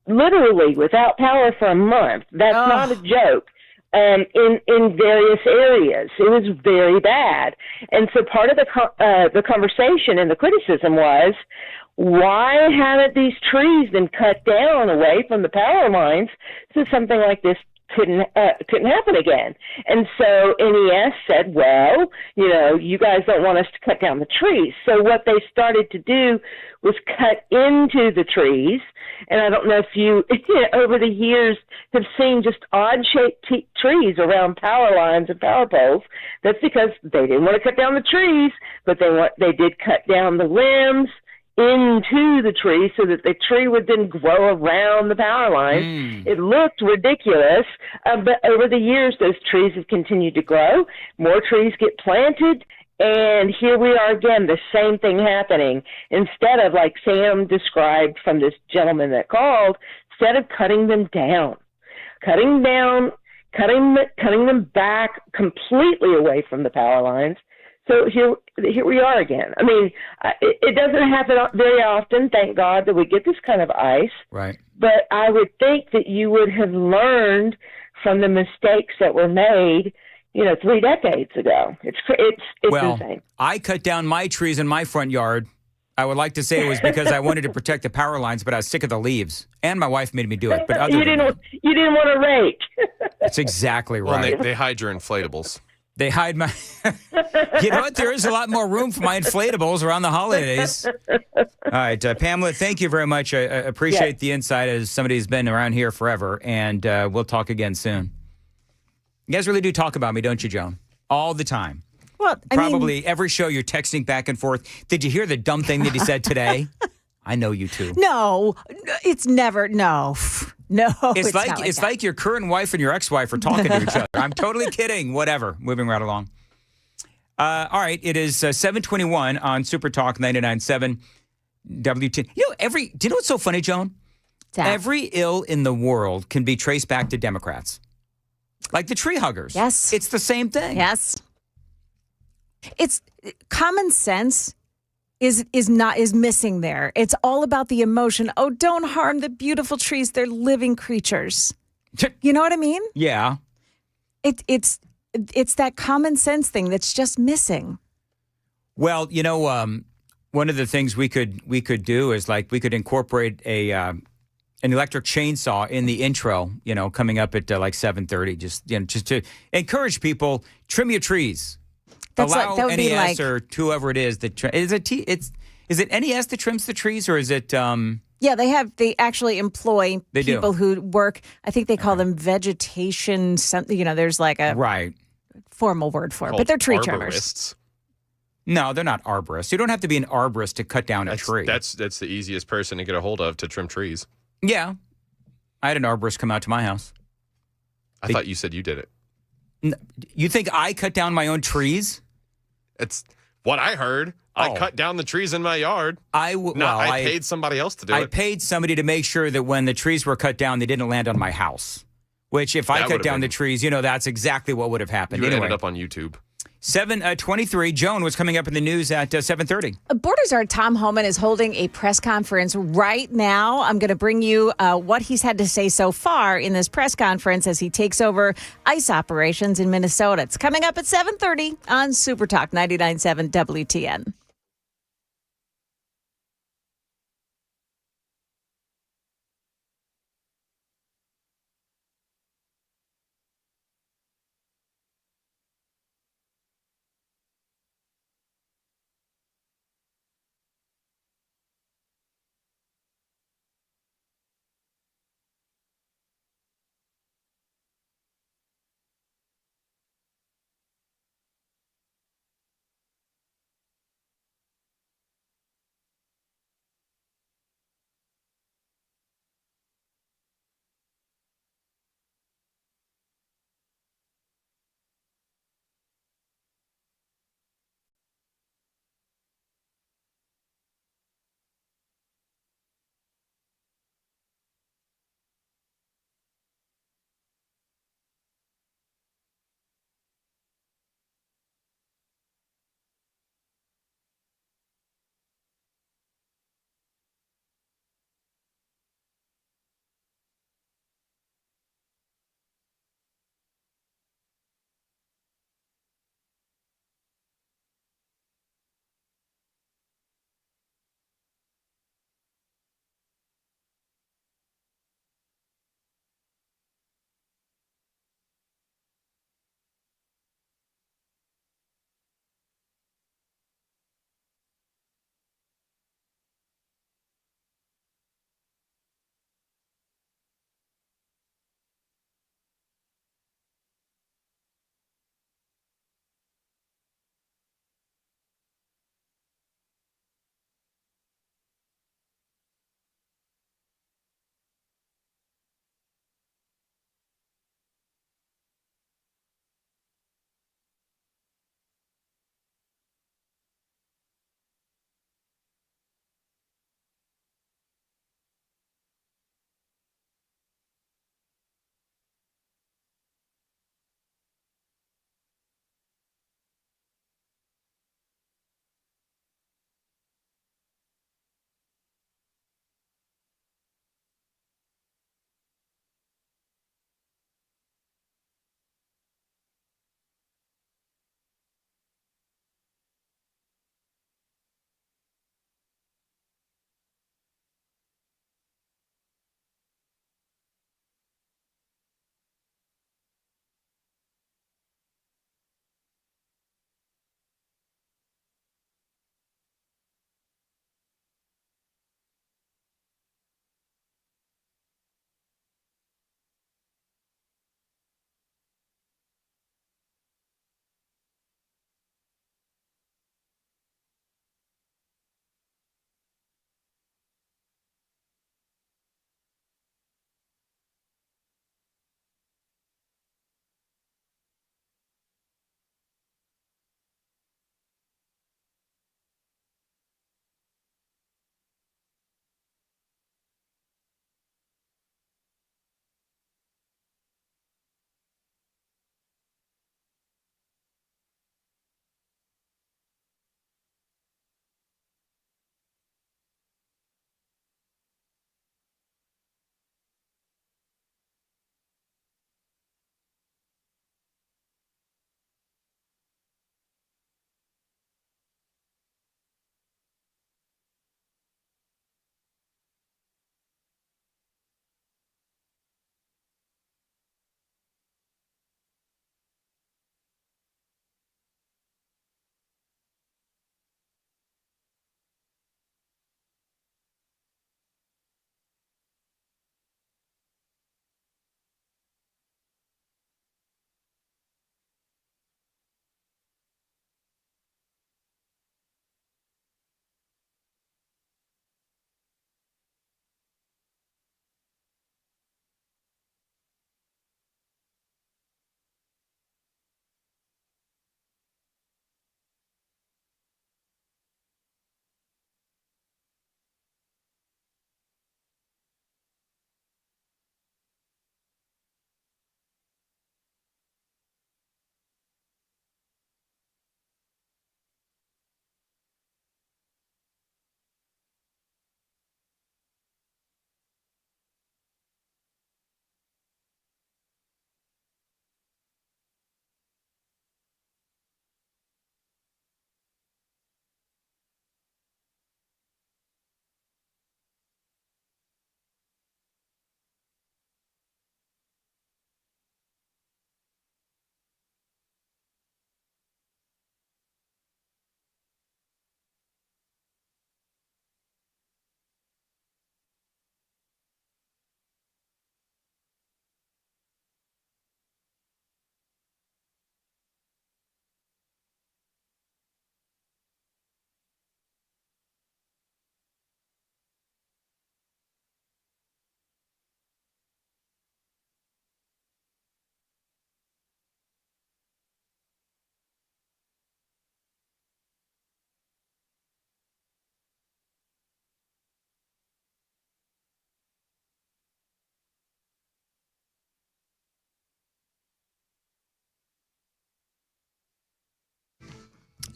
literally without power for a month. That's not a joke. In various areas, it was very bad, and so part of the conversation and the criticism was, why haven't these trees been cut down away from the power lines so something like this couldn't happen again? And so NES said, well, you guys don't want us to cut down the trees. So what they started to do was cut into the trees. And I don't know if you, over the years, have seen just odd-shaped trees around power lines and power poles. That's because they didn't want to cut down the trees, but they did cut down the limbs into the tree so that the tree would then grow around the power lines. It looked ridiculous, but over the years, those trees have continued to grow. More trees get planted, and here we are again, the same thing happening. Instead of, like Sam described from this gentleman that called, instead of cutting them down, cutting them back completely away from the power lines. So here we are again. I mean, it doesn't happen very often, thank God, that we get this kind of ice. Right. But I would think that you would have learned from the mistakes that were made, 3 decades ago. It's insane. I cut down my trees in my front yard. I would like to say it was because I wanted to protect the power lines, but I was sick of the leaves, and my wife made me do it. But you didn't want to rake. That's exactly Well, right. they hide your inflatables. They hide my. You know what? There is a lot more room for my inflatables around the holidays. All right, Pamela, thank you very much. I appreciate the insight as somebody who's been around here forever, and we'll talk again soon. You guys really do talk about me, don't you, Joan? All the time. Well, Probably every show you're texting back and forth. Did you hear the dumb thing that he said today? I know you too. No, it's never. No. It's like your current wife and your ex-wife are talking to each other. I'm totally kidding. Whatever. Moving right along. All right. It is 7:21 on Super Talk 99.7 WT. Do you know what's so funny, Joan? Every ill in the world can be traced back to Democrats. Like the tree huggers. Yes. It's the same thing. Yes. It's common sense is missing there. It's all about the emotion. Oh, don't harm the beautiful trees. They're living creatures. You know what I mean? Yeah. It's that common sense thing that's just missing. Well, one of the things we could do is we could incorporate an electric chainsaw in the intro, coming up at 7:30, just to encourage people, trim your trees. allow that would be NES like or whoever it is that is it NES that trims the trees, or is it? Yeah, they actually employ They do. people who work. I think they call them vegetation. Something there's like a Right. formal word for it, Called but they're tree trimmers. arborists. No, they're not arborists. You don't have to be an arborist to cut down a tree. That's the easiest person to get a hold of to trim trees. Yeah, I had an arborist come out to my house. I thought you said you did it. You think I cut down my own trees? It's what I heard. I cut down the trees in my yard. I paid somebody else to do it. I paid somebody to make sure that when the trees were cut down, they didn't land on my house. Which, if I cut down the trees, that's exactly what would have happened. You anyway. ended up on YouTube. 7:23. Joan was coming up in the news at 7:30. Border Czar Tom Homan is holding a press conference right now. I'm going to bring you what he's had to say so far in this press conference as he takes over ICE operations in Minnesota. It's coming up at 7:30 on Super Talk 99.7 WTN.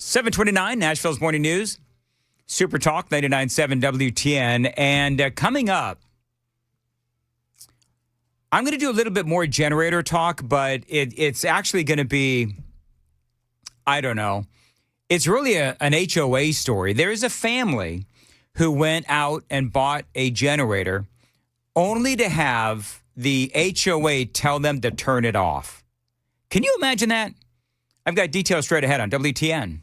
729, Nashville's Morning News. Super Talk 99.7 WTN. And coming up, I'm going to do a little bit more generator talk, but it's actually going to be, I don't know. It's really an HOA story. There is a family who went out and bought a generator only to have the HOA tell them to turn it off. Can you imagine that? I've got details straight ahead on WTN.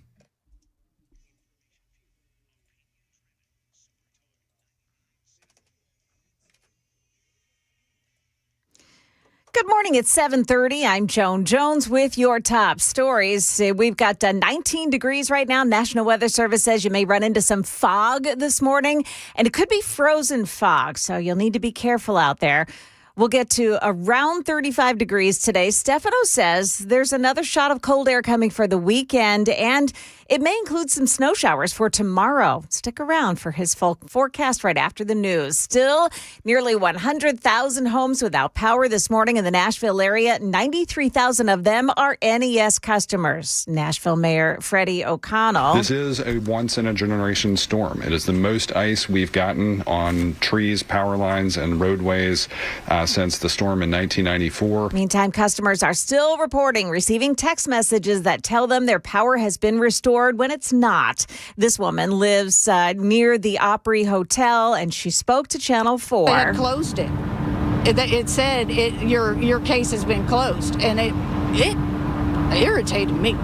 Good morning. It's 7:30. I'm Joan Jones with your top stories. We've got 19 degrees right now. National Weather Service says you may run into some fog this morning, and it could be frozen fog, so you'll need to be careful out there. We'll get to around 35 degrees today. Stefano says there's another shot of cold air coming for the weekend, and it may include some snow showers for tomorrow. Stick around for his full forecast right after the news. Still, nearly 100,000 homes without power this morning in the Nashville area. 93,000 of them are NES customers. Nashville Mayor Freddie O'Connell. This is a once-in-a-generation storm. It is the most ice we've gotten on trees, power lines, and roadways since the storm in 1994. Meantime, customers are still reporting receiving text messages that tell them their power has been restored when it's not. This woman lives near the Opry Hotel, and she spoke to Channel 4. They had closed it. It said your case has been closed, and it irritated me.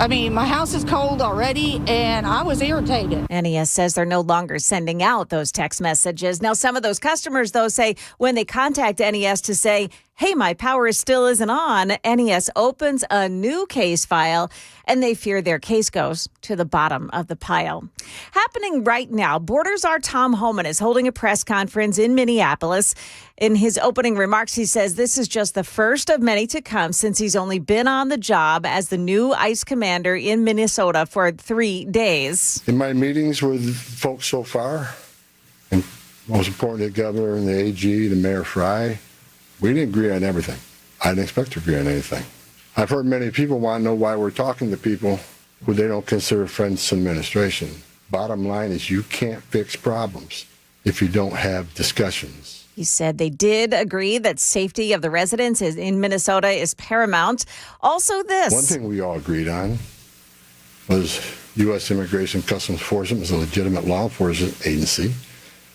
I mean, my house is cold already, and I was irritated. NES says they're no longer sending out those text messages. Now, some of those customers, though, say when they contact NES to say, hey, my power still isn't on, NES opens a new case file, and they fear their case goes to the bottom of the pile. Happening right now, Border Czar Tom Homan is holding a press conference in Minneapolis. In his opening remarks, he says this is just the first of many to come since he's only been on the job as the new ICE commander in Minnesota for 3 days. In my meetings with folks so far, and most importantly, the governor and the AG, the Mayor Fry, we didn't agree on everything. I didn't expect to agree on anything. I've heard many people want to know why we're talking to people who they don't consider friends in administration. Bottom line is you can't fix problems if you don't have discussions. He said they did agree that safety of the residents in Minnesota is paramount. Also this. One thing we all agreed on was U.S. Immigration Customs Enforcement is a legitimate law enforcement agency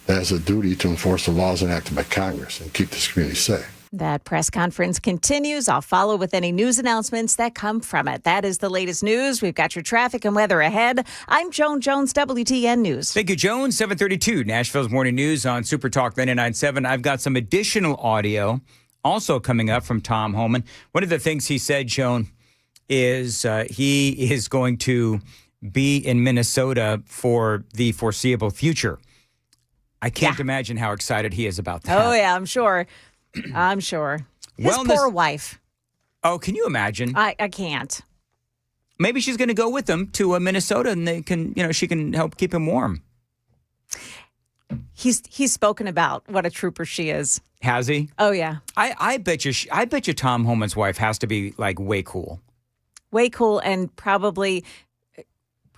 that has a duty to enforce the laws enacted by Congress and keep this community safe. That press conference continues. I'll follow with any news announcements that come from it. That is the latest news. We've got your traffic and weather ahead. I'm Joan Jones, WTN News. Thank you, Joan. 732, Nashville's Morning News on Super Talk 99.7. I've got some additional audio also coming up from Tom Homan. One of the things he said, Joan, is he is going to be in Minnesota for the foreseeable future. I can't imagine how excited he is about that. Oh, yeah, I'm sure. I'm sure. His poor wife. Oh, can you imagine? I can't. Maybe she's going to go with them to Minnesota, and they can, she can help keep him warm. He's spoken about what a trooper she is. Has he? Oh yeah. I bet you Tom Homan's wife has to be like way cool. Way cool, and probably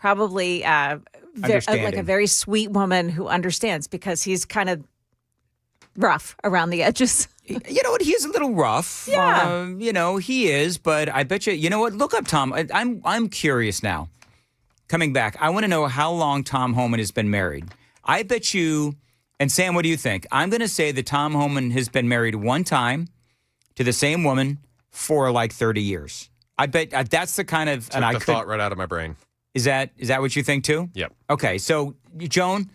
like a very sweet woman who understands, because he's kind of rough around the edges. You know what? He is a little rough. Yeah. He is, but I bet you know what? Look up Tom. I'm curious now. Coming back, I want to know how long Tom Homan has been married. I bet you, and Sam, what do you think? I'm going to say that Tom Homan has been married one time to the same woman for like 30 years. I bet that's the kind of... Took the thought right out of my brain. Is that what you think too? Yep. Okay, so Joan,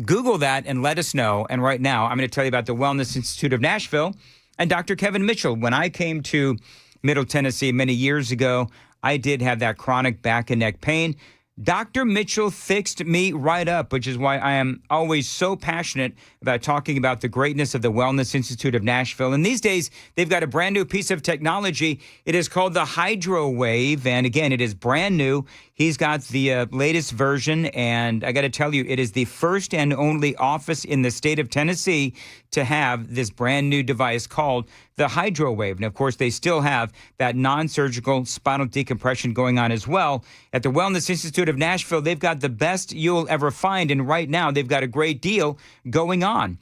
Google that and let us know. And right now, I'm going to tell you about the Wellness Institute of Nashville and Dr. Kevin Mitchell. When I came to Middle Tennessee many years ago, I did have that chronic back and neck pain. Dr. Mitchell fixed me right up, which is why I am always so passionate about talking about the greatness of the Wellness Institute of Nashville. And these days, they've got a brand new piece of technology. It is called the Hydro Wave. And again, it is brand new. He's got the latest version. And I got to tell you, it is the first and only office in the state of Tennessee to have this brand new device called the Hydro Wave. And of course, they still have that non-surgical spinal decompression going on as well. At the Wellness Institute of Nashville, they've got the best you'll ever find. And right now, they've got a great deal going on.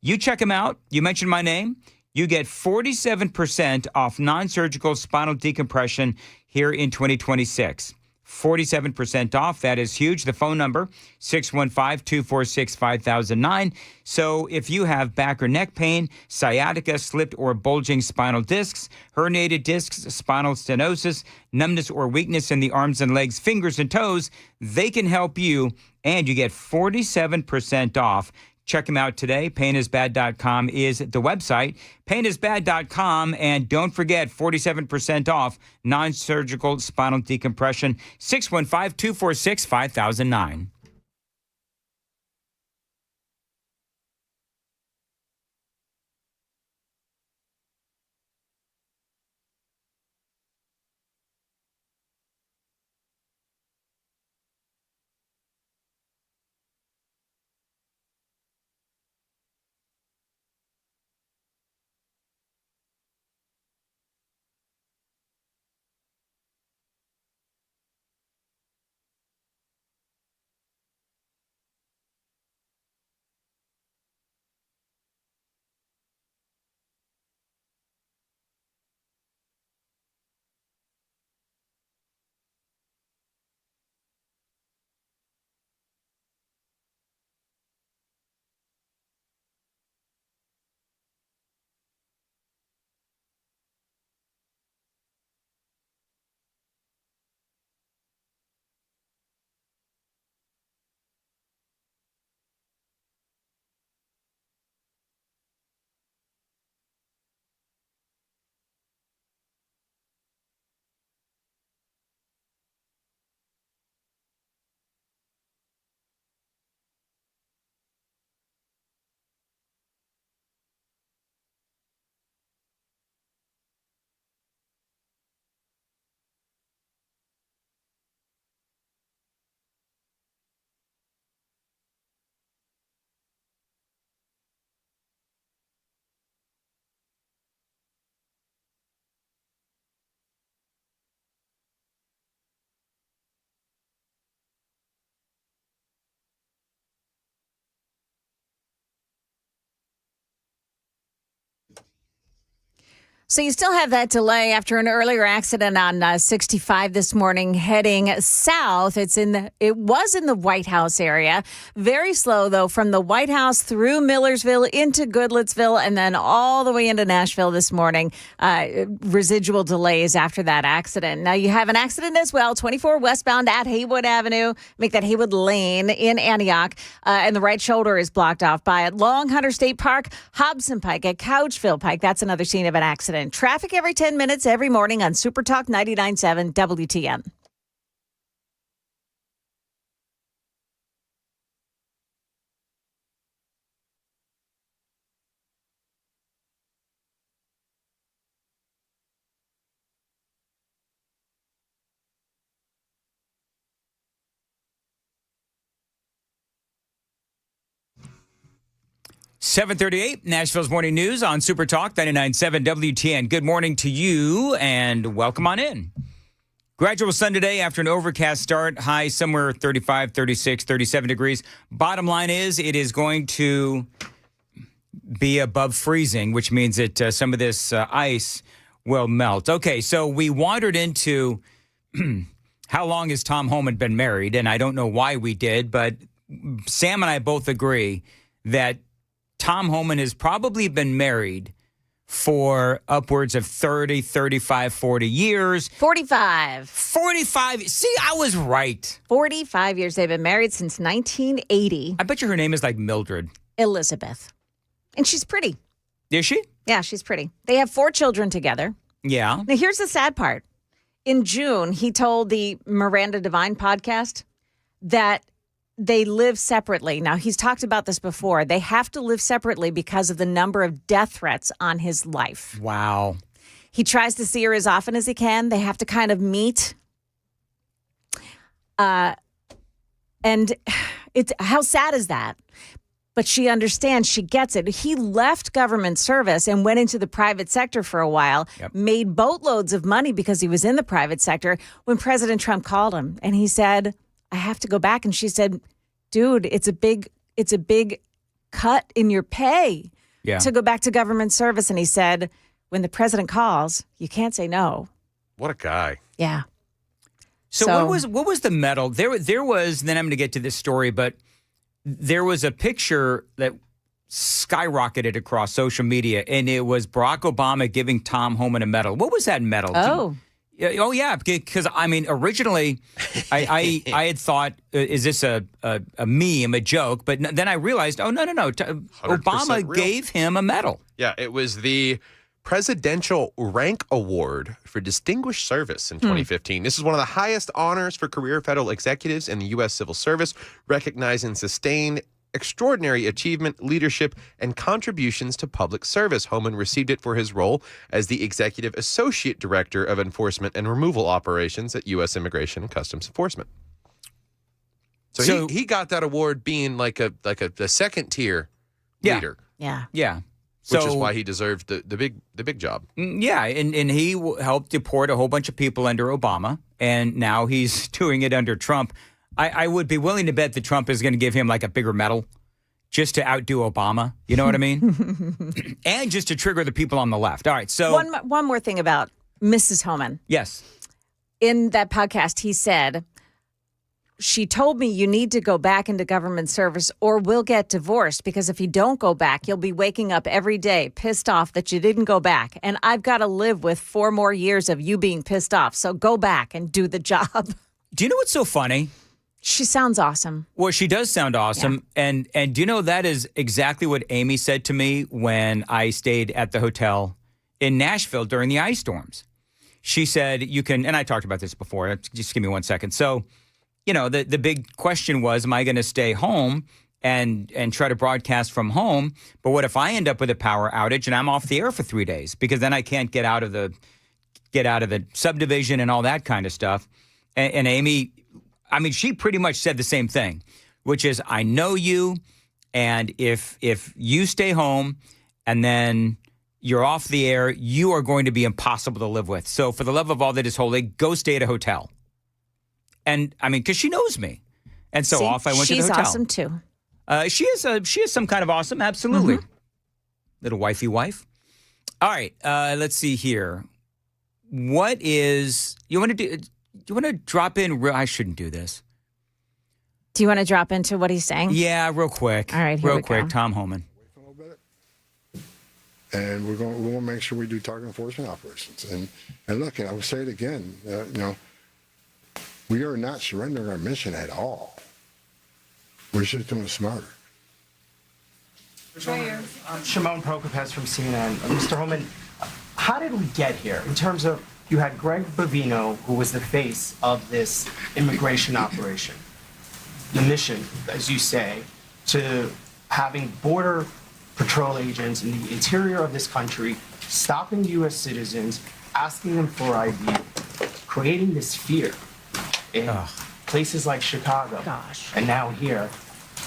You check them out. You mention my name. You get 47% off non-surgical spinal decompression here in 2026. 47% off. That is huge. The phone number, 615-246-5009. So if you have back or neck pain, sciatica, slipped or bulging spinal discs, herniated discs, spinal stenosis, numbness or weakness in the arms and legs, fingers and toes, they can help you, and you get 47% off. Check them out today. Painisbad.com is the website. Painisbad.com. And don't forget, 47% off non-surgical spinal decompression. 615-246-5009. So you still have that delay after an earlier accident on 65 this morning heading south. It was in the White House area. Very slow, though, from the White House through Millersville into Goodlettsville and then all the way into Nashville this morning. Residual delays after that accident. Now you have an accident as well, 24 westbound at Haywood Avenue. Make that Haywood Lane in Antioch. And the right shoulder is blocked off by it. Long Hunter State Park, Hobson Pike at Couchville Pike. That's another scene of an accident. Traffic every 10 minutes every morning on Super Talk 99.7 WTN. .738, Nashville's Morning News on Super Talk 99.7 WTN. Good morning to you and welcome on in. Gradual sun today after an overcast start. High somewhere 35, 36, 37 degrees. Bottom line is it is going to be above freezing, which means that some of this ice will melt. Okay, so we wandered into how long has Tom Homan been married? And I don't know why we did, but Sam and I both agree that Tom Homan has probably been married for upwards of 30, 35, 40 years. 45. 45. See, I was right. 45 years. They've been married since 1980. I bet you her name is like Mildred. Elizabeth. And she's pretty. Is she? Yeah, she's pretty. They have 4 children together. Yeah. Now, here's the sad part. in June, he told the Miranda Devine podcast that they live separately. Now, he's talked about this before. They have to live separately because of the number of death threats on his life. Wow. He tries to see her as often as he can. They have to kind of meet. And it's how sad is that? But she understands, she gets it. He left government service and went into the private sector for a while, made boatloads of money because he was in the private sector when President Trump called him. And he said, I have to go back. And she said, dude, it's a big cut in your pay to go back to government service. And he said, when the president calls, you can't say no. What a guy. Yeah. So what was the medal? There was, then I'm going to get to this story, but there was a picture that skyrocketed across social media, and it was Barack Obama giving Tom Homan a medal. What was that medal? Oh yeah, because I mean, originally, I had thought, is this a meme, a joke? But then I realized, oh no, Obama real. gave him a medal. Yeah, it was the Presidential Rank Award for Distinguished Service in 2015. This is one of the highest honors for career federal executives in the U.S. civil service, recognizing sustained extraordinary achievement, leadership, and contributions to public service. Homan received it for his role as the Executive Associate Director of Enforcement and Removal Operations at U.S. Immigration and Customs Enforcement. So he got that award being like a second tier leader. Yeah. Which is why he deserved the big job. Yeah, and he helped deport a whole bunch of people under Obama, and now he's doing it under Trump. I would be willing to bet that Trump is going to give him like a bigger medal just to outdo Obama. You know what I mean? And just to trigger the people on the left. All right, so... One more thing about Mrs. Homan. Yes. In that podcast, he said, she told me you need to go back into government service or we'll get divorced, because if you don't go back, you'll be waking up every day pissed off that you didn't go back. And I've got to live with 4 more years of you being pissed off. So go back and do the job. Do you know what's so funny? She sounds awesome. Well, she does sound awesome. Yeah. And do you know that is exactly what Amy said to me when I stayed at the hotel in Nashville during the ice storms. She said, you can, and I talked about this before, just give me 1 second. So, you know, the big question was, am I going to stay home and try to broadcast from home? But what if I end up with a power outage and I'm off the air for 3 days? Because then I can't get out of the subdivision and all that kind of stuff. And Amy, I mean, she pretty much said the same thing, which is, I know you, and if you stay home and then you're off the air, you are going to be impossible to live with. So for the love of all that is holy, go stay at a hotel. And I mean, because she knows me. And so off I went to the hotel. She's awesome too. She is some kind of awesome. Absolutely. Little wifey wife. All right. Let's see here. What is, you want to drop in? I shouldn't do this. Do you want to drop into what he's saying? Yeah, real quick. All right, here we go. Tom Homan. And we're going to make sure we do target enforcement operations. And look, I will say it again, we are not surrendering our mission at all. We're just doing it smarter. Shimon Prokopez from CNN. Mr. Homan, how did we get here in terms of, you had Greg Bovino, who was the face of this immigration operation. The mission, as you say, to having border patrol agents in the interior of this country, stopping U.S. citizens, asking them for ID, creating this fear in places like Chicago, and now here.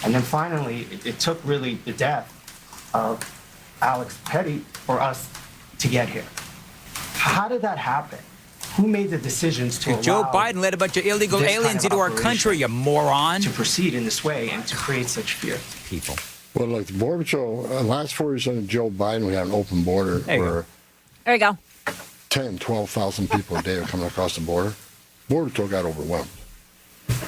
And then finally, it took really the death of Alex Pretti for us to get here. How did that happen? Who made the decisions to allow Joe Biden let a bunch of illegal aliens into our country, you moron. To proceed in this way and to create such fear. People. Well, look, the Border Patrol, last 4 years under Joe Biden, we had an open border where there you go. 10, 12,000 people a day are coming across the border. Border Patrol got overwhelmed,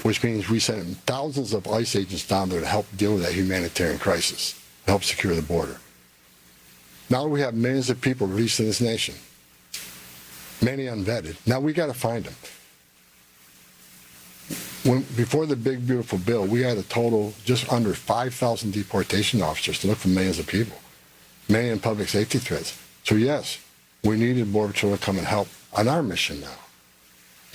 which means we sent thousands of ICE agents down there to help deal with that humanitarian crisis, help secure the border. Now we have millions of people released in this nation, many unvetted. Now we got to find them. Before the big, beautiful bill, we had a total just under 5,000 deportation officers to look for millions of people, many in public safety threats. So yes, we needed Border Patrol to come and help on our mission now.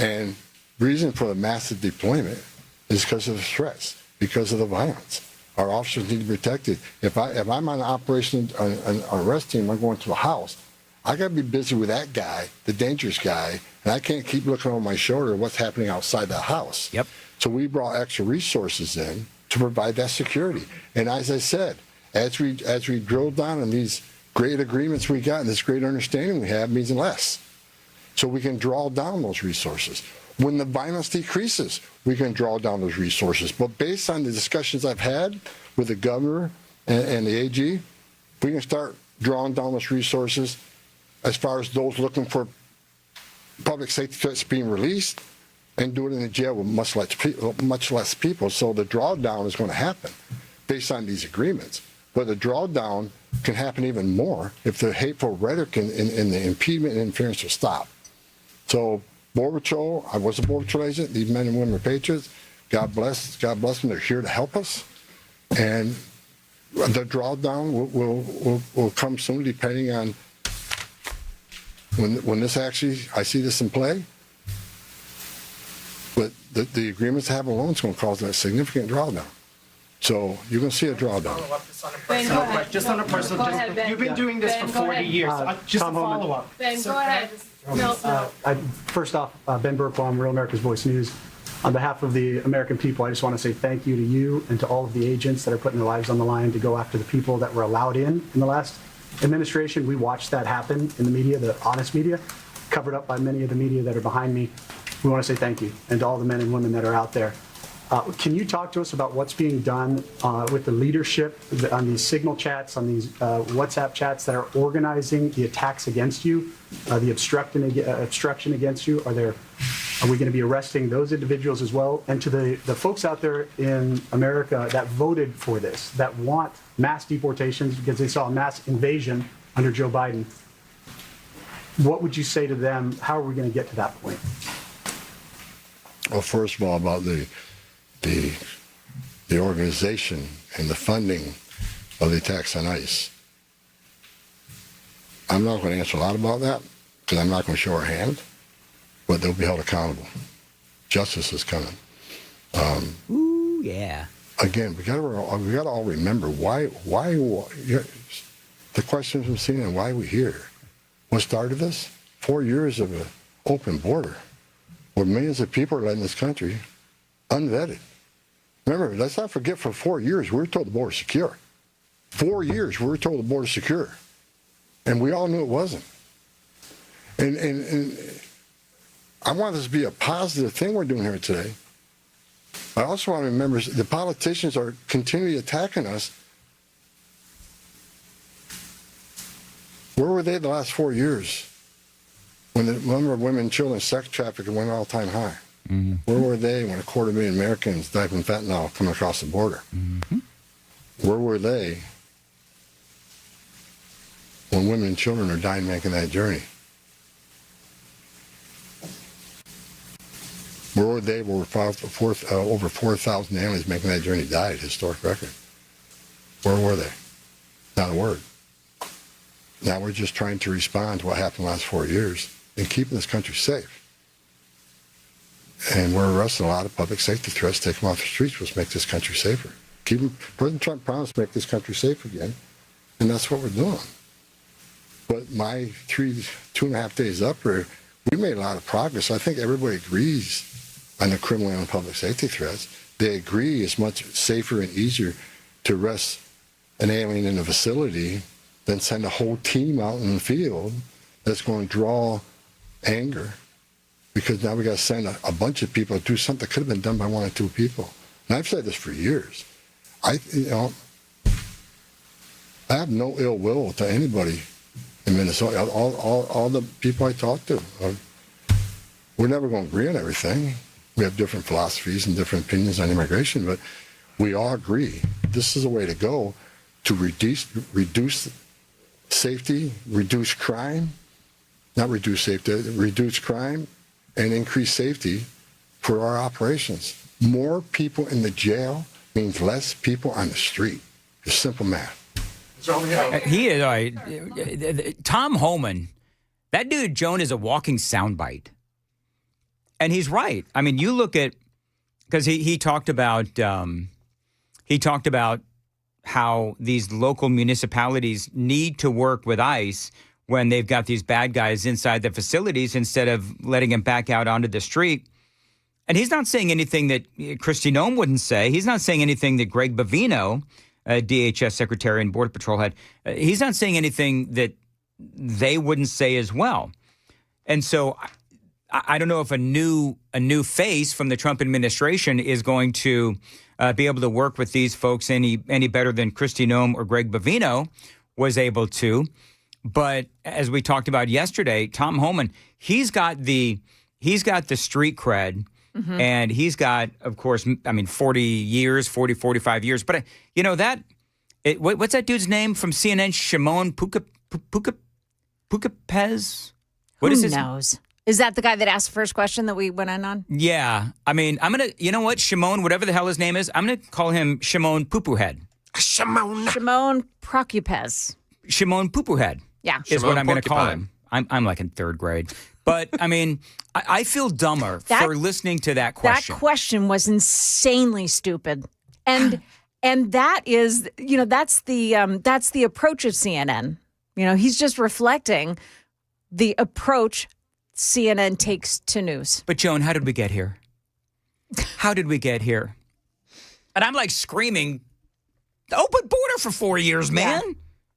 And reason for the massive deployment is because of the threats, because of the violence. Our officers need to be protected. If I'm on an operation, an arrest team, I'm going to a house, I got to be busy with that guy, the dangerous guy, and I can't keep looking over my shoulder at what's happening outside the house. Yep. So we brought extra resources in to provide that security. And as I said, as we drill down on these great agreements we got and this great understanding we have means less. So we can draw down those resources. When the violence decreases, we can draw down those resources. But based on the discussions I've had with the governor and the AG, we can start drawing down those resources as far as those looking for public safety threats being released and do it in the jail with much less people. So the drawdown is going to happen based on these agreements. But the drawdown can happen even more if the hateful rhetoric and the impediment and interference will stop. So Border Patrol, I was a Border Patrol agent. These men and women are patriots. God bless them. They're here to help us. And the drawdown will come soon, depending on when this actually, I see this in play. But the agreements have alone is going to cause a significant drawdown. So you're going to see a drawdown. Ben, go ahead. Just on a personal, Go ahead, Ben. you've been doing this Ben, for go 40 ahead. years. Just a Tom Homan. follow-up. Ben, go ahead. No. First off, Ben Burkbaum, Real America's Voice News. On behalf of the American people, I just want to say thank you to you and to all of the agents that are putting their lives on the line to go after the people that were allowed in the last administration. We watched that happen in the media, the honest media, covered up by many of the media that are behind me. We want to say thank you, and to all the men and women that are out there. Can you talk to us about what's being done with the leadership on these signal chats, on these WhatsApp chats that are organizing the attacks against you, the obstruction against you? Are we going to be arresting those individuals as well? And to the folks out there in America that voted for this, that want mass deportations because they saw a mass invasion under Joe Biden, what would you say to them? How are we going to get to that point? Well, first of all, about the organization and the funding of the attacks on ICE. I'm not going to answer a lot about that because I'm not going to show our hand, but they'll be held accountable. Justice is coming. Ooh, yeah. Again, we got to all remember why the question from CNN, why are we here? What started this? 4 years of an open border where millions of people are in this country unvetted. Remember, let's not forget, for 4 years, we were told the border is secure. 4 years, we were told the border is secure. And we all knew it wasn't. And I want this to be a positive thing we're doing here today. I also want to remember the politicians are continually attacking us. Where were they the last 4 years when the number of women and children sex trafficking went all-time high? Mm-hmm. Where were they when 250,000 Americans died from fentanyl coming across the border? Mm-hmm. Where were they when women and children are dying making that journey? Where were they when over 4,000 aliens making that journey died? Historic record. Where were they? Not a word. Now we're just trying to respond to what happened the last 4 years and keeping this country safe. And we're arresting a lot of public safety threats, take them off the streets, which make this country safer. President Trump promised to make this country safe again, and that's what we're doing. But my 2.5 days up here, we made a lot of progress. I think everybody agrees on the criminal and public safety threats. They agree it's much safer and easier to arrest an alien in a facility than send a whole team out in the field that's going to draw anger. Because now we got to send a bunch of people to do something that could have been done by 1 or 2 people. And I've said this for years. I have no ill will to anybody in Minnesota. All the people I talk to, we're never going to agree on everything. We have different philosophies and different opinions on immigration, but we all agree this is a way to go to reduce safety, reduce crime, reduce crime, and increase safety for our operations. More people in the jail means less people on the street. It's simple math. He is Tom Homan. That dude Joan is a walking soundbite. And he's right. I mean, you look at, because he talked about how these local municipalities need to work with ICE when they've got these bad guys inside the facilities instead of letting them back out onto the street. And he's not saying anything that Kristi Noem wouldn't say. He's not saying anything that Greg Bovino, DHS Secretary and Border Patrol head, he's not saying anything that they wouldn't say as well. And so I don't know if a new face from the Trump administration is going to be able to work with these folks any better than Kristi Noem or Greg Bovino was able to. But as we talked about yesterday, Tom Homan, he's got the street cred. Mm-hmm. And he's got, of course, 45 years. But, what's that dude's name from CNN? Shimon Pukapez? What is his name? Who knows? Is that the guy that asked the first question that we went on? Yeah. I mean, I'm going to, you know what? Shimon, whatever the hell his name is, I'm going to call him Shimon Poo-Poo-Head. Shimon Procupez. Shimon Poo-Poo-Head. Yeah. Is what I'm going to call him. I'm like in third grade. But, I mean, I feel dumber for listening to that question. That question was insanely stupid. And that is, that's the approach of CNN. He's just reflecting the approach CNN takes to news. But, Joan, how did we get here? How did we get here? And I'm like screaming, open border for 4 years, man. Yeah.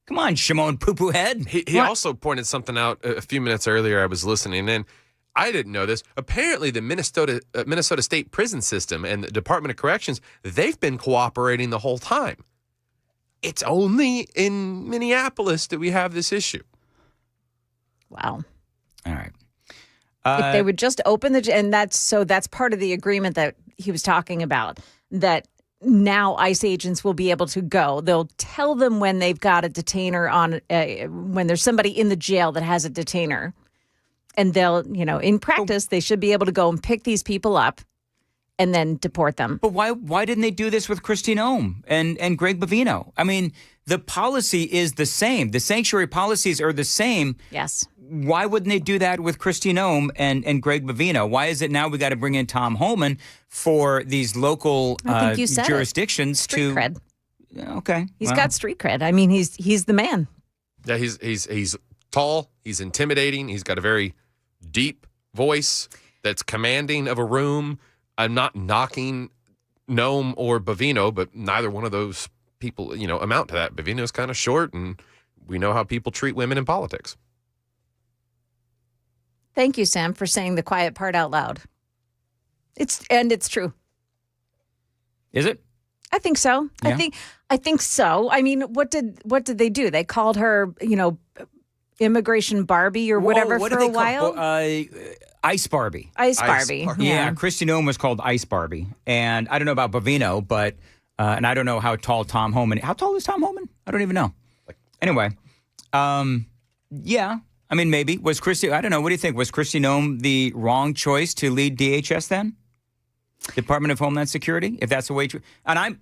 Come on, Shimon Poo-Poo Head. He also pointed something out a few minutes earlier. I was listening in. I didn't know this. Apparently, the Minnesota State Prison System and the Department of Corrections, they've been cooperating the whole time. It's only in Minneapolis that we have this issue. Wow. All right. If they would just open that's part of the agreement that he was talking about, that now ICE agents will be able to go. They'll tell them when they've got a detainer on, when there's somebody in the jail that has a detainer. And they'll, in practice, they should be able to go and pick these people up and then deport them. But why didn't they do this with Kristi Noem and Greg Bovino? I mean, the policy is the same. The sanctuary policies are the same. Yes. Why wouldn't they do that with Kristi Noem and Greg Bovino? Why is it now we got to bring in Tom Homan for these local jurisdictions street cred. Okay. He's got street cred. I mean, he's the man. Yeah, he's tall, he's intimidating, he's got a very deep voice that's commanding of a room. I'm not knocking Noem or Bovino, but neither one of those people, amount to that. Bovino's kind of short, and we know how people treat women in politics. Thank you, Sam, for saying the quiet part out loud. It's true. Is it? I think so. Yeah. I think so. I mean, what did they do? They called her, Immigration Barbie or whatever for a while. Ice Barbie. Ice Barbie. Yeah, Kristi Noem was called Ice Barbie, and I don't know about Bovino, but and I don't know how tall Tom Homan. How tall is Tom Homan? I don't even know. Anyway, yeah. I mean, maybe was Kristi. I don't know. What do you think? Was Kristi Noem the wrong choice to lead DHS then? Department of Homeland Security, if that's the way. And I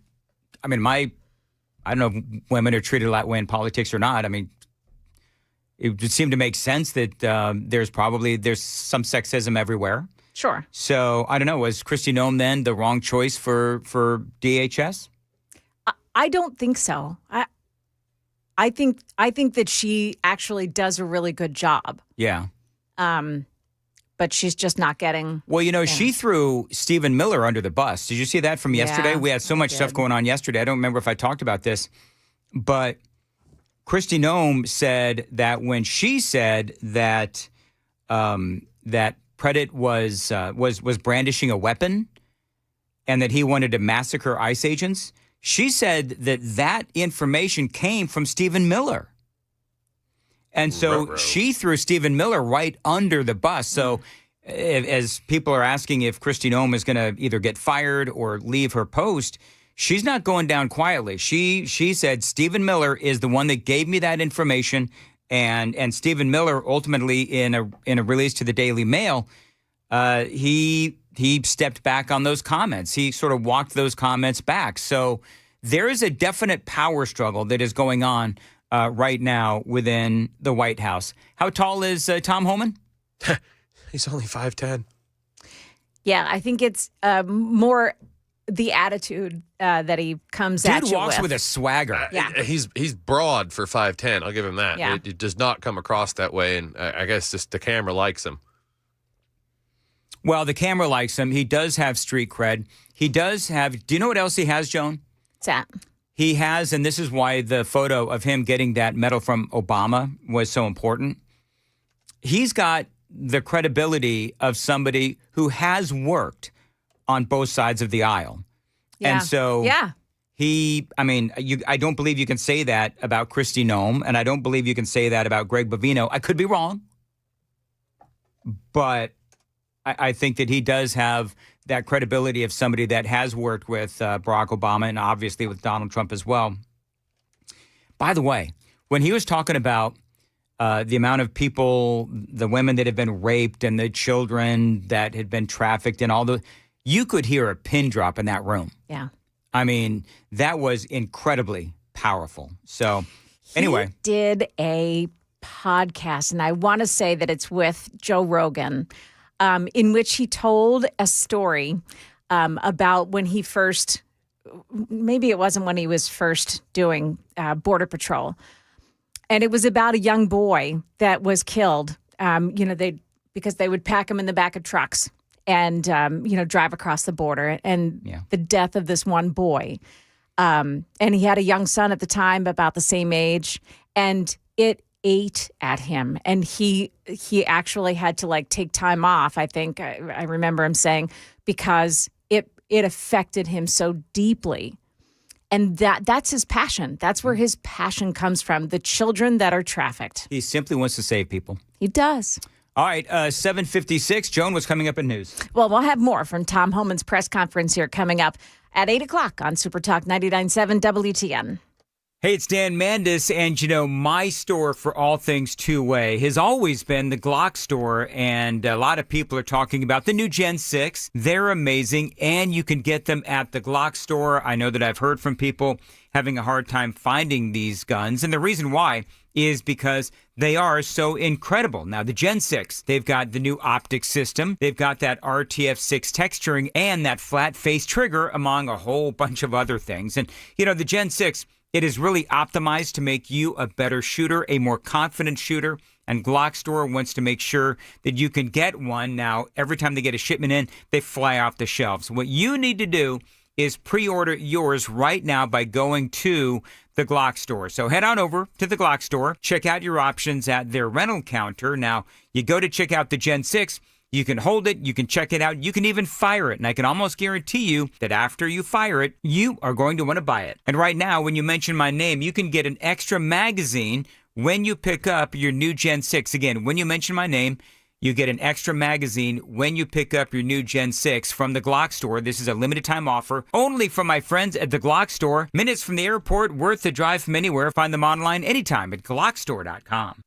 don't know if women are treated that way in politics or not. I mean, it would seem to make sense that there's some sexism everywhere. Sure. So I don't know. Was Kristi Noem then the wrong choice for DHS? I don't think so. I think that she actually does a really good job. Yeah. But she's just not getting. Well, she threw Stephen Miller under the bus. Did you see that from yesterday? Yeah, we had so much stuff going on yesterday. I don't remember if I talked about this, but Kristi Noem said that when she said that that Pretti was brandishing a weapon and that he wanted to massacre ICE agents, she said that information came from Stephen Miller. And so she threw Stephen Miller right under the bus. So as people are asking if Kristi Noem is going to either get fired or leave her post, she's not going down quietly. She said Stephen Miller is the one that gave me that information, and Stephen Miller ultimately in a release to the Daily Mail, he stepped back on those comments. He sort of walked those comments back. So there is a definite power struggle that is going on right now within the White House. How tall is Tom Homan? He's only 5'10". Yeah, I think it's more the attitude that he comes at Dude you walks with a swagger. Yeah. He's broad for 5'10". I'll give him that. Yeah. It does not come across that way, and I guess just the camera likes him. Well, the camera likes him. He does have street cred. He does have. Do you know what else he has, Joan? What's that? He has, and this is why the photo of him getting that medal from Obama was so important. He's got the credibility of somebody who has worked on both sides of the aisle. Yeah. And so Yeah. I don't believe you can say that about Kristi Noem, and I don't believe you can say that about Greg Bovino. I could be wrong, but I think that he does have that credibility of somebody that has worked with Barack Obama and obviously with Donald Trump as well. By the way, when he was talking about the amount of people, the women that had been raped and the children that had been trafficked and you could hear a pin drop in that room. Yeah. I mean, that was incredibly powerful. So anyway. He did a podcast, and I want to say that it's with Joe Rogan, in which he told a story about when he first, maybe it wasn't when he was first doing Border Patrol. And it was about a young boy that was killed, because they would pack him in the back of trucks and, drive across the border. And the death of this one boy. And he had a young son at the time, about the same age. And it ate at him. And he actually had to take time off, I think. I remember him saying, because it affected him so deeply. And that's his passion. That's where his passion comes from, the children that are trafficked. He simply wants to save people. He does. All right, 7:56. Joan, what's coming up in news? Well, we'll have more from Tom Homan's press conference here coming up at 8 o'clock on Super Talk 99.7 WTN. Hey, it's Dan Mandis, and my store for all things two-way has always been the Glock store, and a lot of people are talking about the new Gen 6. They're amazing, and you can get them at the Glock store. I know that I've heard from people having a hard time finding these guns, and the reason why is because they are so incredible. Now, the Gen 6, they've got the new optic system, they've got that RTF6 texturing, and that flat face trigger, among a whole bunch of other things. And, the Gen 6, it is really optimized to make you a better shooter, a more confident shooter, and Glock Store wants to make sure that you can get one. Now, every time they get a shipment in, they fly off the shelves. What you need to do is pre-order yours right now by going to the Glock Store. So head on over to the Glock Store, check out your options at their rental counter. Now, you go to check out the Gen 6, you can hold it, you can check it out, you can even fire it. And I can almost guarantee you that after you fire it, you are going to want to buy it. And right now, when you mention my name, you can get an extra magazine when you pick up your new Gen 6. Again, when you mention my name, you get an extra magazine when you pick up your new Gen 6 from the Glock Store. This is a limited time offer only from my friends at the Glock Store. Minutes from the airport, worth the drive from anywhere. Find them online anytime at glockstore.com.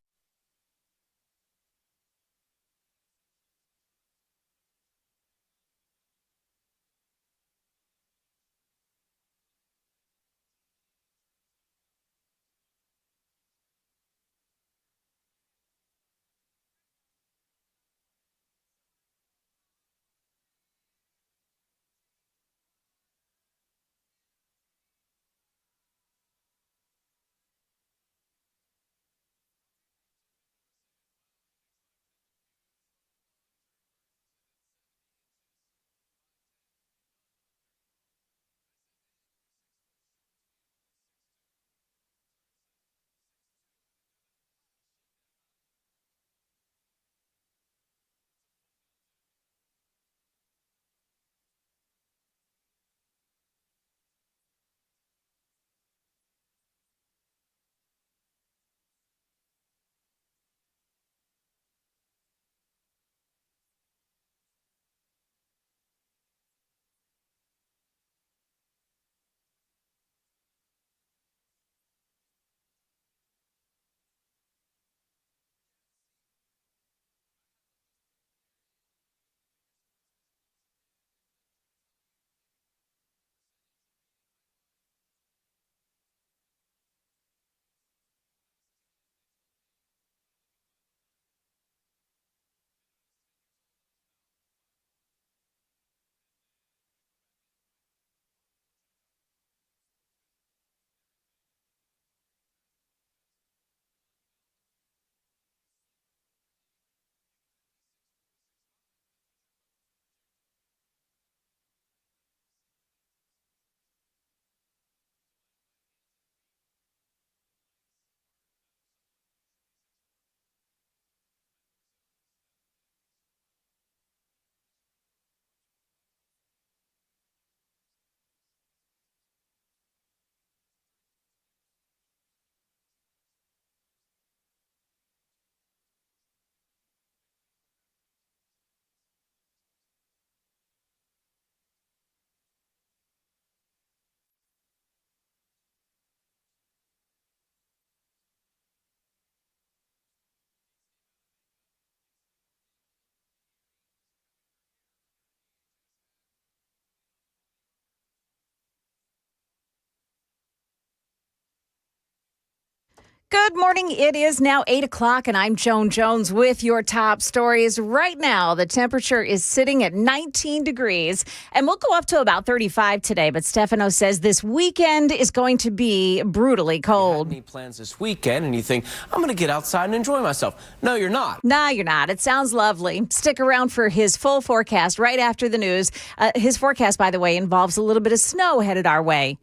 Good morning. It is now 8 o'clock, and I'm Joan Jones with your top stories. Right now, the temperature is sitting at 19 degrees, and we'll go up to about 35 today. But Stefano says this weekend is going to be brutally cold. Any plans this weekend, and you think, I'm going to get outside and enjoy myself. No, you're not. Nah, you're not. It sounds lovely. Stick around for his full forecast right after the news. His forecast, by the way, involves a little bit of snow headed our way.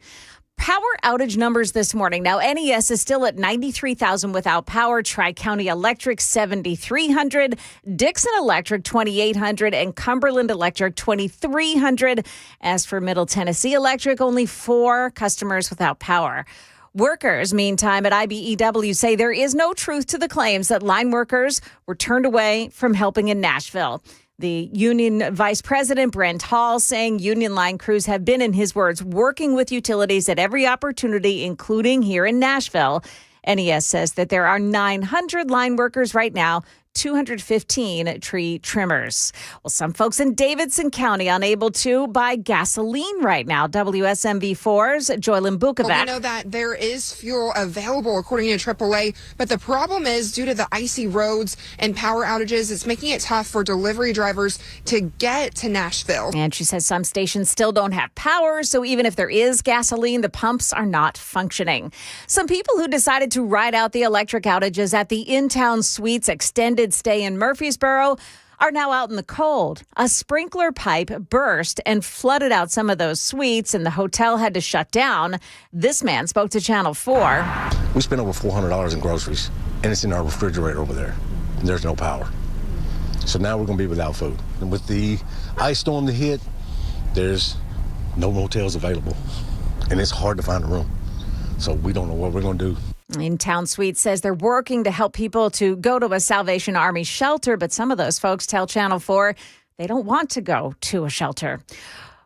Power outage numbers this morning. Now, NES is still at 93,000 without power. Tri-County Electric, 7,300. Dixon Electric, 2,800. And Cumberland Electric, 2,300. As for Middle Tennessee Electric, only 4 customers without power. Workers, meantime, at IBEW say there is no truth to the claims that line workers were turned away from helping in Nashville. The union vice president, Brent Hall, saying union line crews have been, in his words, working with utilities at every opportunity, including here in Nashville. NES says that there are 900 line workers right now, 215 tree trimmers. Well, some folks in Davidson County unable to buy gasoline right now. WSMV4's Joylyn Bukovac. Well, we know that there is fuel available, according to AAA, but the problem is due to the icy roads and power outages, it's making it tough for delivery drivers to get to Nashville. And she says some stations still don't have power, so even if there is gasoline, the pumps are not functioning. Some people who decided to ride out the electric outages at the In-Town Suites extended stay in Murfreesboro are now out in the cold. A sprinkler pipe burst and flooded out some of those suites, and the hotel had to shut down. This man spoke to Channel 4. We spent over $400 in groceries, and it's in our refrigerator over there. And there's no power. So now we're going to be without food. And with the ice storm that hit, there's no motels available, and it's hard to find a room. So we don't know what we're going to do. In-Town Suite says they're working to help people to go to a Salvation Army shelter, but some of those folks tell Channel 4 they don't want to go to a shelter.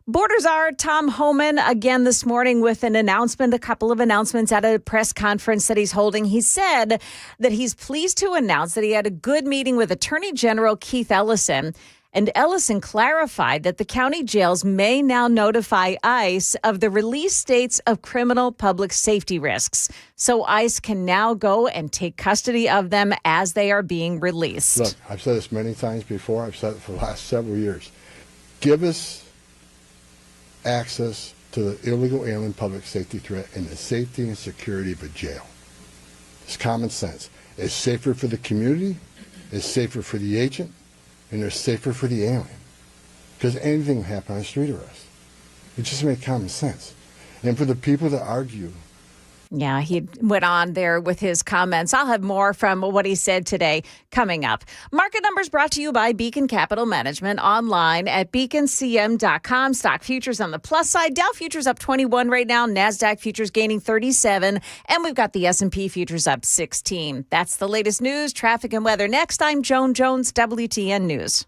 Border Czar Tom Homan again this morning with an announcement, a couple of announcements at a press conference that he's holding. He said that he's pleased to announce that he had a good meeting with Attorney General Keith Ellison. And Ellison clarified that the county jails may now notify ICE of the release dates of criminal public safety risks. So ICE can now go and take custody of them as they are being released. Look, I've said this many times before. I've said it for the last several years. Give us access to the illegal alien public safety threat and the safety and security of a jail. It's common sense. It's safer for the community. It's safer for the agent. And they're safer for the alien. Because anything can happen on a street arrest. It just makes common sense. And for the people that argue. Yeah, he went on there with his comments. I'll have more from what he said today coming up. Market numbers brought to you by Beacon Capital Management online at beaconcm.com. Stock futures on the plus side. Dow futures up 21 right now. NASDAQ futures gaining 37. And we've got the S&P futures up 16. That's the latest news, traffic, and weather. Next, I'm Joan Jones, WTN News.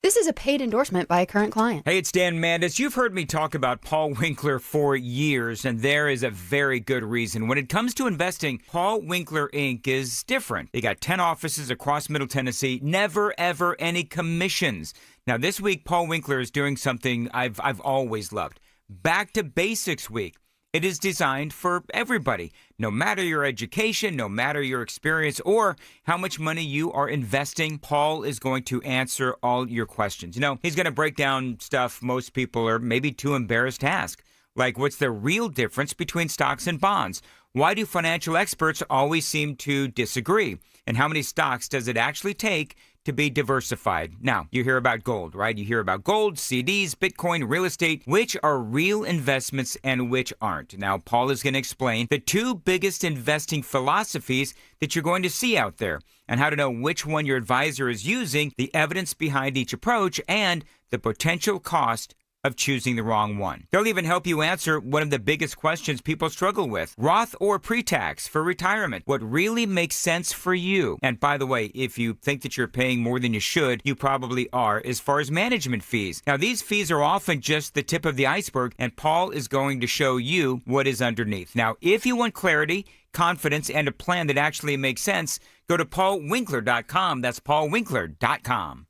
This is a paid endorsement by a current client. Hey, it's Dan Mandis. You've heard me talk about Paul Winkler for years, and there is a very good reason. When it comes to investing, Paul Winkler Inc. is different. They got 10 offices across Middle Tennessee, never, ever any commissions. Now, this week, Paul Winkler is doing something I've always loved. Back to Basics Week. It is designed for everybody, no matter your education, no matter your experience, or how much money you are investing. Paul is going to answer all your questions. You know, he's going to break down stuff most people are maybe too embarrassed to ask, like what's the real difference between stocks and bonds? Why do financial experts always seem to disagree? And how many stocks does it actually take to be diversified. Now, you hear about gold, right? You hear about gold, CDs, Bitcoin, real estate, which are real investments and which aren't. Now, Paul is going to explain the two biggest investing philosophies that you're going to see out there and how to know which one your advisor is using, the evidence behind each approach, and the potential cost of choosing the wrong one. They'll even help you answer one of the biggest questions people struggle with: Roth or pre-tax for retirement? What really makes sense for you? And by the way, if you think that you're paying more than you should, you probably are as far as management fees. Now, these fees are often just the tip of the iceberg, and Paul is going to show you what is underneath. Now, if you want clarity, confidence, and a plan that actually makes sense, go to paulwinkler.com. That's paulwinkler.com.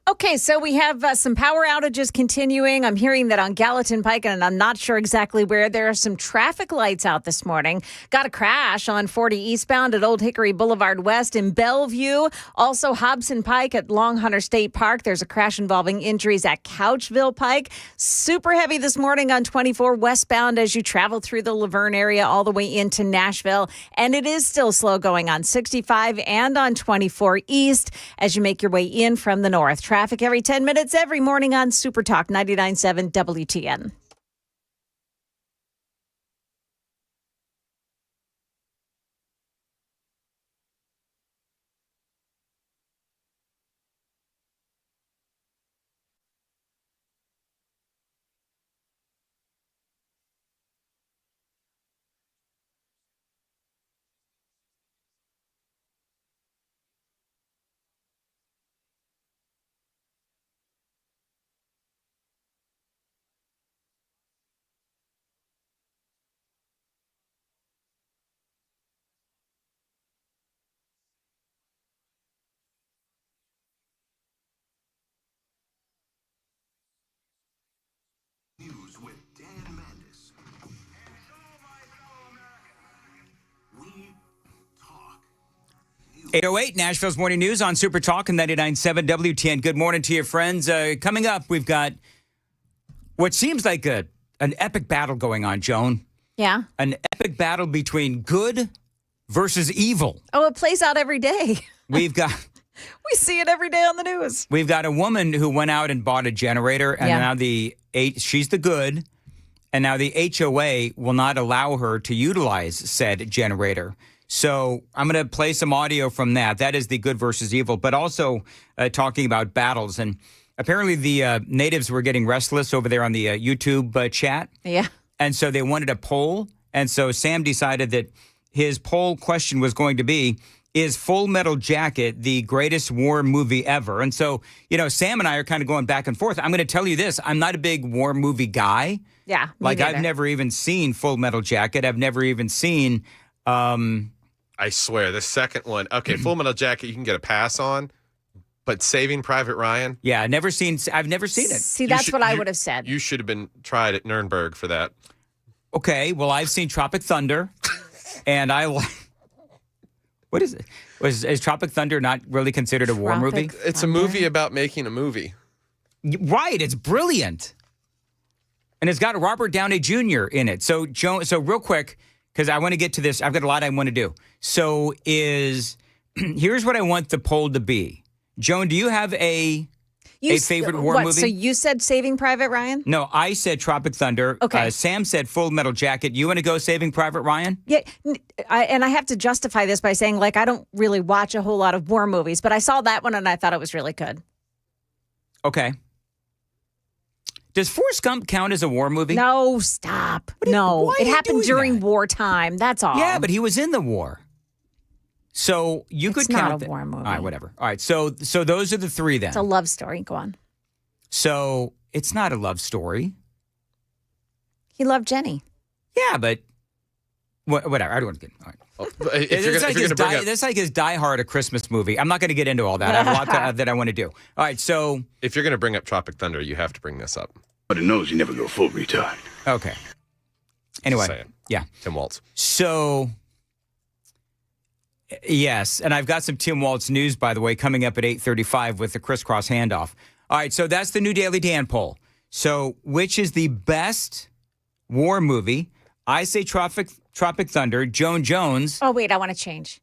Okay, so we have some power outages continuing. I'm hearing that on Gallatin Pike, and I'm not sure exactly where. There are some traffic lights out this morning. Got a crash on 40 eastbound at Old Hickory Boulevard West in Bellevue. Also, Hobson Pike at Long Hunter State Park. There's a crash involving injuries at Couchville Pike. Super heavy this morning on 24 westbound as you travel through the Laverne area all the way into Nashville. And it is still slow going on 65 and on 24 east as you make your way in from the north. Traffic every 10 minutes, every morning on Super Talk 99.7 WTN. News with Dan Mandis. 808 Nashville's Morning News on Super Talk and 99.7 WTN. Good morning to you, friends. Coming up, we've got what seems like an epic battle going on, Joan. Yeah. An epic battle between good versus evil. Oh, it plays out every day. We've got... We see it every day on the news. We've got a woman who went out and bought a generator, and now she's the good, and now the HOA will not allow her to utilize said generator. So I'm going to play some audio from that. That is the good versus evil, but also talking about battles. And apparently the natives were getting restless over there on the YouTube chat. Yeah. And so they wanted a poll. And so Sam decided that his poll question was going to be, is Full Metal Jacket the greatest war movie ever? And so, Sam and I are kind of going back and forth. I'm going to tell you this. I'm not a big war movie guy. Yeah, Like, I've never even seen Full Metal Jacket. I've never even seen... I swear, the second one... Okay, Full Metal Jacket you can get a pass on, but Saving Private Ryan... Yeah, I've never seen it. See, that's what I would have said. You should have been tried at Nuremberg for that. Okay, well, I've seen Tropic Thunder, and I like... What is it? Is Tropic Thunder not really considered a war movie? It's a movie about making a movie. Right, it's brilliant. And it's got Robert Downey Jr. in it. So, Joan, so real quick, because I want to get to this. I've got a lot I want to do. So here's what I want the poll to be. Joan, do you have a favorite war movie? So you said Saving Private Ryan? No, I said Tropic Thunder. Okay. Sam said Full Metal Jacket. You want to go Saving Private Ryan? Yeah, and I have to justify this by saying, like, I don't really watch a whole lot of war movies, but I saw that one and I thought it was really good. Okay. Does Forrest Gump count as a war movie? No, stop. No, it happened during wartime. That's all. Yeah, but he was in the war. So you could count not a war movie. All right, whatever. All right, so those are the three then. It's a love story. Go on. So it's not a love story. He loved Jenny. Yeah, but whatever. I don't want to get. All right. That's like his Die Hard, a Christmas movie. I'm not going to get into all that. I have a lot that I want to do. All right, so if you're going to bring up Tropic Thunder, you have to bring this up. But it knows you never go full retard. Okay. Anyway, yeah. Tim Waltz. So, yes, and I've got some Tim Waltz news, by the way, coming up at 8:35 with the crisscross handoff. All right, so that's the new Daily Dan poll. So, which is the best war movie? I say Tropic Thunder. Joan Jones. Oh, wait, I want to change.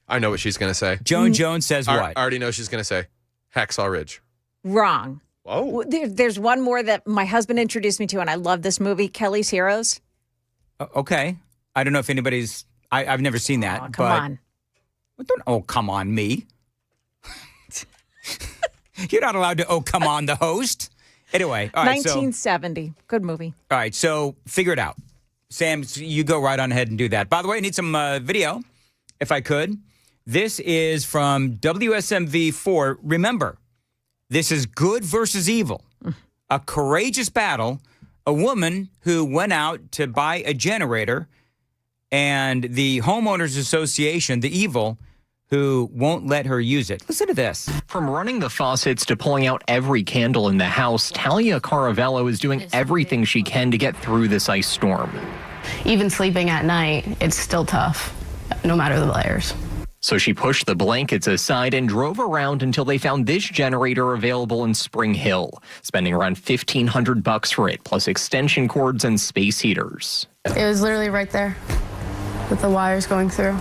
I know what she's going to say. Joan Jones says what? I already know she's going to say Hacksaw Ridge. Wrong. Whoa. There's one more that my husband introduced me to, and I love this movie, Kelly's Heroes. Okay. I don't know if anybody's... I've never seen that. Oh, come on. Oh, come on, me. You're not allowed to, come on, the host. Anyway. All right, 1970. Good movie. All right, so figure it out. Sam, you go right on ahead and do that. By the way, I need some video, if I could. This is from WSMV4. Remember, this is good versus evil. A courageous battle. A woman who went out to buy a generator, and the homeowners association, the evil, who won't let her use it. Listen to this. From running the faucets to pulling out every candle in the house, Talia Caravello is doing everything she can to get through this ice storm. Even sleeping at night, it's still tough, no matter the layers. So she pushed the blankets aside and drove around until they found this generator available in Spring Hill, spending around $1,500 for it, plus extension cords and space heaters. It was literally right there with the wires going through.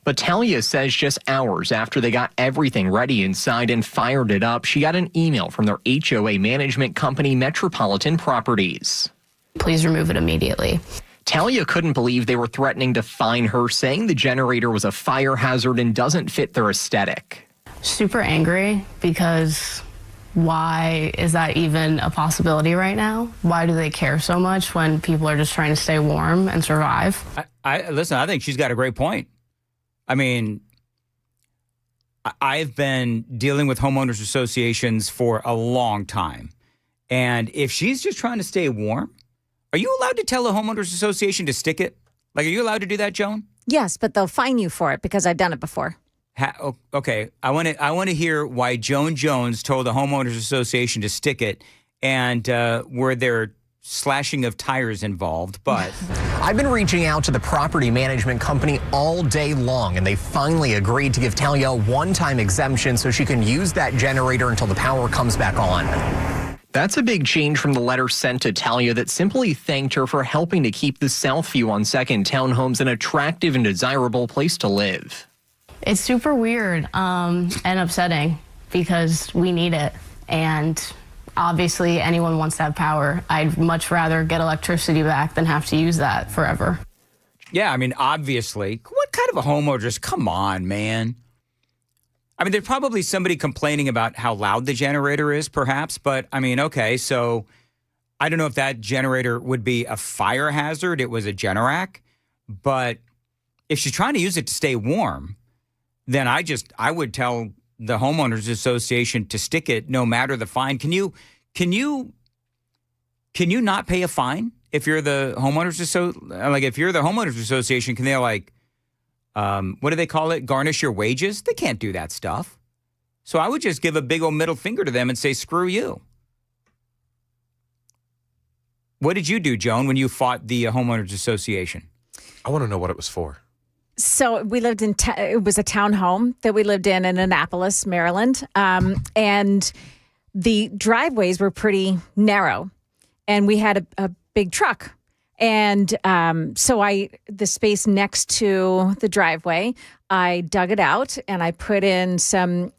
But Talia says just hours after they got everything ready inside and fired it up, she got an email from their HOA management company, Metropolitan Properties. Please remove it immediately. Talia couldn't believe they were threatening to fine her, saying the generator was a fire hazard and doesn't fit their aesthetic. Super angry because why is that even a possibility right now? Why do they care so much when people are just trying to stay warm and survive? Listen, I think she's got a great point. I mean, I've been dealing with homeowners associations for a long time. And if she's just trying to stay warm, are you allowed to tell a homeowners association to stick it? Like, are you allowed to do that, Joan? Yes, but they'll fine you for it because I've done it before. Okay, I want to hear why Joan Jones told the homeowners association to stick it, and were there slashing of tires involved, but... I've been reaching out to the property management company all day long, and they finally agreed to give Talia a one-time exemption so she can use that generator until the power comes back on. That's a big change from the letter sent to Talia that simply thanked her for helping to keep the Southview on Second Townhomes an attractive and desirable place to live. It's super weird and upsetting because we need it, and obviously anyone wants to have power. I'd much rather get electricity back than have to use that forever. Yeah, I mean, obviously. What kind of a homeowner? Come on, man. I mean, there's probably somebody complaining about how loud the generator is, perhaps. But, I mean, okay, so I don't know if that generator would be a fire hazard. It was a Generac. But if she's trying to use it to stay warm, then I would tell the homeowners association to stick it no matter the fine. Can you not pay a fine if you're the homeowners if you're the homeowners association? Can they what do they call it? Garnish your wages? They can't do that stuff. So I would just give a big old middle finger to them and say, screw you. What did you do, Joan, when you fought the homeowners association? I want to know what it was for. So we lived in, it was a townhome that we lived in Annapolis, Maryland. And the driveways were pretty narrow. and we had a big truck. And so the space next to the driveway, I dug it out and I put in some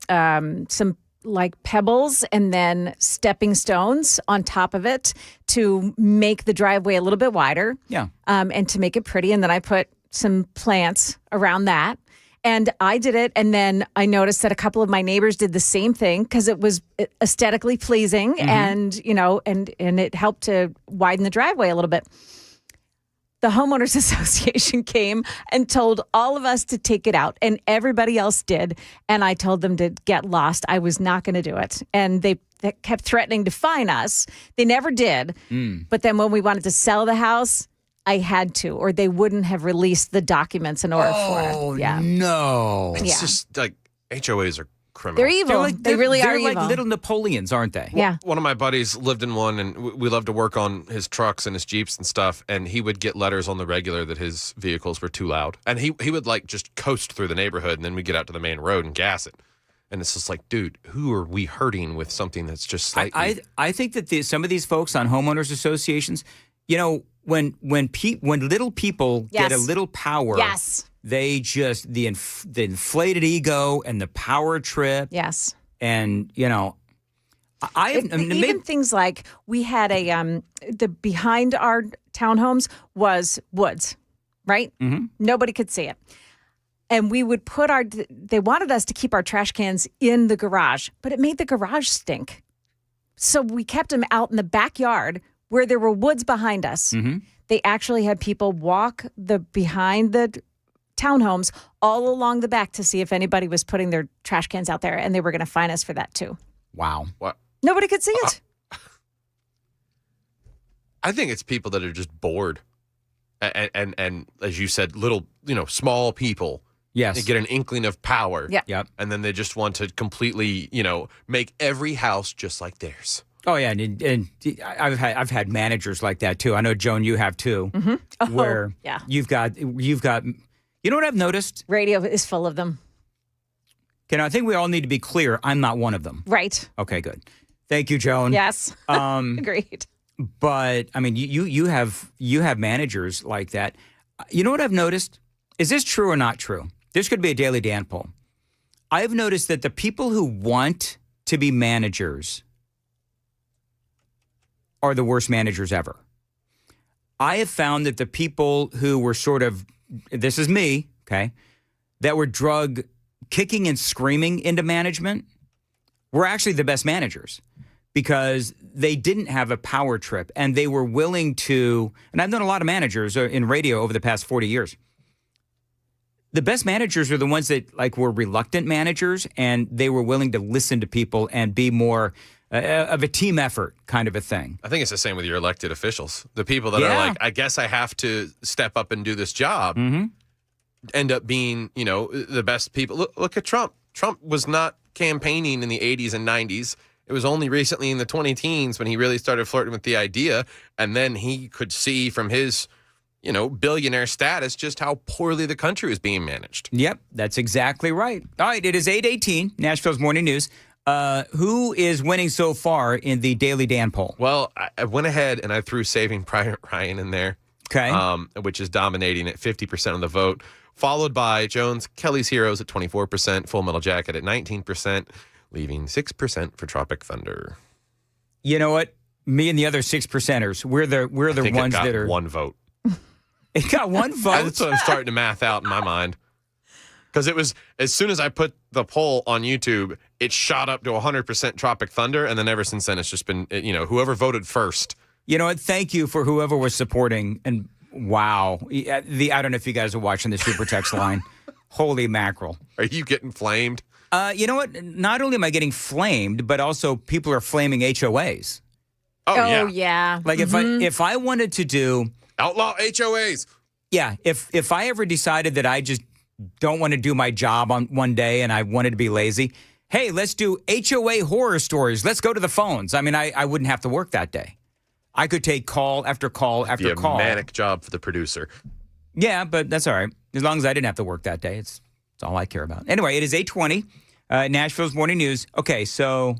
like pebbles and then stepping stones on top of it to make the driveway a little bit wider. Yeah. And to make it pretty. And then I put some plants around that. And I did it, and then I noticed that a couple of my neighbors did the same thing because it was aesthetically pleasing, and and it helped to widen the driveway a little bit. The homeowners association came and told all of us to take it out, and everybody else did. And I told them to get lost. I was not going to do it, and they kept threatening to fine us. They never did. But then when we wanted to sell the house, I had to, or they wouldn't have released the documents in order for it. Oh, no. It's just like HOAs are criminal. They're evil. They really are They're evil. like little Napoleons, aren't they? Yeah. One of my buddies lived in one, and we loved to work on his trucks and his Jeeps and stuff, and he would get letters on the regular that his vehicles were too loud. And he would like just coast through the neighborhood, and then we'd get out to the main road and gas it. And it's just like, dude, who are we hurting with something that's just slightly... I think that some of these folks on homeowners associations, when little people get a little power, they just the inflated ego and the power trip. Yes. And even things like we had the behind our townhomes was woods, right? Mm-hmm. Nobody could see it. And we would they wanted us to keep our trash cans in the garage, but it made the garage stink. So we kept them out in the backyard where there were woods behind us. Mm-hmm. They actually had people walk behind the townhomes all along the back to see if anybody was putting their trash cans out there, and they were going to fine us for that too. Wow. What? Nobody could see it. I think it's people that are just bored. And as you said, little, small people. Yes. They get an inkling of power. Yeah. Yep. And then they just want to completely, make every house just like theirs. Oh yeah, and I've had managers like that too. I know, Joan, you have too. Mm-hmm. Oh, where yeah. you've got. You know what I've noticed? Radio is full of them. Okay, now I think we all need to be clear. I'm not one of them. Right. Okay, good. Thank you, Joan. Yes. Agreed. But I mean, you have managers like that. You know what I've noticed? Is this true or not true? This could be a Daily Dan poll. I've noticed that the people who want to be managers are the worst managers ever. I have found that the people who were sort of, this is me, okay, that were drug kicking and screaming into management were actually the best managers because they didn't have a power trip and they were willing to, and I've known a lot of managers in radio over the past 40 years. The best managers are the ones that were reluctant managers and they were willing to listen to people and be more of a team effort kind of a thing. I think it's the same with your elected officials. The people that are like, I guess I have to step up and do this job, end up being, the best people. Look at Trump. Trump was not campaigning in the 80s and 90s. It was only recently in the 20-teens when he really started flirting with the idea. And then he could see from his, billionaire status just how poorly the country was being managed. Yep, that's exactly right. All right, it is 8:18, Nashville's Morning News. Who is winning so far in the Daily Dan poll? Well, I went ahead and I threw Saving Private Ryan in there. Okay. Which is dominating at 50% of the vote, followed by Jones, Kelly's Heroes at 24%, Full Metal Jacket at 19%, leaving 6% for Tropic Thunder. You know what? Me and the other 6%ers, we're the ones that are one vote. It got one vote. That's what I'm starting to math out in my mind. Because it was, as soon as I put the poll on YouTube, it shot up to 100% Tropic Thunder. And then ever since then, it's just been, whoever voted first. You know what? Thank you for whoever was supporting. And wow. I don't know if you guys are watching the super text line. Holy mackerel. Are you getting flamed? You know what? Not only am I getting flamed, but also people are flaming HOAs. Oh yeah. Like if I wanted to do outlaw HOAs. Yeah. If I ever decided that I just don't want to do my job on one day and I wanted to be lazy, hey, let's do HOA horror stories. Let's go to the phones. I mean, I wouldn't have to work that day. I could take call after call after call. A manic job for the producer. Yeah, but that's all right. As long as I didn't have to work that day, it's all I care about. Anyway, it is 8:20, Nashville's Morning News. Okay, so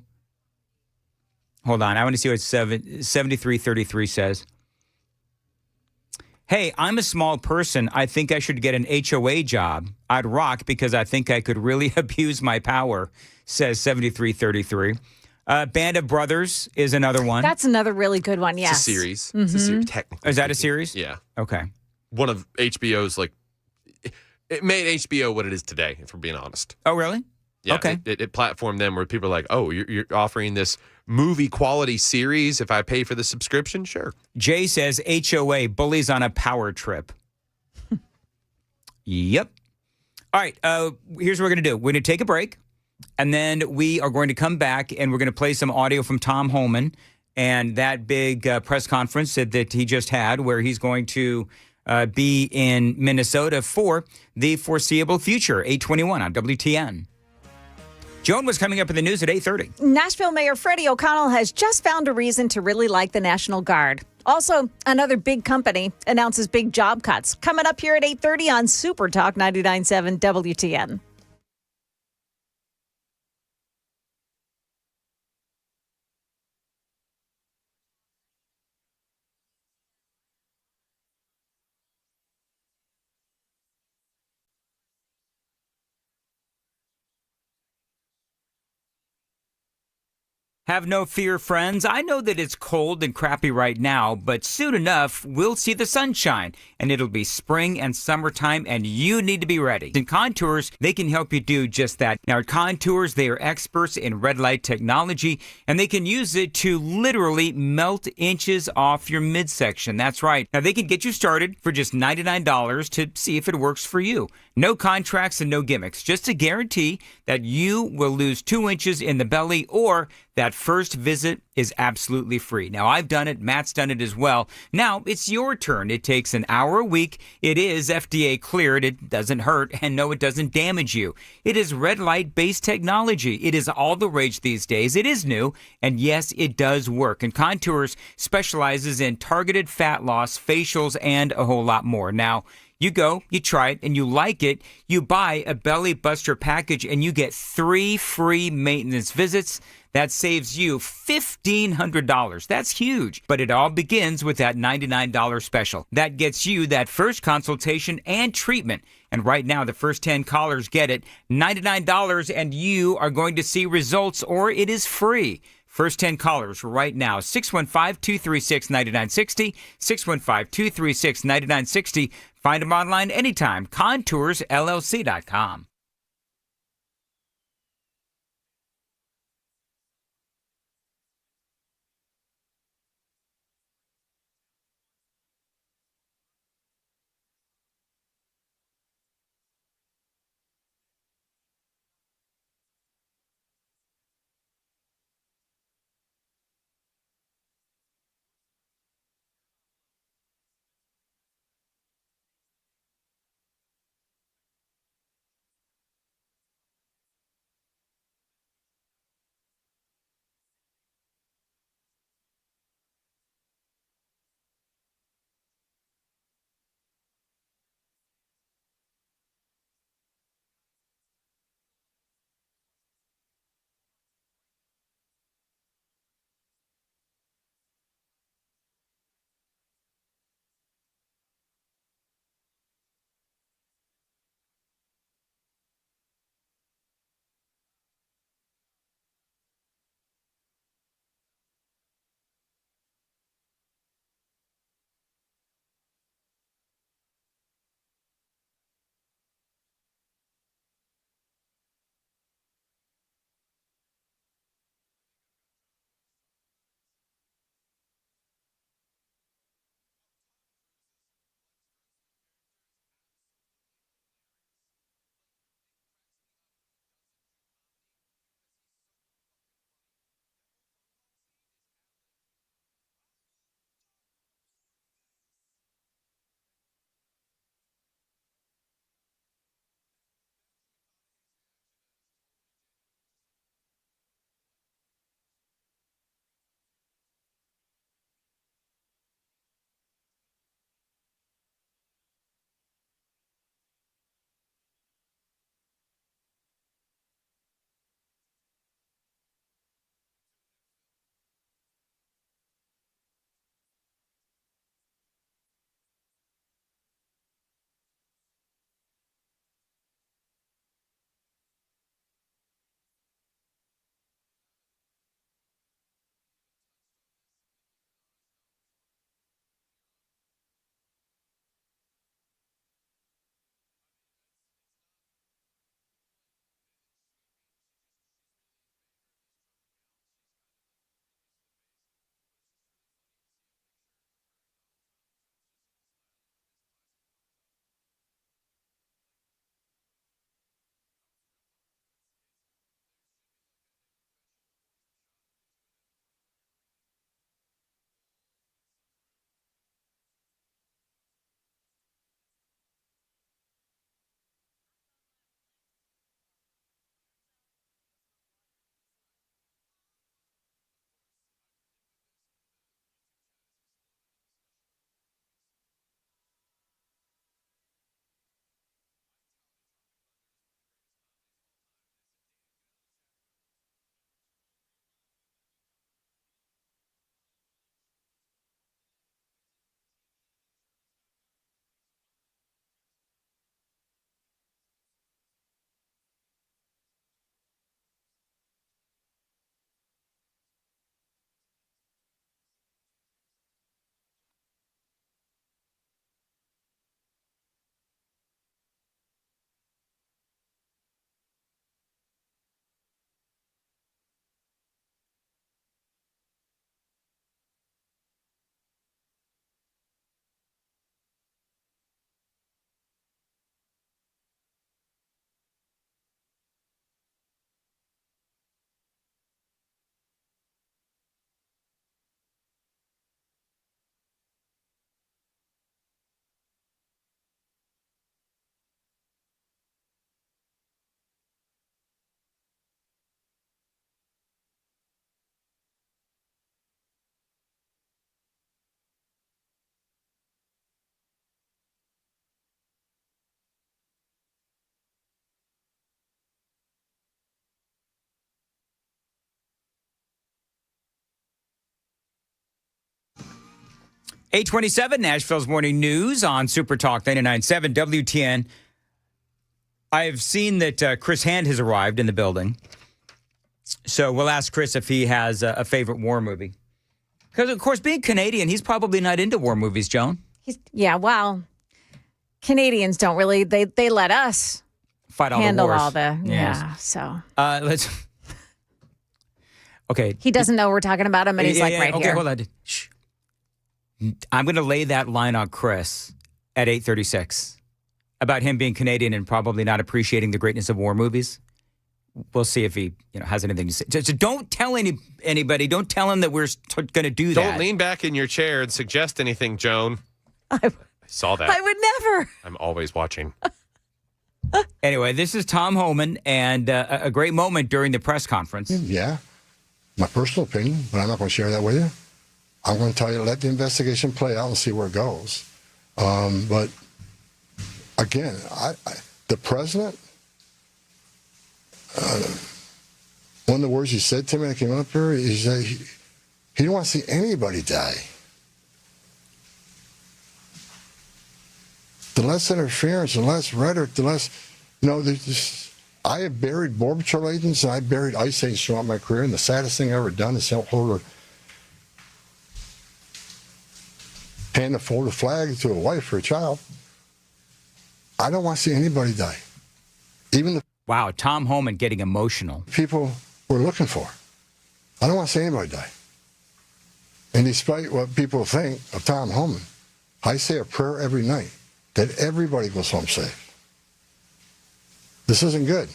Hold on. I want to see what 7333 says. Hey, I'm a small person. I think I should get an HOA job. I'd rock because I think I could really abuse my power, says 7333. Band of Brothers is another one. That's another really good one, yes. It's a series. It's a series, technically. Is that a series? Yeah. Okay. One of HBO's, it made HBO what it is today, if we're being honest. Oh, really? Yeah, okay. It platformed them where people are like, oh, you're offering this movie quality series. If I pay for the subscription, sure. Jay says HOA, bullies on a power trip. Yep. All right. Here's what we're going to do. We're going to take a break, and then we are going to come back, and we're going to play some audio from Tom Holman and that big press conference that he just had where he's going to be in Minnesota for the foreseeable future, 821 on WTN. Joan was coming up in the news at 8:30. Nashville Mayor Freddie O'Connell has just found a reason to really like the National Guard. Also, another big company announces big job cuts. Coming up here at 8:30 on Super Talk 99.7 WTN. Have no fear, friends. I know that it's cold and crappy right now, but soon enough, we'll see the sunshine, and it'll be spring and summertime, and you need to be ready. In Contours, they can help you do just that. Now, at Contours, they are experts in red light technology, and they can use it to literally melt inches off your midsection. That's right. Now, they can get you started for just $99 to see if it works for you. No contracts and no gimmicks, just a guarantee that you will lose 2 inches in the belly, or that first visit is absolutely free. Now, I've done it. Matt's done it as well. Now, it's your turn. It takes an hour a week. It is FDA cleared. It doesn't hurt. And no, it doesn't damage you. It is red light-based technology. It is all the rage these days. It is new. And yes, it does work. And Contours specializes in targeted fat loss, facials, and a whole lot more. Now, you go, you try it, and you like it. You buy a Belly Buster package, and you get 3 free maintenance visits. That saves you $1,500. That's huge. But it all begins with that $99 special. That gets you that first consultation and treatment. And right now, the first 10 callers get it. $99, and you are going to see results, or it is free. First 10 callers right now, 615-236-9960, 615-236-9960. Find them online anytime, ContoursLLC.com. 827, Nashville's Morning News on Super Talk 99.7 WTN. I've seen that Chris Hand has arrived in the building. So we'll ask Chris if he has a favorite war movie. Because, of course, being Canadian, he's probably not into war movies, Joan. Well, Canadians don't really, they let us Fight all handle the wars. all the, Yes. so. Let's... Okay. He doesn't know we're talking about him, and he's right okay, here. hold on. Shh. I'm going to lay that line on Chris at 8:36 about him being Canadian and probably not appreciating the greatness of war movies. We'll see if he has anything to say. So don't tell anybody. Don't tell him that we're going to do that. Don't lean back in your chair and suggest anything, Joan. I saw that. I would never. I'm always watching. Anyway, this is Tom Homan, and a great moment during the press conference. Yeah, my personal opinion, but I'm not going to share that with you. I'm going to tell you, let the investigation play out and see where it goes. But again, the president, one of the words he said to me when I came up here, he said he didn't want to see anybody die. The less interference, the less rhetoric, the less, I have buried Border Patrol agents and I buried ICE agents throughout my career, and the saddest thing I've ever done is hold hand a folded flag to a wife or a child. I don't want to see anybody die. Wow, Tom Homan getting emotional. People we're looking for. I don't want to see anybody die. And despite what people think of Tom Homan, I say a prayer every night that everybody goes home safe. This isn't good.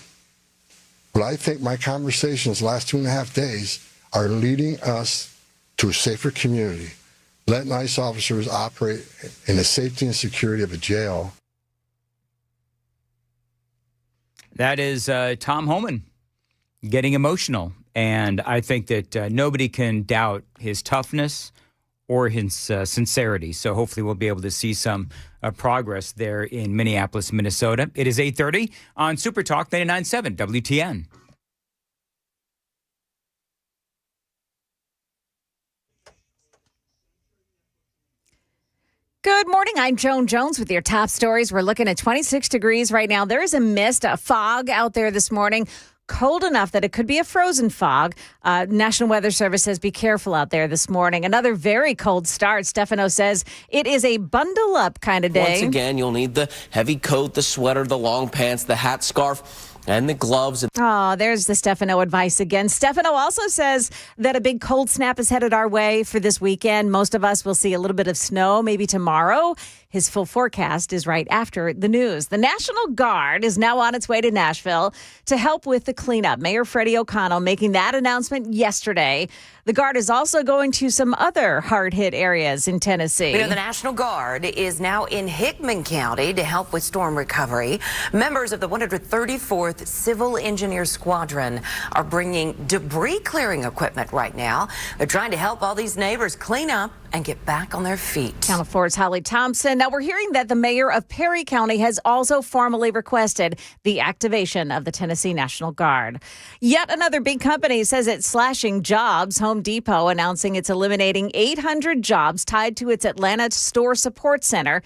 But I think my conversations the last 2.5 days are leading us to a safer community, letting ICE officers operate in the safety and security of a jail. That is Tom Homan getting emotional. And I think that nobody can doubt his toughness or his sincerity. So hopefully we'll be able to see some progress there in Minneapolis, Minnesota. It is 8:30 on Super Talk 99.7 WTN. Good morning. I'm Joan Jones with your top stories. We're looking at 26 degrees right now. There is a mist, a fog out there this morning. Cold enough that it could be a frozen fog. National Weather Service says be careful out there this morning. Another very cold start. Stefano says it is a bundle up kind of day. Once again, you'll need the heavy coat, the sweater, the long pants, the hat, scarf, and the gloves. Oh, there's the Stefano advice again. Stefano also says that a big cold snap is headed our way for this weekend. Most of us will see a little bit of snow maybe tomorrow. His full forecast is right after the news. The National Guard is now on its way to Nashville to help with the cleanup. Mayor Freddie O'Connell making that announcement yesterday. The Guard is also going to some other hard-hit areas in Tennessee. The National Guard is now in Hickman County to help with storm recovery. Members of the 134th Civil Engineer Squadron are bringing debris clearing equipment right now. They're trying to help all these neighbors clean up and get back on their feet. Channel 4's Holly Thompson. Now, we're hearing that the mayor of Perry County has also formally requested the activation of the Tennessee National Guard. Yet another big company says it's slashing jobs. Home Depot announcing it's eliminating 800 jobs tied to its Atlanta store support center.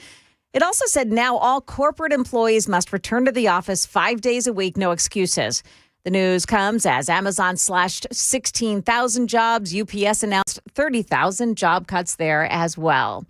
It also said now all corporate employees must return to the office 5 days a week, no excuses. The news comes as Amazon slashed 16,000 jobs. UPS announced 30,000 job cuts there as well.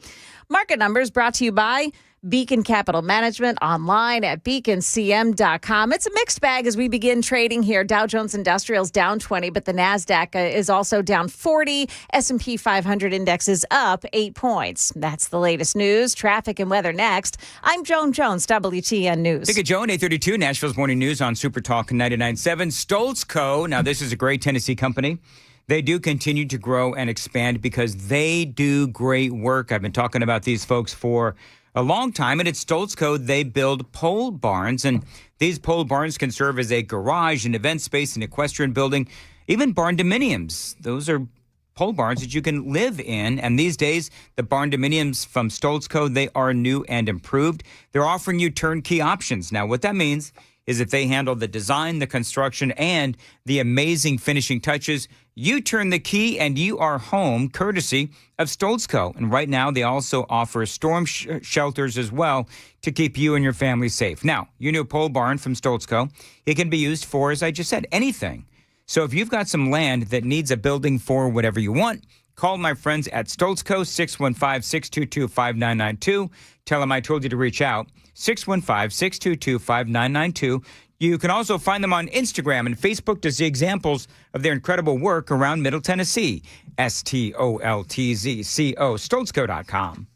Market numbers brought to you by Beacon Capital Management, online at beaconcm.com. It's a mixed bag as we begin trading here. Dow Jones Industrial's down 20, but the NASDAQ is also down 40. S&P 500 index is up 8 points. That's the latest news. Traffic and weather next. I'm Joan Jones, WTN News. Think of Joan, 8:32, Nashville's Morning News on Super Talk 99.7. Stoltz Co. Now, this is a great Tennessee company. They do continue to grow and expand because they do great work. I've been talking about these folks for a long time, and at Stoltz Co. they build pole barns, and these pole barns can serve as a garage, an event space, an equestrian building, even barn dominiums. Those are pole barns that you can live in, and these days, the barn dominiums from Stoltz Co. they are new and improved. They're offering you turnkey options. Now, what that means, is if they handle the design, the construction, and the amazing finishing touches. You turn the key and you are home, courtesy of Stoltz Co. And right now, they also offer storm shelters as well to keep you and your family safe. Now, your new pole barn from Stoltz Co., it can be used for, as I just said, anything. So if you've got some land that needs a building for whatever you want, call my friends at Stoltz Co. 615-622-5992. Tell them I told you to reach out. 615-622-5992. You can also find them on Instagram and Facebook to see examples of their incredible work around Middle Tennessee. STOLTZCO, StoltzCo.com.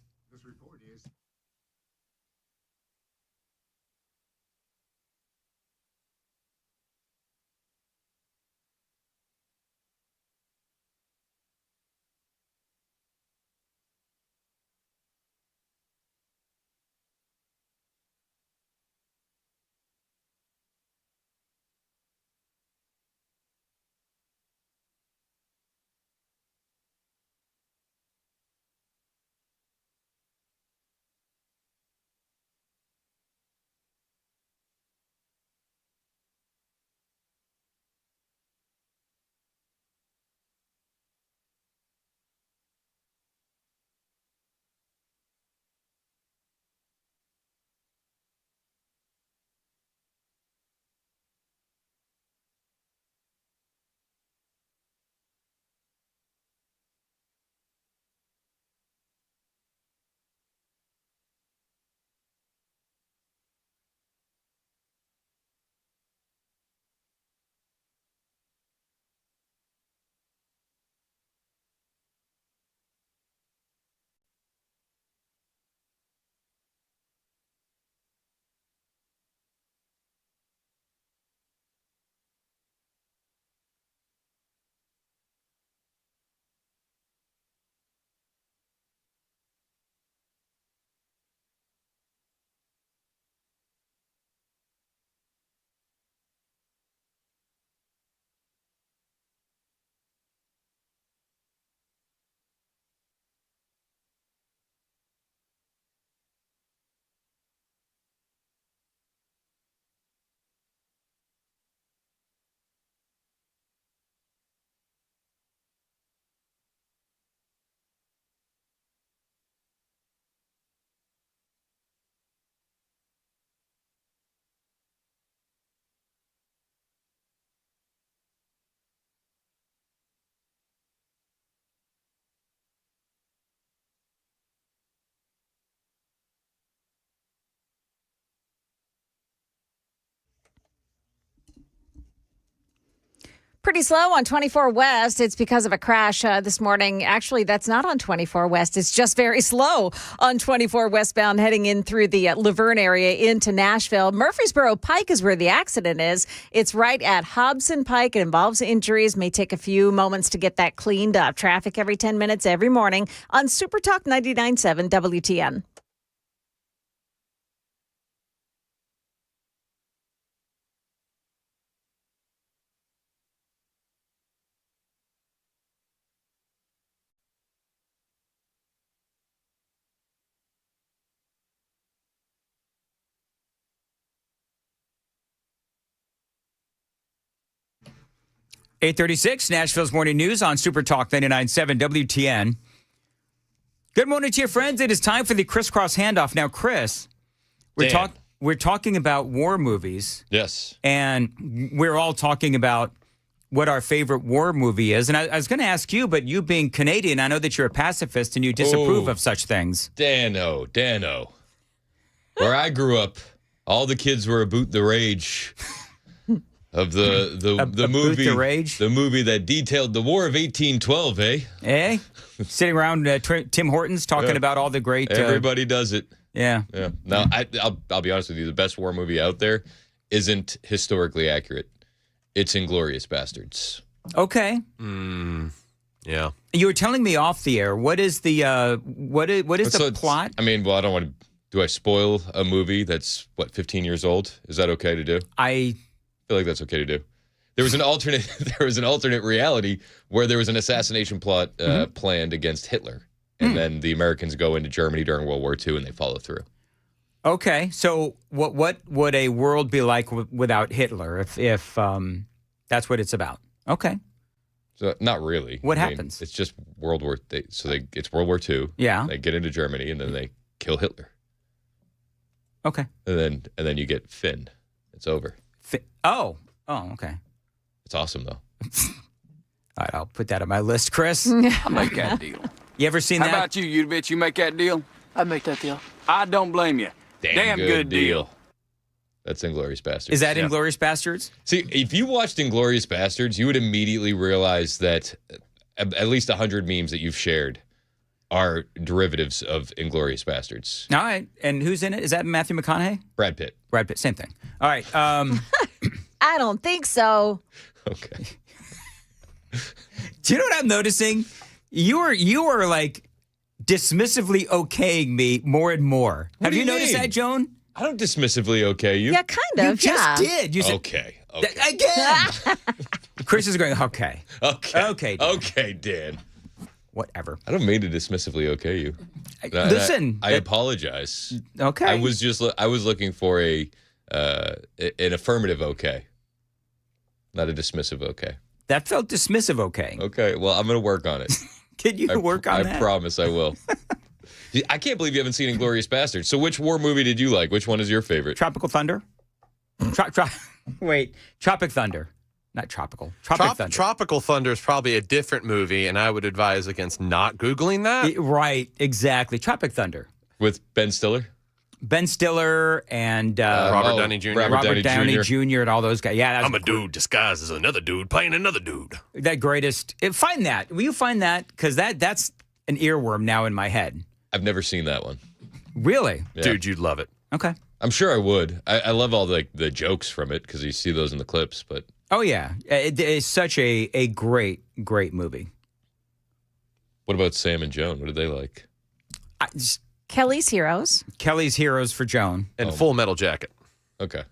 Pretty slow on 24 West. It's because of a crash this morning. Actually, that's not on 24 West. It's just very slow on 24 westbound heading in through the Laverne area into Nashville. Murfreesboro Pike is where the accident is. It's right at Hobson Pike. It involves injuries. May take a few moments to get that cleaned up. Traffic every 10 minutes every morning on Super Talk 99.7 WTN. .836, Nashville's Morning News on Super Talk 99.7 WTN. Good morning to your friends. It is time for the crisscross handoff. Now, Chris, we're talking about war movies. Yes. And we're all talking about what our favorite war movie is. And I was going to ask you, but you being Canadian, I know that you're a pacifist and you disapprove of such things. Dano. Where I grew up, all the kids were about the rage of the movie, the movie that detailed the War of 1812, eh? Eh? Sitting around Tim Hortons talking about all the great. Everybody does it. Yeah. Now, I'll be honest with you. The best war movie out there isn't historically accurate. It's Inglourious Bastards. Okay. Yeah. You were telling me off the air. What is the the plot? I mean, well, I don't want to. Do I spoil a movie that's 15 years old? Is that okay to do? I feel like that's okay to do. There was an alternate reality where there was an assassination plot planned against Hitler, and then the Americans go into Germany during World War II and they follow through. Okay, so what would a world be like without Hitler if that's what it's about? Okay. So not really. What I mean, happens? it's just World War. It's World War II. Yeah. They get into Germany and then they kill Hitler. Okay. And then you get Finn. It's over. Oh, okay. It's awesome though. All right, I'll put that on my list, Chris. I'll make that deal. You ever seen How that? How about you bitch? You make that deal? I'd make that deal. I don't blame you. Damn good deal. That's Inglourious Bastards. Is that Inglourious Bastards? See, if you watched Inglourious Bastards, you would immediately realize that at least 100 memes that you've shared are derivatives of Inglourious Bastards. All right. And who's in it? Is that Matthew McConaughey? Brad Pitt. Brad Pitt. Same thing. All right. I don't think so. Okay. Do you know what I'm noticing? You are like dismissively okaying me more and more. What Have do you noticed mean? that, Joan? I don't dismissively okay you. Yeah, kind of. You just did. You said, Okay. Again. Chris is going, okay. Okay. Dan. Okay, Dan. Whatever. I don't mean to dismissively okay you. Listen. I apologize. Okay. I was looking for an affirmative okay, not a dismissive okay. That felt dismissive okay. Okay, well, I'm going to work on it. Can you work on that? I promise I will. I can't believe you haven't seen Inglourious Bastards. So which war movie did you like? Which one is your favorite? Tropical Thunder? Tropic Thunder. Not tropical. Tropic Thunder. Tropical Thunder is probably a different movie, and I would advise against not Googling that. Right, exactly. Tropic Thunder. With Ben Stiller? Ben Stiller and Robert Downey Jr. Robert Downey Jr. and all those guys. Yeah, I'm a dude disguised as another dude playing another dude. That greatest. Find that. Will you find that? Because that's an earworm now in my head. I've never seen that one. Really? Yeah. Dude, you'd love it. Okay. I'm sure I would. I love all the jokes from it because you see those in the clips. But oh yeah, it is such a great movie. What about Sam and Joan? What did they like? Kelly's Heroes. Kelly's Heroes for Joan. And Full Metal Jacket. Okay.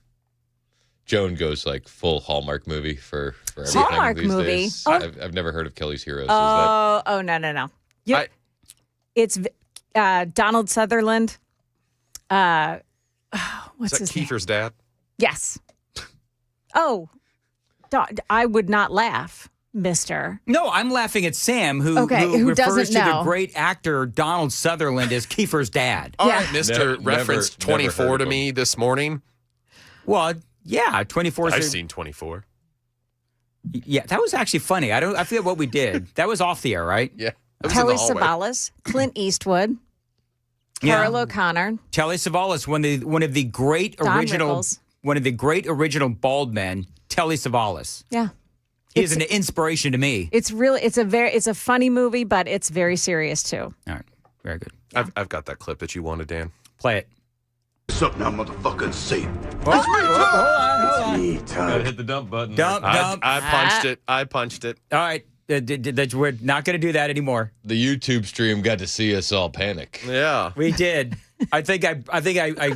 Joan goes like full Hallmark movie for everything Hallmark these movie? days. Oh. I've never heard of Kelly's Heroes. Oh, no. It's Donald Sutherland. What's Is that his name? Kiefer's dad? Yes. Oh, I would not laugh, mister. No, I'm laughing at Sam, who who refers doesn't to know. the great actor Donald Sutherland as Kiefer's dad. All right, Mr. referenced never 24 heard to of me this morning. Well, yeah, 24. I've seen 24. Yeah, that was actually funny. I forget what we did. That was off the air, right? Yeah. Telly Savalas, Clint Eastwood, Carl O'Connor, Telly Savalas, one of the great Don original Rickles. one of the great original bald men, Telly Savalas. Yeah. He is an inspiration to me. It's a funny movie, but it's very serious too. All right. Very good. I've got that clip that you wanted, Dan. Play it. What's up now, motherfucker? Say it. Hold on. Me time. Gotta hit the dump button. Dump. I punched it. All right. We're not going to do that anymore. The YouTube stream got to see us all panic. Yeah. We did. I think I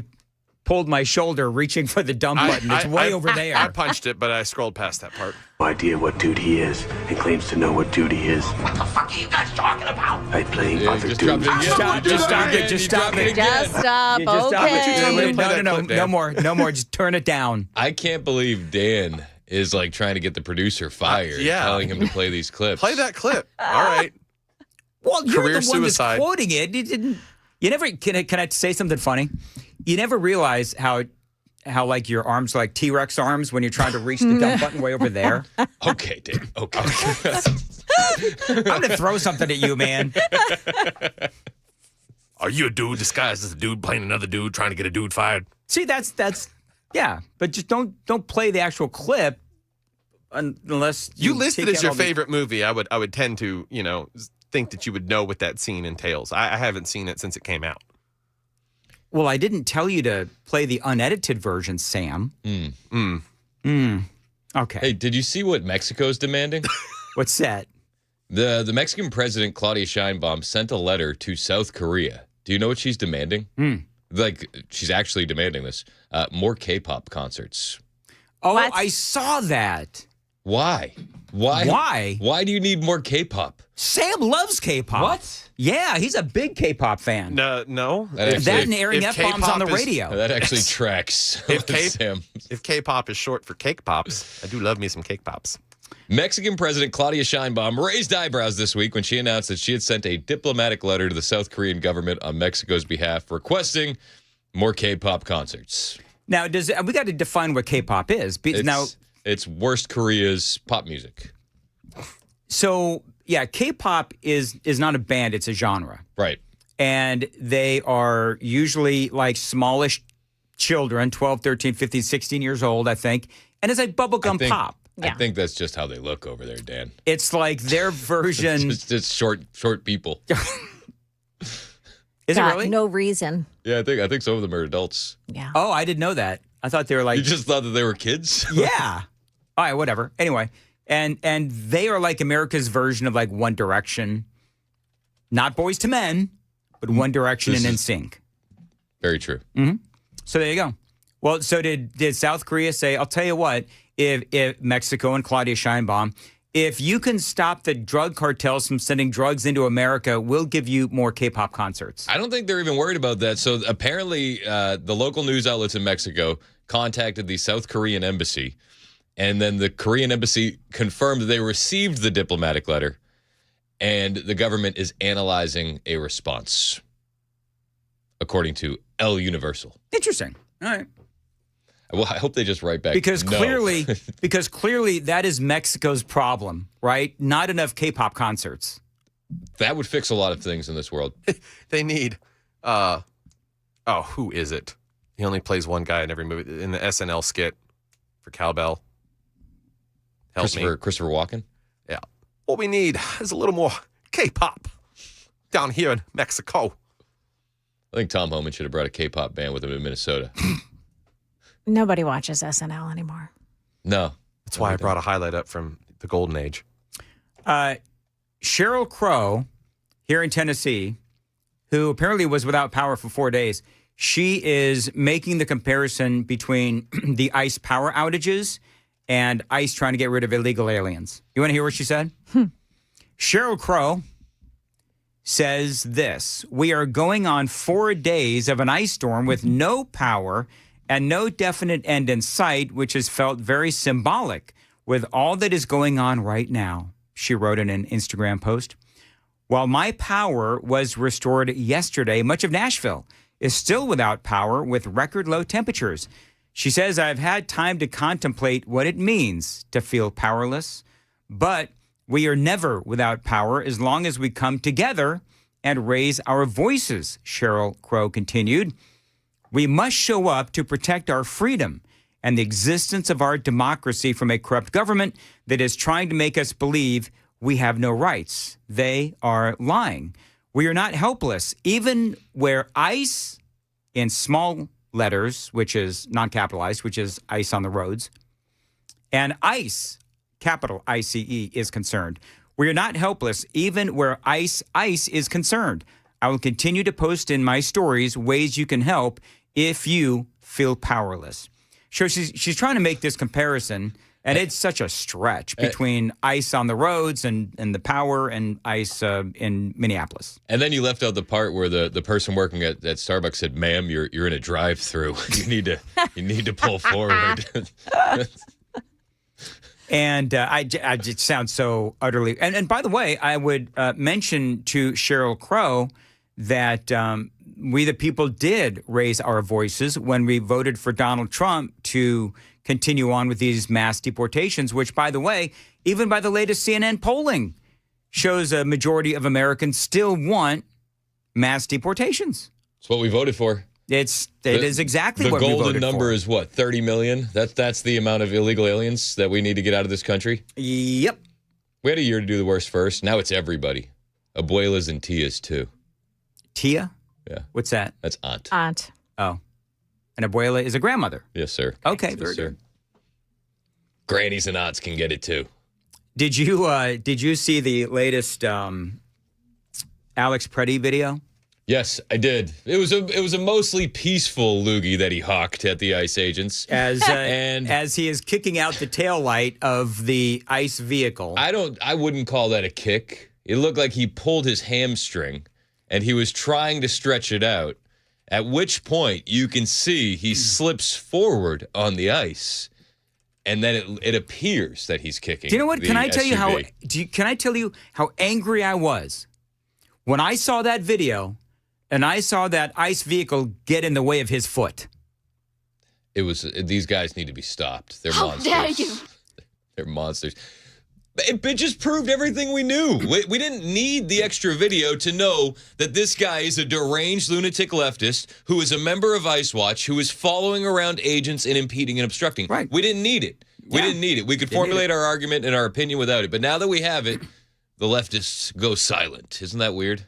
pulled my shoulder reaching for the dump button. It's way over there. I punched it, but I scrolled past that part. No idea what dude he is and claims to know what dude he is. What the fuck are you guys talking about? I playing other just dudes. drop it. Just stop it. Just stop it. Just stop. You just stop Okay. it. No more. No more. Just turn it down. I can't believe Dan is like trying to get the producer fired, telling him to play these clips. Play that clip. All right. Well, you're Career the one suicide. that's quoting it. You never. Can I say something funny? You never realize how like your arms are like T-Rex arms when you're trying to reach the dump button way over there. Okay, Dan. Okay. I'm gonna throw something at you, man. Are you a dude disguised as a dude playing another dude trying to get a dude fired? See, that's yeah, but just don't play the actual clip unless You listed take as out your all the- favorite movie. I would tend to, think that you would know what that scene entails. I haven't seen it since it came out. Well, I didn't tell you to play the unedited version, Sam. Okay. Hey, did you see what Mexico's demanding? What's that? The Mexican president, Claudia Sheinbaum, sent a letter to South Korea. Do you know what she's demanding? Like, she's actually demanding this. More K-pop concerts. Oh, I saw that. Why? Why? Why do you need more K-pop? Sam loves K-pop. What? Yeah, he's a big K-pop fan. No. That and airing F-bombs on the radio. That actually tracks. If K-pop is short for cake pops, I do love me some cake pops. Mexican President Claudia Sheinbaum raised eyebrows this week when she announced that she had sent a diplomatic letter to the South Korean government on Mexico's behalf requesting more K-pop concerts. Now, we got to define what K-pop is. It's worst Korea's pop music. So, yeah, K-pop is not a band, it's a genre. Right. And they are usually like smallish children, 12, 13, 15, 16 years old, I think. And it's like bubblegum pop. I think that's just how they look over there, Dan. It's like their version. It's short people. Is it really? No reason. Yeah, I think some of them are adults. Yeah. Oh, I didn't know that. I thought they were like. You just thought that they were kids? Yeah. All right, whatever. Anyway, and they are like America's version of like One Direction, not Boys to Men, but One Direction and NSYNC. Very true. Mm-hmm. So there you go. Well, so did South Korea say? I'll tell you what. If Mexico and Claudia Sheinbaum, if you can stop the drug cartels from sending drugs into America, we'll give you more K-pop concerts. I don't think they're even worried about that. So apparently the local news outlets in Mexico contacted the South Korean embassy, and then the Korean embassy confirmed that they received the diplomatic letter, and the government is analyzing a response, according to El Universal. Interesting. All right. Well, I hope they just write back. Because no. clearly that is Mexico's problem, right? Not enough K-pop concerts. That would fix a lot of things in this world. They need, who is it? He only plays one guy in every movie. In the SNL skit for Cowbell. Christopher Walken? Yeah. What we need is a little more K-pop down here in Mexico. I think Tom Homan should have brought a K-pop band with him to Minnesota. Nobody watches SNL anymore. No. That's why I brought a highlight up from the Golden Age. Sheryl Crow here in Tennessee, who apparently was without power for 4 days, she is making the comparison between the ICE power outages and ICE trying to get rid of illegal aliens. You want to hear what she said? Sheryl Crow says this: "We are going on 4 days of an ice storm with no power and no definite end in sight, which has felt very symbolic with all that is going on right now," she wrote in an Instagram post. "While my power was restored yesterday, much of Nashville is still without power with record low temperatures." She says, "I've had time to contemplate what it means to feel powerless, but we are never without power as long as we come together and raise our voices," Sheryl Crow continued. "We must show up to protect our freedom and the existence of our democracy from a corrupt government that is trying to make us believe we have no rights. They are lying. We are not helpless, even where ICE, in small letters, which is non-capitalized, which is ICE on the roads, and ICE, capital ICE, is concerned. We are not helpless, even where ICE is concerned. I will continue to post in my stories ways you can help if you feel powerless." So she's trying to make this comparison, and it's such a stretch between ICE on the roads and the power and ICE in Minneapolis. And then you left out the part where the person working at Starbucks said, "Ma'am, you're in a drive-through. You need to pull forward." And I just sound so utterly. And by the way, I would mention to Sheryl Crow that we the people did raise our voices when we voted for Donald Trump to continue on with these mass deportations, which, by the way, even by the latest CNN polling, shows a majority of Americans still want mass deportations. It's what we voted for. It is exactly what we voted for. The golden number is what, 30 million? That's the amount of illegal aliens that we need to get out of this country? Yep. We had a year to do the worst first. Now it's everybody. Abuelas and tias, too. Tia? Yeah. What's that? That's aunt. Aunt. Oh. And abuela is a grandmother. Yes, sir. Okay, very good. Grannies and aunts can get it, too. Did you see the latest Alex Pretti video? Yes, I did. It was a mostly peaceful loogie that he hawked at the ICE agents. As he is kicking out the taillight of the ICE vehicle. I wouldn't call that a kick. It looked like he pulled his hamstring and he was trying to stretch it out. At which point you can see he slips forward on the ice. And then it appears that he's kicking. Do you know what? Can I tell you SUV. can I tell you how angry I was when I saw that video and I saw that ICE vehicle get in the way of his foot? These guys need to be stopped. They're How monsters. dare you? They're monsters. It just proved everything we knew. We didn't need the extra video to know that this guy is a deranged lunatic leftist who is a member of ICE Watch, who is following around agents and impeding and obstructing. Right. We didn't need it. We didn't need it. We could formulate our argument and our opinion without it. But now that we have it, the leftists go silent. Isn't that weird?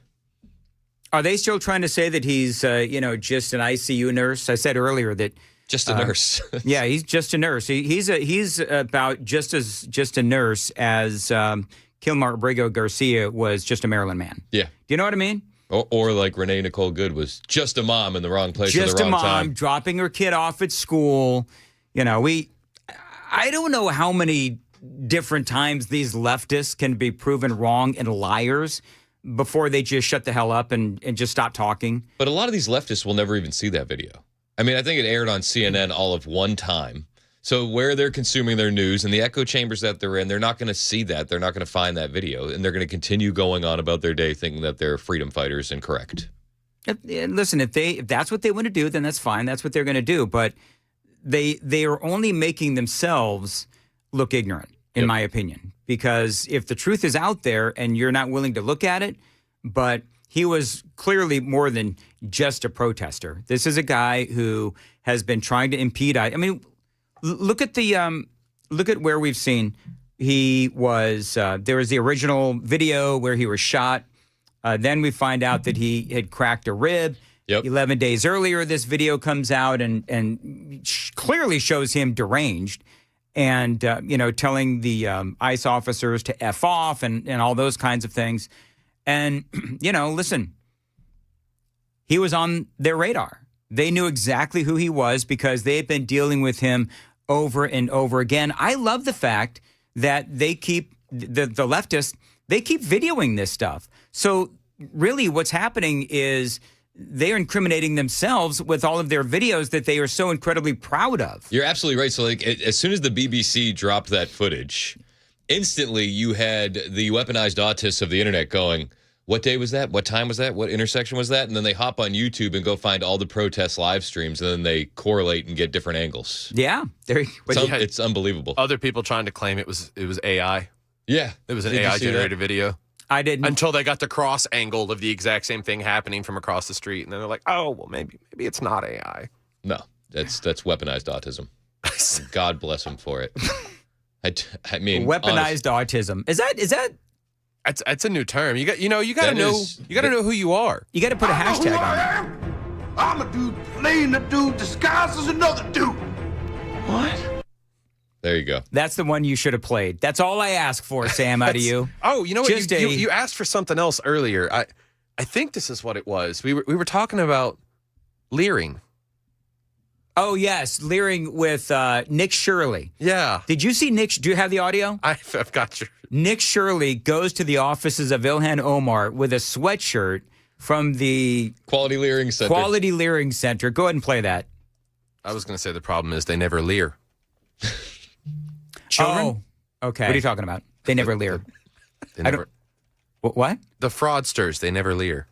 Are they still trying to say that he's, just an ICU nurse? I said earlier that just a nurse. Yeah, he's just a nurse. He's about just a nurse as Kilmar Abrego Garcia was just a Maryland man. Yeah. Do you know what I mean? Or like Renee Nicole Good was just a mom in the wrong place at Just the wrong a mom time. dropping her kid off at school. I don't know how many different times these leftists can be proven wrong and liars before they just shut the hell up and just stop talking. But a lot of these leftists will never even see that video. I mean, I think it aired on CNN all of one time. So where they're consuming their news and the echo chambers that they're in, they're not going to see that. They're not going to find that video. And they're going to continue going on about their day thinking that they're freedom fighters and correct. Listen, if that's what they want to do, then that's fine. That's what they're going to do. But they are only making themselves look ignorant, in my opinion. Because if the truth is out there and you're not willing to look at it, but he was clearly more than just a protester. This is a guy who has been trying to impede. I mean, look at where we've seen. He was there was the original video where he was shot. Then we find out that he had cracked a rib. 11 days earlier, this video comes out and clearly shows him deranged and telling the ICE officers to F off and all those kinds of things. And, listen, he was on their radar. They knew exactly who he was because they had been dealing with him over and over again. I love the fact that they keep, the leftists, they keep videoing this stuff. So really what's happening is they're incriminating themselves with all of their videos that they are so incredibly proud of. You're absolutely right. So, as soon as the BBC dropped that footage, instantly you had the weaponized autists of the internet going, what day was that? What time was that? What intersection was that? And then they hop on YouTube and go find all the protest live streams, and then they correlate and get different angles. Yeah. It's unbelievable. Other people trying to claim it was AI. Yeah. It was an Did you see AI-generated that? video. I didn't. Until they got the cross angle of the exact same thing happening from across the street. And then they're like, oh, well, maybe it's not AI. No, that's weaponized autism. God bless him for it. I mean, weaponized autism. Is that? That's a new term. You got to know who you are. You got to put a hashtag on it. I'm a dude playing a dude disguised as another dude. What? There you go. That's the one you should have played. That's all I ask for, Sam, out of you. Oh, you know what? Just You asked for something else earlier. I think this is what it was. We were talking about leering. Oh, yes. Leering with Nick Shirley. Yeah. Did you see Nick? Do you have the audio? I've got you. Nick Shirley goes to the offices of Ilhan Omar with a sweatshirt from the Quality Leering Center. Go ahead and play that. I was going to say the problem is they never leer. Children? Oh, okay. What are you talking about? They never leer. They never. What? The fraudsters, they never leer.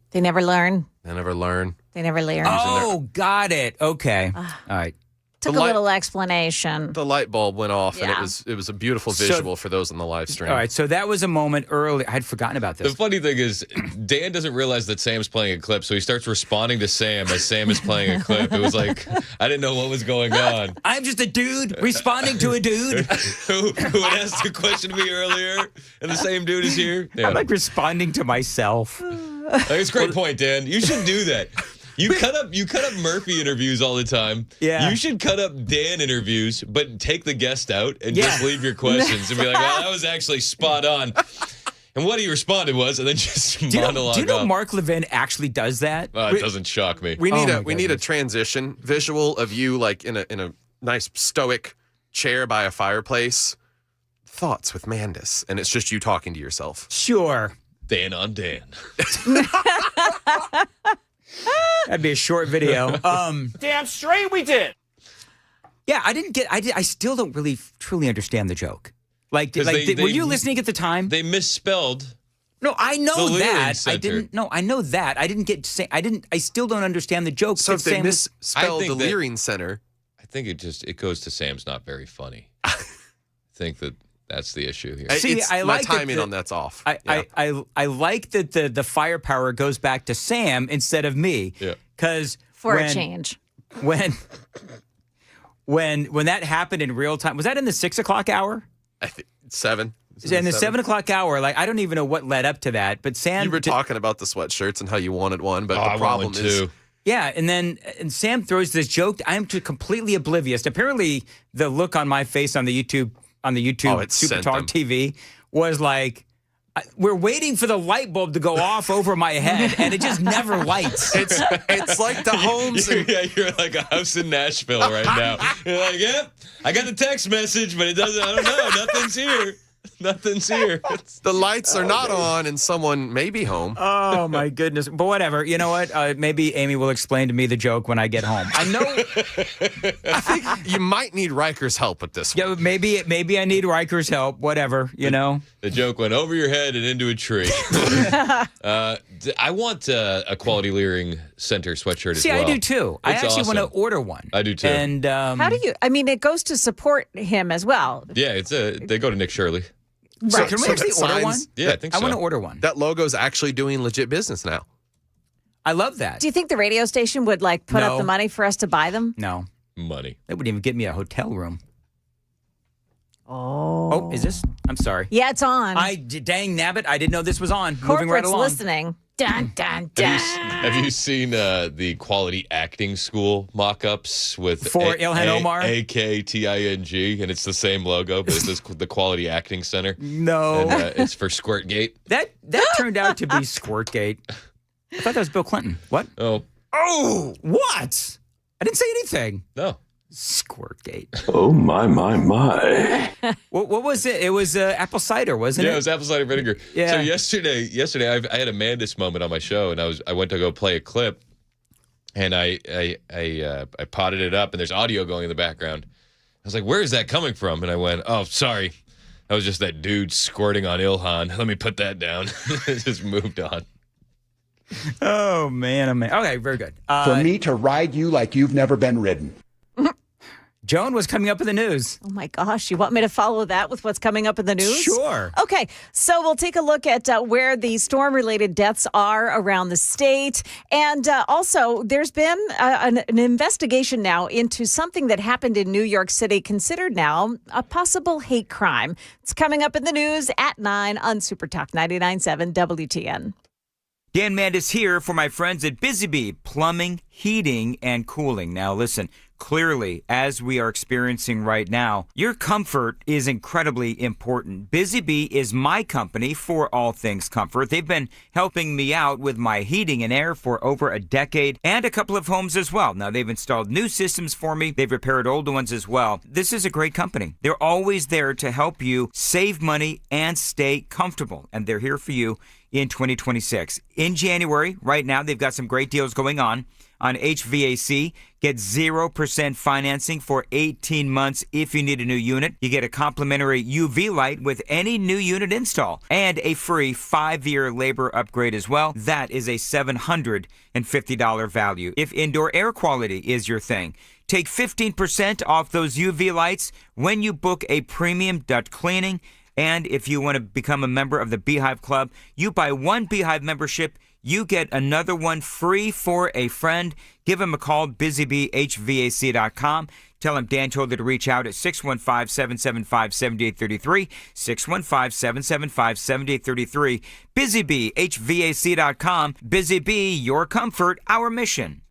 They never learn. They never learn. They never learn. Oh, got it. Okay. All right. Took a little explanation. The light bulb went off, and Yeah. it was a beautiful visual for those on the live stream. All right, so that was a moment early. I had forgotten about this. The funny thing is, Dan doesn't realize that Sam's playing a clip, so he starts responding to Sam as Sam is playing a clip. It was like, I didn't know what was going on. I'm just a dude responding to a dude. who had asked a question to me earlier, and the same dude is here. Yeah. I'm like responding to myself. That's a great point, Dan. You should do that. You cut up Murphy interviews all the time. Yeah. You should cut up Dan interviews, but take the guest out and just leave your questions and be like, well, that was actually spot on. And And what he responded was, and then just monologue. Do you know off. Mark Levin actually does that? It doesn't shock me. We need a transition visual of you like in a nice stoic chair by a fireplace. Thoughts with Mandis, and it's just you talking to yourself. Sure. Dan on Dan. That'd be a short video. Damn straight we did. Yeah, I still don't really truly understand the joke. Were you listening at the time? They misspelled. No, I know the that. Center. I didn't. No, I know that. I didn't get. I still don't understand the joke. So if they misspelled the Leering Center, I think it goes to Sam's not very funny. I think that's the issue here. See, I like my timing on that's off. I like that the firepower goes back to Sam instead of me. Yeah. Because a change. When that happened in real time, was that in the 6 o'clock hour? I think 7. In the 7 o'clock hour, I don't even know what led up to that. But Sam, you were talking about the sweatshirts and how you wanted one, but the problem is. Yeah, and Sam throws this joke. I'm completely oblivious. Apparently, the look on my face on the YouTube Super Talk TV was like, we're waiting for the light bulb to go off over my head, and it just never lights. It's like the homes. You're like a house in Nashville right now. You're like, yep, I got the text message, but it doesn't. I don't know. Nothing's here. Nothing's here. The lights are not on, and someone may be home. Oh my goodness! But whatever. You know what? Maybe Amy will explain to me the joke when I get home. I know. I think you might need Riker's help with this one. Yeah, maybe I need Riker's help. Whatever. You know. The joke went over your head and into a tree. I want a Quality Leering Center sweatshirt as well. See, I do too. I actually want to awesome. order one. I do too. And how do you? I mean, it goes to support him as well. Yeah, they go to Nick Shirley. So can we actually order one? Yeah, I think so. I want to order one. That logo's actually doing legit business now. I love that. Do you think the radio station would put up the money for us to buy them? No. Money. They wouldn't even get me a hotel room. Oh, is this? I'm sorry. Yeah, it's on. Dang nabbit, I didn't know this was on. Moving right Corporate's along. listening. Dun, dun, dun. Have you seen the Quality Acting School mock-ups with for Ilhan Omar? AKTING, and it's the same logo, but it says the Quality Acting Center. No. And, it's for Squirtgate. That turned out to be Squirtgate. I thought that was Bill Clinton. What? Oh, what? I didn't say anything. No. Squirtgate. Oh, my, my, my. What was it? It was apple cider, wasn't it? Yeah, it was apple cider vinegar. Yeah. So yesterday I had a Mandis moment on my show, and I went to go play a clip, and I potted it up, and there's audio going in the background. I was like, "Where is that coming from?" And I went, "Oh, sorry, that was just that dude squirting on Ilhan. Let me put that down." Just moved on. Oh man. Okay, very good. For me to ride you like you've never been ridden. Joan was coming up in the news. Oh my gosh, you want me to follow that with what's coming up in the news? Sure. Okay, so we'll take a look at where the storm-related deaths are around the state. And also, there's been an investigation now into something that happened in New York City, considered now a possible hate crime. It's coming up in the news at 9 on Super Talk 99.7 WTN. Dan Mandis here for my friends at Busy Bee Plumbing, Heating, and Cooling. Now, listen, clearly, as we are experiencing right now, your comfort is incredibly important. Busy Bee is my company for all things comfort. They've been helping me out with my heating and air for over a decade and a couple of homes as well. Now, they've installed new systems for me. They've repaired older ones as well. This is a great company. They're always there to help you save money and stay comfortable, and they're here for you in 2026. In January, right now, they've got some great deals going on HVAC. Get 0% financing for 18 months if you need a new unit. You get a complimentary UV light with any new unit install and a free 5-year labor upgrade as well. That is a $750 value. If indoor air quality is your thing, take 15% off those UV lights when you book a premium duct cleaning. And if you want to become a member of the Beehive Club, you buy one Beehive membership, you get another one free for a friend. Give him a call, busybeehvac.com. Tell him Dan told you to reach out at 615-775-7833, 615-775-7833, busybeehvac.com. Busy Bee, your comfort, our mission.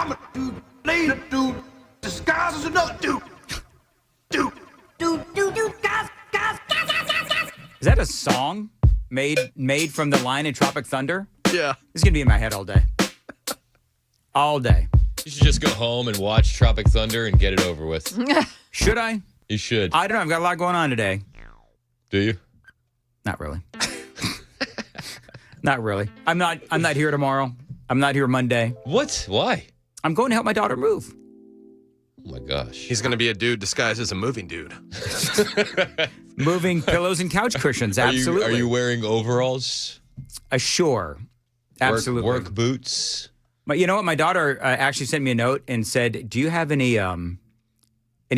I'm a dude, later dude, disguised as another dude. Dude, guys. Is that a song made from the line in Tropic Thunder? Yeah. It's going to be in my head all day. All day. You should just go home and watch Tropic Thunder and get it over with. Should I? You should. I don't know. I've got a lot going on today. Do you? Not really. Not really. I'm not here tomorrow. I'm not here Monday. What? Why? I'm going to help my daughter move. Oh my gosh. He's going to be a dude disguised as a moving dude. Moving pillows and couch cushions. Absolutely. Are you wearing overalls? Sure. Absolutely. Work boots. But you know what? My daughter actually sent me a note and said, "Do you have any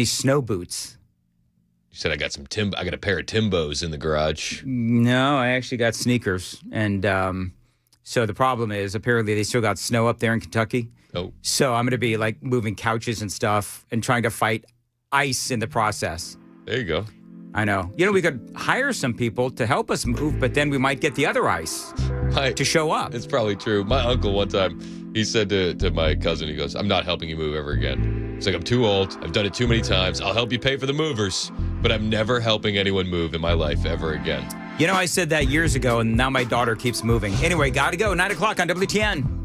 snow boots?" You said I got I got a pair of Timbos in the garage. No, I actually got sneakers, and so the problem is apparently they still got snow up there in Kentucky. Oh. So I'm going to be like moving couches and stuff and trying to fight ice in the process. There you go. I know. You know, we could hire some people to help us move, but then we might get the other ice to show up. It's probably true. My uncle one time, he said to my cousin, he goes, "I'm not helping you move ever again." He's like, "I'm too old. I've done it too many times. I'll help you pay for the movers, but I'm never helping anyone move in my life ever again." You know, I said that years ago, and now my daughter keeps moving. Anyway, got to go. 9 o'clock on WTN.